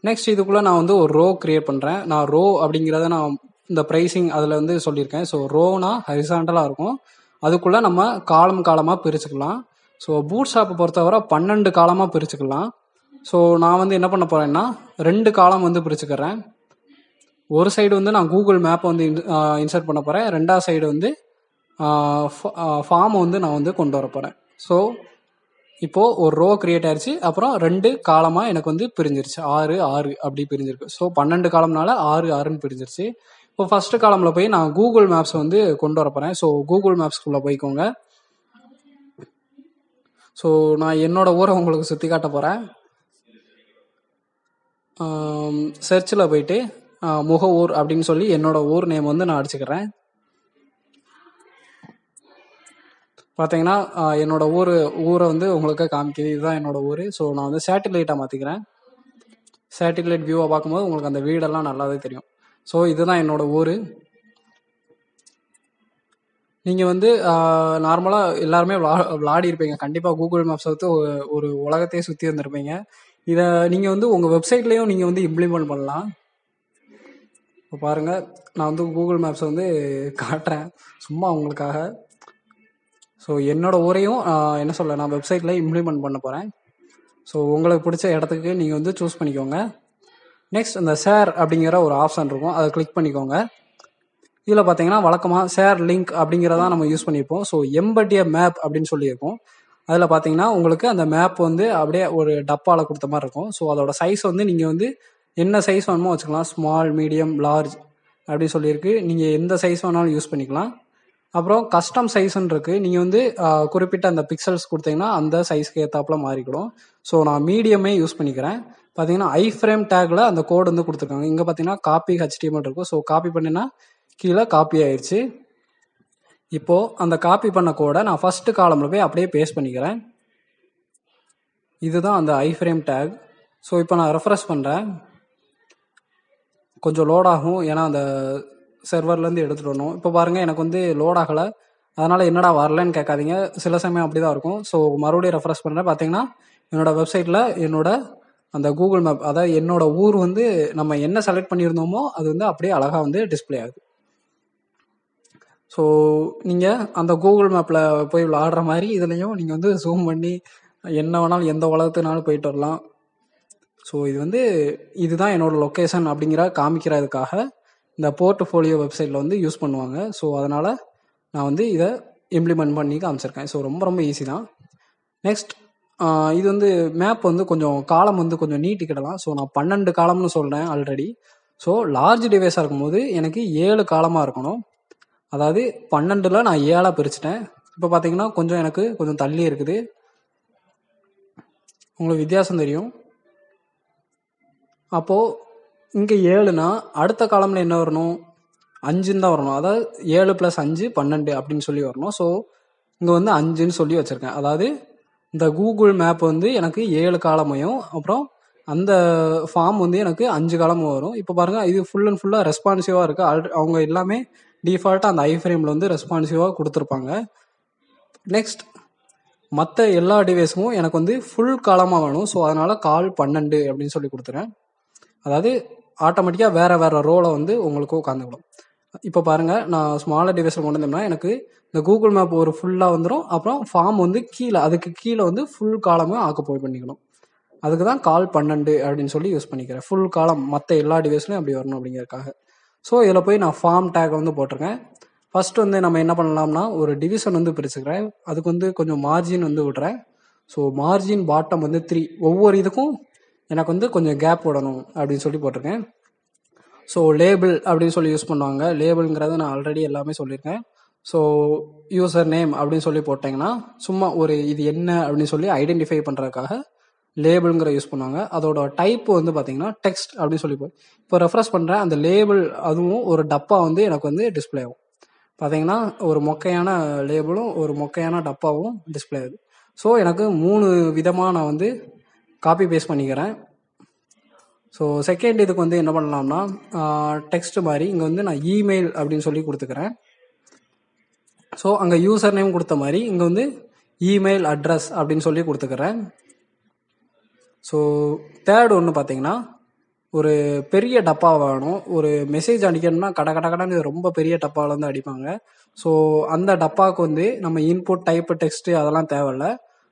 நெக்ஸ்ட் இதுக்குள்ளே நான் வந்து ஒரு ரோ கிரியேட் பண்ணுறேன். நான் ரோ அப்படிங்கிறத நான் இந்த ப்ரைஸிங் அதில் வந்து சொல்லியிருக்கேன். ஸோ ரோனா ஹரிசாண்டலாக இருக்கும், அதுக்குள்ளே நம்ம காலமாக பிரிச்சுக்கலாம். ஸோ பூட் ஷாப்பை பொறுத்தவரை 12 காலமாக பிரிச்சுக்கலாம். ஸோ நான் வந்து என்ன பண்ண போகிறேன்னா 2 காலம் வந்து பிரிச்சுக்கிறேன். ஒரு சைடு வந்து நான் கூகுள் மேப்பை வந்து இன்சர்ட் பண்ண போகிறேன், ரெண்டாவது சைடு வந்து ஃபார்மை வந்து நான் வந்து கொண்டு வர போகிறேன். ஸோ இப்போது ஒரு ரோ கிரியேட் ஆயிடுச்சு, அப்புறம் 2 காலமாக எனக்கு வந்து பிரிஞ்சிருச்சு, 6 6 அப்படி பிரிஞ்சிருக்கு. ஸோ 12 காலம்னால 6 6ன்னு பிரிஞ்சிருச்சு. இப்போ ஃபர்ஸ்ட் காலமில் போய் நான் கூகுள் மேப்ஸ் வந்து கொண்டு வர போகிறேன். ஸோ கூகுள் மேப்ஸ்குள்ளே போய்க்கோங்க. ஸோ நான் என்னோட ஊரை உங்களுக்கு சுற்றி காட்ட போகிறேன். சர்ச்சில் போயிட்டு முகவூர் அப்படின்னு சொல்லி என்னோட ஊர் நேம் வந்து நான் அடிச்சுக்கிறேன். பார்த்தீங்கன்னா என்னோட ஊரை வந்து உங்களுக்கு காமிக்குது, இதுதான் என்னோட ஊர். ஸோ நான் வந்து சேட்டிலைட்டாக மாற்றிக்கிறேன். சேட்டிலைட் வியூவை பார்க்கும்போது உங்களுக்கு அந்த வீடெல்லாம் நல்லாவே தெரியும். ஸோ இதுதான் என்னோட ஊர். நீங்கள் வந்து நார்மலாக எல்லாருமே விளாடி இருப்பீங்க கண்டிப்பாக, கூகுள் மேப்ஸை வந்து ஒரு உலகத்தையே சுற்றி வந்திருப்பீங்க. இதை நீங்கள் வந்து உங்கள் வெப்சைட்லேயும் நீங்கள் வந்து இம்ப்ளிமெண்ட் பண்ணலாம். இப்போ பாருங்கள், நான் வந்து கூகுள் மேப்ஸை வந்து காட்டுறேன் சும்மா உங்களுக்காக. ஸோ என்னோட ஊரையும் என்ன சொல்ல நான் வெப்சைட்டில் இம்ப்ளிமெண்ட் பண்ண போகிறேன். ஸோ உங்களுக்கு பிடிச்ச இடத்துக்கு நீங்கள் வந்து சூஸ் பண்ணிக்கோங்க. நெக்ஸ்ட் அந்த ஷேர் அப்படிங்கிற ஒரு ஆப்ஷன் இருக்கும், அதை கிளிக் பண்ணிக்கோங்க. இதில் பார்த்தீங்கன்னா வழக்கமாக ஷேர் லிங்க் அப்படிங்கிறதான் நம்ம யூஸ் பண்ணியிருப்போம். ஸோ எம்பட்டிய மேப் அப்படின்னு சொல்லியிருக்கோம். அதில் பார்த்தீங்கன்னா உங்களுக்கு அந்த மேப் வந்து அப்படியே ஒரு டப்பாவில் கொடுத்த மாதிரி இருக்கும். ஸோ அதோட சைஸ் வந்து நீங்கள் வந்து என்ன சைஸ் வேணுமோ வச்சுக்கலாம், ஸ்மால், மீடியம், லார்ஜ் அப்படி சொல்லியிருக்கு. நீங்கள் எந்த சைஸ் வேணாலும் யூஸ் பண்ணிக்கலாம். அப்புறம் கஸ்டம் சைஸ்ன்னு இருக்குது, நீங்கள் வந்து குறிப்பிட்ட அந்த பிக்சல்ஸ் கொடுத்தீங்கன்னா அந்த சைஸ்க்கு ஏற்றாப்புல மாறிக்கிடும். ஸோ நான் மீடியமே யூஸ் பண்ணிக்கிறேன். பார்த்தீங்கன்னா ஐஃப்ரேம் டேக்கில் அந்த கோடு வந்து கொடுத்துருக்காங்க. இங்கே பார்த்தீங்கன்னா காப்பி HTML இருக்கும். ஸோ காப்பி பண்ணினா கீழே காப்பி ஆயிடுச்சு. இப்போது அந்த காப்பி பண்ண கோடை நான் ஃபர்ஸ்ட் காலமில் போய் அப்படியே பேஸ்ட் பண்ணிக்கிறேன். இதுதான் அந்த ஐஃப்ரேம் டேக். ஸோ இப்போ நான் ரெஃப்ரெஷ் பண்ணுறேன், கொஞ்சம் லோட் ஆகும், ஏன்னா அந்த சர்வர்லேருந்து எடுத்துகிட்டு வரணும். இப்போ பாருங்கள் எனக்கு வந்து லோட் ஆகலை, அதனால் என்னடா வரலன்னு கேட்காதீங்க, சில சமயம் அப்படி தான் இருக்கும். ஸோ மறுபடியும் ரெஃப்ரெஷ் பண்ணுறேன். பார்த்தீங்கன்னா என்னோடய வெப்சைட்டில் என்னோட அந்த கூகுள் மேப், அதாவது என்னோட ஊர் வந்து நம்ம என்ன செலக்ட் பண்ணியிருந்தோமோ அது வந்து அப்படியே அழகாக வந்து டிஸ்பிளே ஆகுது. ஸோ நீங்கள் அந்த கூகுள் மேப்பில் போய் விளாடுற மாதிரி இதுலேயும் நீங்கள் வந்து ஜூம் பண்ணி என்ன வேணாலும் எந்த உலகத்துனாலும் போயிட்டு வரலாம். ஸோ இது வந்து இதுதான் என்னோடய லொக்கேஷன் அப்படிங்கிற காமிக்கிறதுக்காக இந்த போர்ட்ஃபோலியோ வெப்சைட்டில் வந்து யூஸ் பண்ணுவாங்க. ஸோ அதனால் நான் வந்து இதை இம்ப்ளிமெண்ட் பண்ணி காமிச்சிருக்கேன். ஸோ ரொம்ப ரொம்ப ஈஸி தான். நெக்ஸ்ட் இது வந்து மேப் வந்து கொஞ்சம் காலம் வந்து கொஞ்சம் நீட்டிக்கிடலாம். ஸோ நான் 12 காலம்னு சொல்கிறேன் ஆல்ரெடி. ஸோ லார்ஜ் டிவைஸாக இருக்கும்போது எனக்கு 7 காலமாக இருக்கணும். அதாவது 12ல் நான் 7ஆக பிரிச்சுட்டேன். இப்போ பார்த்தீங்கன்னா கொஞ்சம் எனக்கு கொஞ்சம் தள்ளி இருக்குது, உங்களுக்கு வித்தியாசம் தெரியும். அப்போது இங்கே 7னா அடுத்த காலமில் என்ன வரணும், 5ன்னு தான் வரணும். அதாவது 7 + 5 12 அப்படின்னு சொல்லி வரணும். ஸோ இங்கே வந்து 5ன்னு சொல்லி வச்சுருக்கேன். அதாவது இந்த கூகுள் மேப் வந்து எனக்கு 7 காலமையும் அப்புறம் அந்த ஃபார்ம் வந்து எனக்கு 5 காலமும் வரும். இப்போ பாருங்கள் இது ஃபுல் அண்ட் ஃபுல்லாக ரெஸ்பான்சிவாக இருக்குது. அவங்க எல்லாமே டிஃபால்ட்டாக அந்த ஐஃப்ரேமில் வந்து ரெஸ்பான்சிவாக கொடுத்துருப்பாங்க. நெக்ஸ்ட் மற்ற எல்லா டிவைஸும் எனக்கு வந்து ஃபுல் காலமாக வேணும். ஸோ அதனால் கால் 12 அப்படின்னு சொல்லி கொடுத்துறேன். அதாவது ஆட்டோமேட்டிக்காக வேறு ரோலை வந்து உங்களுக்கு உட்காந்துக்கணும். இப்போ பாருங்கள், நான் ஸ்மாலர் டிவைஸில் கொண்டு வந்தோம்னா எனக்கு இந்த கூகுள் மேப் ஒரு ஃபுல்லாக வந்துடும். அப்புறம் ஃபார்ம் வந்து கீழே, அதுக்கு கீழே வந்து ஃபுல் காலமும் ஆக்குப்போய் பண்ணிக்கணும். அதுக்கு தான் கால் 12 அப்படின்னு சொல்லி யூஸ் பண்ணிக்கிறேன். ஃபுல் காலம் மற்ற எல்லா டிவைஸ்லையும் அப்படி வரணும் அப்படிங்கிறதுக்காக. ஸோ இதில் போய் நான் ஃபார்ம் டேக் வந்து போட்டிருக்கேன். ஃபர்ஸ்ட் வந்து நம்ம என்ன பண்ணலாம்னா ஒரு டிவிஷன் வந்து பிரிச்சுக்கிறேன். அதுக்கு வந்து கொஞ்சம் மார்ஜின் வந்து விடுறேன். ஸோ மார்ஜின் பாட்டம் வந்து 3, ஒவ்வொரு இதுக்கும் எனக்கு வந்து கொஞ்சம் கேப் விடணும் அப்படின்னு சொல்லி போட்டிருக்கேன். ஸோ லேபிள் அப்படின்னு சொல்லி யூஸ் பண்ணுவாங்க. லேபிள்ங்கிறத நான் ஆல்ரெடி எல்லாமே சொல்லியிருக்கேன். ஸோ யூசர் நேம் அப்படின்னு சொல்லி போட்டிங்கன்னா சும்மா ஒரு இது என்ன அப்படின்னு சொல்லி ஐடென்டிஃபை பண்ணுறதுக்காக லேபிள்ங்கிற யூஸ் பண்ணுவாங்க. அதோட டைப் வந்து பார்த்தீங்கன்னா டெக்ஸ்ட் அப்படின்னு சொல்லி இப்போ ரெஃப்ரெஷ் பண்ணுறேன். அந்த லேபிள் அதுவும் ஒரு டப்பா வந்து எனக்கு வந்து டிஸ்பிளே ஆகும். பார்த்தீங்கன்னா ஒரு மொக்கையான லேபிளும் ஒரு மொக்கையான டப்பாவும் டிஸ்பிளே ஆகுது. ஸோ எனக்கு 3 விதமாக நான் வந்து காப்பி பேஸ்ட் பண்ணிக்கிறேன். ஸோ செகண்ட் இதுக்கு வந்து என்ன பண்ணலாம்னா டெக்ஸ்ட் மாதிரி இங்கே வந்து நான் இமெயில் அப்படின்னு சொல்லி கொடுத்துக்கிறேன். ஸோ அங்கே யூசர் நேம் கொடுத்த மாதிரி இங்கே வந்து இமெயில் அட்ரஸ் அப்படின்னு சொல்லி கொடுத்துக்கிறேன். ஸோ தேர்ட் ஒன்று பார்த்தீங்கன்னா ஒரு பெரிய டப்பா வேணும். ஒரு மெசேஜ் அடிக்கணும்னா கடன்னு ரொம்ப பெரிய டப்பாவில் வந்து அடிப்பாங்க. ஸோ அந்த டப்பாவுக்கு வந்து நம்ம இன்புட் டைப் டெக்ஸ்ட் அதெல்லாம் தேவையில்ல.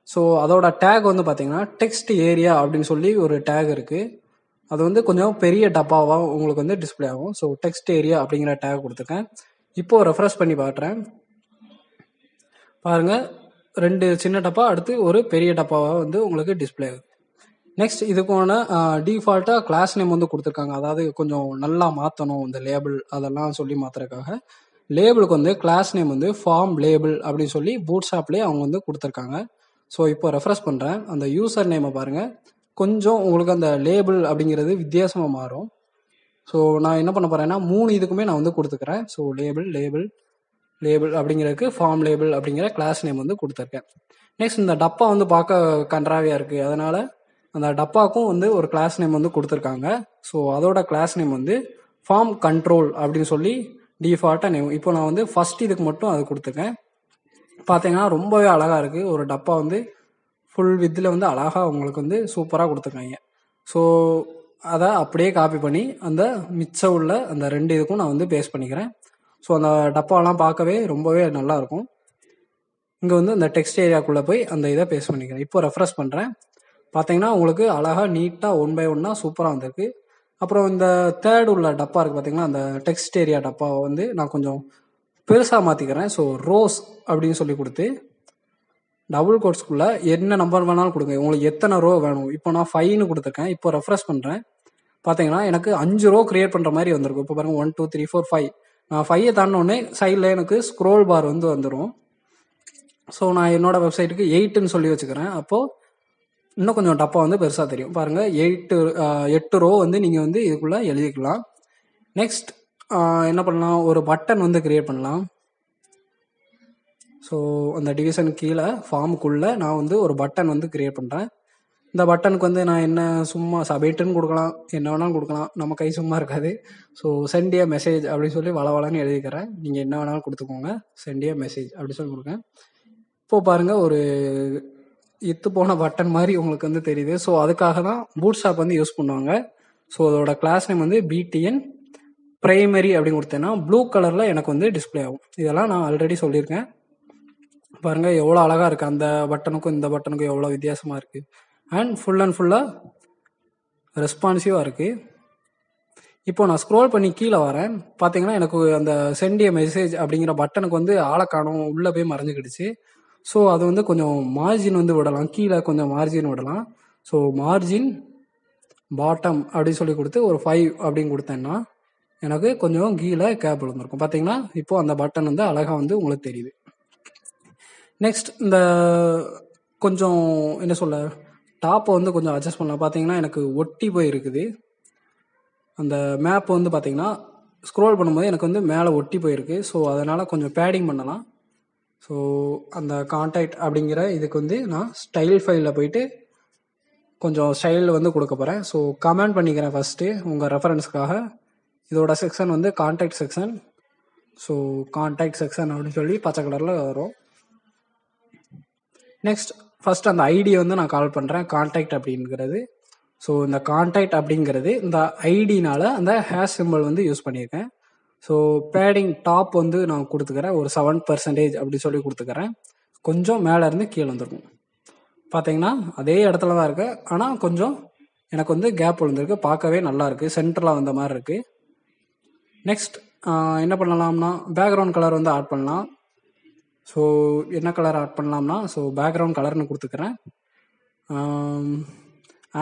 ஸோ அதோட டேக் வந்து பார்த்தீங்கன்னா டெக்ஸ்ட் ஏரியா அப்படின்னு சொல்லி ஒரு டேக் இருக்குது. அது வந்து கொஞ்சம் பெரிய டப்பாவாக உங்களுக்கு வந்து டிஸ்பிளே ஆகும். ஸோ டெக்ஸ்ட் ஏரியா அப்படிங்கிற டேக் கொடுத்துருக்கேன். இப்போது ரெஃப்ரெஷ் பண்ணி பார்க்குறேன். பாருங்கள், 2 சின்ன டப்பா அடுத்து ஒரு பெரிய டப்பாவாக வந்து உங்களுக்கு டிஸ்பிளே ஆகுது. நெக்ஸ்ட் இதுக்கான டிஃபால்ட்டாக கிளாஸ் நேம் வந்து கொடுத்துருக்காங்க. அதாவது கொஞ்சம் நல்லா மாற்றணும் இந்த லேபிள் அதெல்லாம் சொல்லி மாற்றுறதுக்காக லேபிளுக்கு வந்து கிளாஸ் நேம் வந்து ஃபார்ம் லேபிள் அப்படின்னு சொல்லி பூட்ஸ்ட்ராப்லேயே அவங்க வந்து கொடுத்துருக்காங்க. ஸோ இப்போ ரெஃப்ரெஷ் பண்ணுறேன். அந்த யூசர் நேமை பாருங்கள், கொஞ்சம் உங்களுக்கு அந்த லேபிள் அப்படிங்கிறது வித்தியாசமாக மாறும். ஸோ நான் என்ன பண்ண போகிறேன்னா 3 இதுக்குமே நான் வந்து கொடுத்துக்கிறேன். ஸோ லேபிள் அப்படிங்கிறதுக்கு ஃபார்ம் லேபிள் அப்படிங்கிற கிளாஸ் நேம் வந்து கொடுத்துருக்கேன். நெக்ஸ்ட் இந்த டப்பா வந்து பார்க்க கன்றாவியாக இருக்குது. அதனால் அந்த டப்பாக்கும் வந்து ஒரு கிளாஸ் நேம் வந்து கொடுத்துருக்காங்க. ஸோ அதோட கிளாஸ் நேம் வந்து ஃபார்ம் கண்ட்ரோல் அப்படின்னு சொல்லி டிஃபால்ட்டாக நேம். இப்போ நான் வந்து ஃபர்ஸ்ட் இதுக்கு மட்டும் அது கொடுத்துருக்கேன். பார்த்தீங்கன்னா ரொம்பவே அழகாக இருக்குது. ஒரு டப்பா வந்து ஃபுல் வித்தில் வந்து அழகாக உங்களுக்கு வந்து சூப்பராக கொடுத்துருக்காங்க. ஸோ அதை அப்படியே காப்பி பண்ணி அந்த மிச்சம் உள்ள அந்த 2 இதுக்கும் நான் வந்து பேஸ்ட் பண்ணிக்கிறேன். ஸோ அந்த டப்பாலாம் பார்க்கவே ரொம்பவே நல்லா இருக்கும். இங்கே வந்து அந்த டெக்ஸ்ட் ஏரியாக்குள்ளே போய் அந்த இதை பேஸ்ட் பண்ணிக்கிறேன். இப்போ ரெஃப்ரெஷ் பண்ணுறேன். பார்த்தீங்கன்னா உங்களுக்கு அழகாக நீட்டாக 1 by 1 சூப்பராக வந்திருக்கு. அப்புறம் இந்த தேர்ட் உள்ள டப்பா இருக்குது பார்த்தீங்கன்னா, அந்த டெக்ஸ்ட் ஏரியா டப்பாவை வந்து நான் கொஞ்சம் பெருசாக மாற்றிக்கிறேன். ஸோ ரோஸ் அப்படின்னு சொல்லி கொடுத்து டபுள் கோட்ஸ்குள்ளே என்ன நம்பர் வேணாலும் கொடுங்க, உங்களுக்கு எத்தனை ரோ வேணும். இப்போ நான் 5ன்னு கொடுத்துருக்கேன். இப்போ ரெஃப்ரெஷ் பண்ணுறேன். பார்த்தீங்கன்னா எனக்கு 5 ரோ கிரியேட் பண்ணுற மாதிரி வந்திருக்கும். இப்போ பாருங்கள் 1 2 3 4 5. நான் 5 தாண்டினோடனே சைடில் எனக்கு ஸ்க்ரோல் பார் வந்து வந்துடும். ஸோ நான் என்னோட வெப்சைட்டுக்கு 8ன்னு சொல்லி வச்சுக்கிறேன். அப்போது இன்னும் கொஞ்சம் டப்பா வந்து பெருசாக தெரியும். பாருங்கள் 8 ரோ வந்து நீங்கள் வந்து இதுக்குள்ளே எழுதிக்கலாம். நெக்ஸ்ட் என்ன பண்ணலாம், ஒரு பட்டன் வந்து கிரியேட் பண்ணலாம். ஸோ அந்த டிவிஷன் கீழே ஃபார்முக்குள்ளே நான் வந்து ஒரு பட்டன் வந்து கிரியேட் பண்ணுறேன். இந்த பட்டனுக்கு வந்து நான் என்ன சும்மா சப்மிட்னு கொடுக்கலாம், என்ன வேணாலும் கொடுக்கலாம், நம்ம கை சும்மா இருக்காது. ஸோ சென்ட் ஏ மெசேஜ் அப்படின்னு சொல்லி வளவளன்னு எழுதிக்கிறேன். நீங்கள் என்ன வேணாலும் கொடுத்துக்கோங்க. சென்ட் ஏ மெசேஜ் அப்படி சொல்லி கொடுங்க. இப்போது பாருங்கள் ஒரு இத்து போன பட்டன் மாதிரி உங்களுக்கு வந்து தெரியுது. ஸோ அதுக்காக தான் பூட்ஸ்ட்ராப் வந்து யூஸ் பண்ணுவாங்க. ஸோ அதோட கிளாஸ் நேம் வந்து BTN பிரைமரி அப்படின்னு கொடுத்தேன்னா ப்ளூ கலரில் எனக்கு வந்து டிஸ்பிளே ஆகும். இதெல்லாம் நான் ஆல்ரெடி சொல்லியிருக்கேன். பாருங்கள் எவ்வளோ அழகாக இருக்குது. அந்த பட்டனுக்கும் இந்த பட்டனுக்கும் எவ்வளோ வித்தியாசமாக இருக்குது. அண்ட் ஃபுல்லாக ரெஸ்பான்சிவாக இருக்குது. இப்போ நான் ஸ்க்ரோல் பண்ணி கீழே வரேன். பார்த்தீங்கன்னா எனக்கு அந்த சென்ட் ஏ மெசேஜ் அப்படிங்கிற பட்டனுக்கு வந்து ஆளை காணோம், உள்ளே போய் மறைஞ்சிக்கிடுச்சு. ஸோ அது வந்து கொஞ்சம் மார்ஜின் வந்து விடலாம், கீழே கொஞ்சம் மார்ஜின் விடலாம். ஸோ மார்ஜின் பாட்டம் அப்படின்னு சொல்லி கொடுத்து ஒரு 5 அப்படின்னு கொடுத்தேன்னா எனக்கு கொஞ்சம் கீழே கேப் விழுந்திருக்கும். பார்த்தீங்கன்னா இப்போ அந்த பட்டன் வந்து அழகாக வந்து உங்களுக்கு தெரியுது. நெக்ஸ்ட் இந்த கொஞ்சம் என்ன சொல்ல டாப்பை வந்து கொஞ்சம் அட்ஜஸ்ட் பண்ணலாம். பார்த்தீங்கன்னா எனக்கு ஒட்டி போய் இருக்குது. அந்த மேப் வந்து பார்த்தீங்கன்னா ஸ்க்ரோல் பண்ணும்போது எனக்கு வந்து மேலே ஒட்டி போயிருக்கு. ஸோ அதனால் கொஞ்சம் பேடிங் பண்ணலாம். ஸோ அந்த கான்டாக்ட் அப்படிங்கிற இதுக்கு வந்து நான் ஸ்டைல் ஃபைலில் போயிட்டு கொஞ்சம் ஸ்டைல் வந்து கொடுக்க போகிறேன். ஸோ கமெண்ட் பண்ணிக்கிறேன் ஃபஸ்ட்டு உங்கள் ரெஃபரன்ஸ்க்காக. இதோட செக்ஷன் வந்து contact section. So contact section அப்படின்னு சொல்லி பச்சை கலரில் வரும். நெக்ஸ்ட் ஃபஸ்ட் அந்த ஐடியை வந்து நான் கால் பண்ணுறேன், கான்டாக்ட் அப்படிங்கிறது. ஸோ இந்த கான்டாக்ட் அப்படிங்கிறது இந்த ஐடினால அந்த ஹேஷ் சிம்பிள் வந்து யூஸ் பண்ணியிருக்கேன். ஸோ பேடிங் டாப் வந்து நான் கொடுத்துக்கிறேன், ஒரு 7% அப்படி சொல்லி கொடுத்துக்கிறேன். கொஞ்சம் மேலே இருந்து கீழே வந்துருக்கும். பார்த்தீங்கன்னா அதே இடத்துல தான் இருக்கு, ஆனால் கொஞ்சம் எனக்கு வந்து கேப் விழுந்திருக்கு. பார்க்கவே நல்லா இருக்குது, சென்டரில் வந்த மாதிரி இருக்குது. நெக்ஸ்ட் என்ன பண்ணலாம்னா பேக்ரவுண்ட் கலர் வந்து ஆட் பண்ணலாம். ஸோ என்ன கலர் ஆட் பண்ணலாம்னா ஸோ பேக்ரவுண்ட் கலர்னு கொடுத்துக்கிறேன்.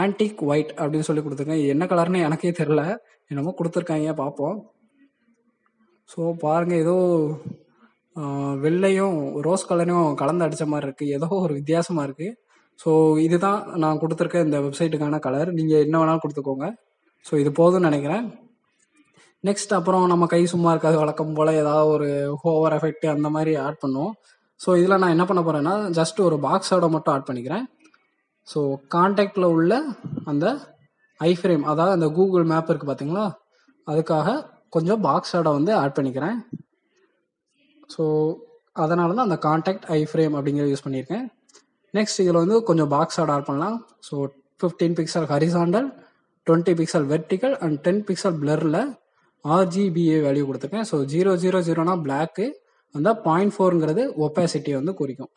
ஆன்டிக் ஒயிட் அப்படின்னு சொல்லி கொடுத்துருக்கேன். என்ன கலர்னு எனக்கே தெரில, என்னமோ கொடுத்துருக்காங்க, பார்ப்போம். ஸோ பாருங்கள் ஏதோ வெள்ளையும் ரோஸ் கலரையும் கலந்து அடித்த மாதிரி இருக்குது, ஏதோ ஒரு வித்தியாசமாக இருக்குது. ஸோ இதுதான் நான் கொடுத்துருக்க இந்த வெப்சைட்டுக்கான கலர். நீங்கள் என்ன வேணாலும் கொடுத்துக்கோங்க. ஸோ இது போதும்னு நினைக்கிறேன். நெக்ஸ்ட் அப்புறம் நம்ம கை சும்மா இருக்காது, வழக்கம் போல் ஏதாவது ஒரு ஹோவர் எஃபெக்ட் அந்த மாதிரி ஆட் பண்ணுவோம். ஸோ இதில் நான் என்ன பண்ண போகிறேன்னா ஜஸ்ட் ஒரு பாக்ஸோட மட்டும் ஆட் பண்ணிக்கிறேன். ஸோ கான்டாக்டில் உள்ள அந்த ஐஃப்ரேம், அதாவது அந்த கூகுள் மேப் இருக்குது பார்த்தீங்களா, அதுக்காக கொஞ்சம் பாக்ஸோட வந்து ஆட் பண்ணிக்கிறேன். ஸோ அதனால தான் அந்த கான்டாக்ட் ஐஃப்ரேம் அப்படிங்கிறத யூஸ் பண்ணியிருக்கேன். நெக்ஸ்ட் இதில் வந்து கொஞ்சம் பாக்ஸோட ஆட் பண்ணலாம். So 15 pixel horizontal, 20 pixel vertical and 10 pixel பிளரில் RGBA வேல்யூ கொடுத்துருக்கேன். ஸோ 000னா பிளாக்கு, அந்த 0.4ங்கிறது ஒப்பாசிட்டியை வந்து குறிக்கும்.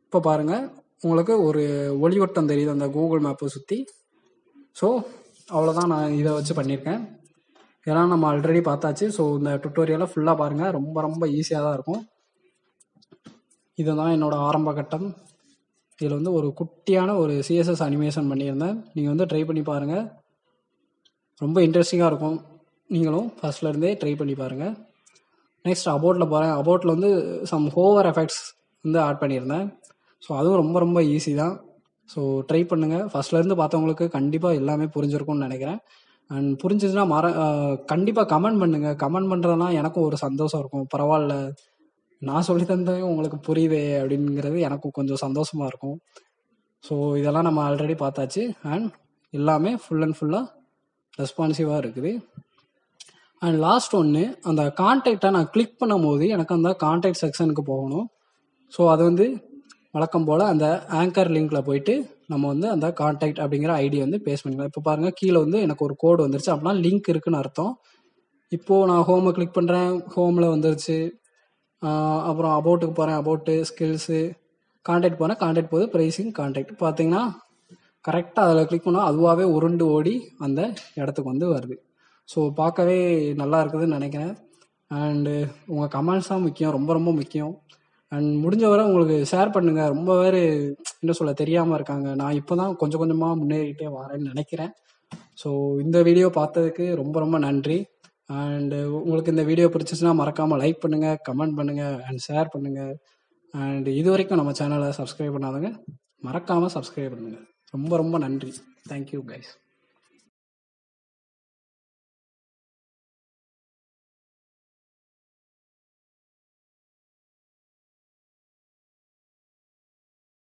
இப்போ பாருங்கள், உங்களுக்கு ஒரு ஒளிவட்டம் தெரியுது அந்த கூகுள் மேப்பை சுற்றி. ஸோ அவ்வளோதான், நான் இதை வச்சு பண்ணியிருக்கேன். இதெல்லாம் நம்ம ஆல்ரெடி பார்த்தாச்சு. ஸோ இந்த டுட்டோரியலை ஃபுல்லாக பாருங்கள், ரொம்ப ரொம்ப ஈஸியாக தான் இருக்கும். இதுதான் என்னோட ஆரம்ப கட்டம். இதில் வந்து ஒரு குட்டியான ஒரு CSS அனிமேஷன் பண்ணியிருந்தேன். நீங்கள் வந்து ட்ரை பண்ணி பாருங்கள், ரொம்ப இன்ட்ரெஸ்டிங்காக இருக்கும். நீங்களும் ஃபர்ஸ்ட்லேருந்தே ட்ரை பண்ணி பாருங்கள். நெக்ஸ்ட் அபவுட்டில் போகிறேன். அபவுட்டில் வந்து சம் ஹோவர் எஃபெக்ட்ஸ் வந்து ஆட் பண்ணியிருந்தேன். ஸோ அதுவும் ரொம்ப ரொம்ப ஈஸி தான். ஸோ ட்ரை பண்ணுங்கள். ஃபர்ஸ்ட்லேருந்து பார்த்தவங்களுக்கு கண்டிப்பாக எல்லாமே புரிஞ்சிருக்கும்னு நினைக்கிறேன். அண்ட் புரிஞ்சிச்சுன்னா கண்டிப்பாக கமெண்ட் பண்ணுங்கள். கமெண்ட் பண்ணுறதுனா எனக்கும் ஒரு சந்தோஷம் இருக்கும். பரவாயில்ல, நான் சொல்லி தந்தது உங்களுக்கு புரியுதே அப்படிங்கிறது எனக்கும் கொஞ்சம் சந்தோஷமாக இருக்கும். ஸோ இதெல்லாம் நம்ம ஆல்ரெடி பார்த்தாச்சு. அண்ட் எல்லாமே ஃபுல் அண்ட் ஃபுல்லாக ரெஸ்பான்சிவாக இருக்குது. அண்ட் லாஸ்ட் ஒன்று, அந்த கான்டாக்டை நான் கிளிக் பண்ணும் போது எனக்கு அந்த கான்டாக்ட் செக்ஷனுக்கு போகணும். ஸோ அது வந்து வழக்கம் போல் அந்த ஆங்கர் லிங்க்ல போயிட்டு நம்ம வந்து அந்த கான்டாக்ட் அப்படிங்கிற ஐடி வந்து பேஸ்ட் பண்ணிக்கலாம். இப்போ பாருங்கள், கீழே வந்து எனக்கு ஒரு கோடு வந்துருச்சு, அப்படின்னா லிங்க் இருக்குன்னு அர்த்தம். இப்போது நான் ஹோமை கிளிக் பண்ணுறேன், ஹோமில் வந்துருச்சு. அப்புறம் அபவுட்டுக்கு போகிறேன், அபவுட்டு, ஸ்கில்ஸு, கான்டாக்ட் போகிறேன், கான்டாக்ட் போகுது, ப்ரைஸிங், கான்டாக்ட். பார்த்தீங்கன்னா கரெக்டாக அதில் கிளிக் பண்ணால் அதுவாகவே உருண்டு ஓடி அந்த இடத்துக்கு வந்து வருது. ஸோ பார்க்கவே நல்லா இருக்குதுன்னு நினைக்கிறேன். அண்டு உங்கள் கமெண்ட்ஸ் தான் முக்கியம், ரொம்ப ரொம்ப முக்கியம். அண்ட் முடிஞ்ச வரை உங்களுக்கு ஷேர் பண்ணுங்கள். ரொம்ப பேர் என்ன சொல்ல தெரியாமல் இருக்காங்க. நான் இப்போ தான் கொஞ்சம் கொஞ்சமாக முன்னேறிட்டே வரேன்னு நினைக்கிறேன். ஸோ இந்த வீடியோ பார்த்ததுக்கு ரொம்ப ரொம்ப நன்றி. அண்டு உங்களுக்கு இந்த வீடியோ பிடிச்சிச்சுன்னா மறக்காமல் லைக் பண்ணுங்கள், கமெண்ட் பண்ணுங்கள் அண்ட் ஷேர் பண்ணுங்கள். அண்ட் இது வரைக்கும் நம்ம சேனலை சப்ஸ்கிரைப் பண்ணாதவங்க மறக்காமல் சப்ஸ்கிரைப் பண்ணுங்கள். ரொம்ப ரொம்ப நன்றி. Thank you guys.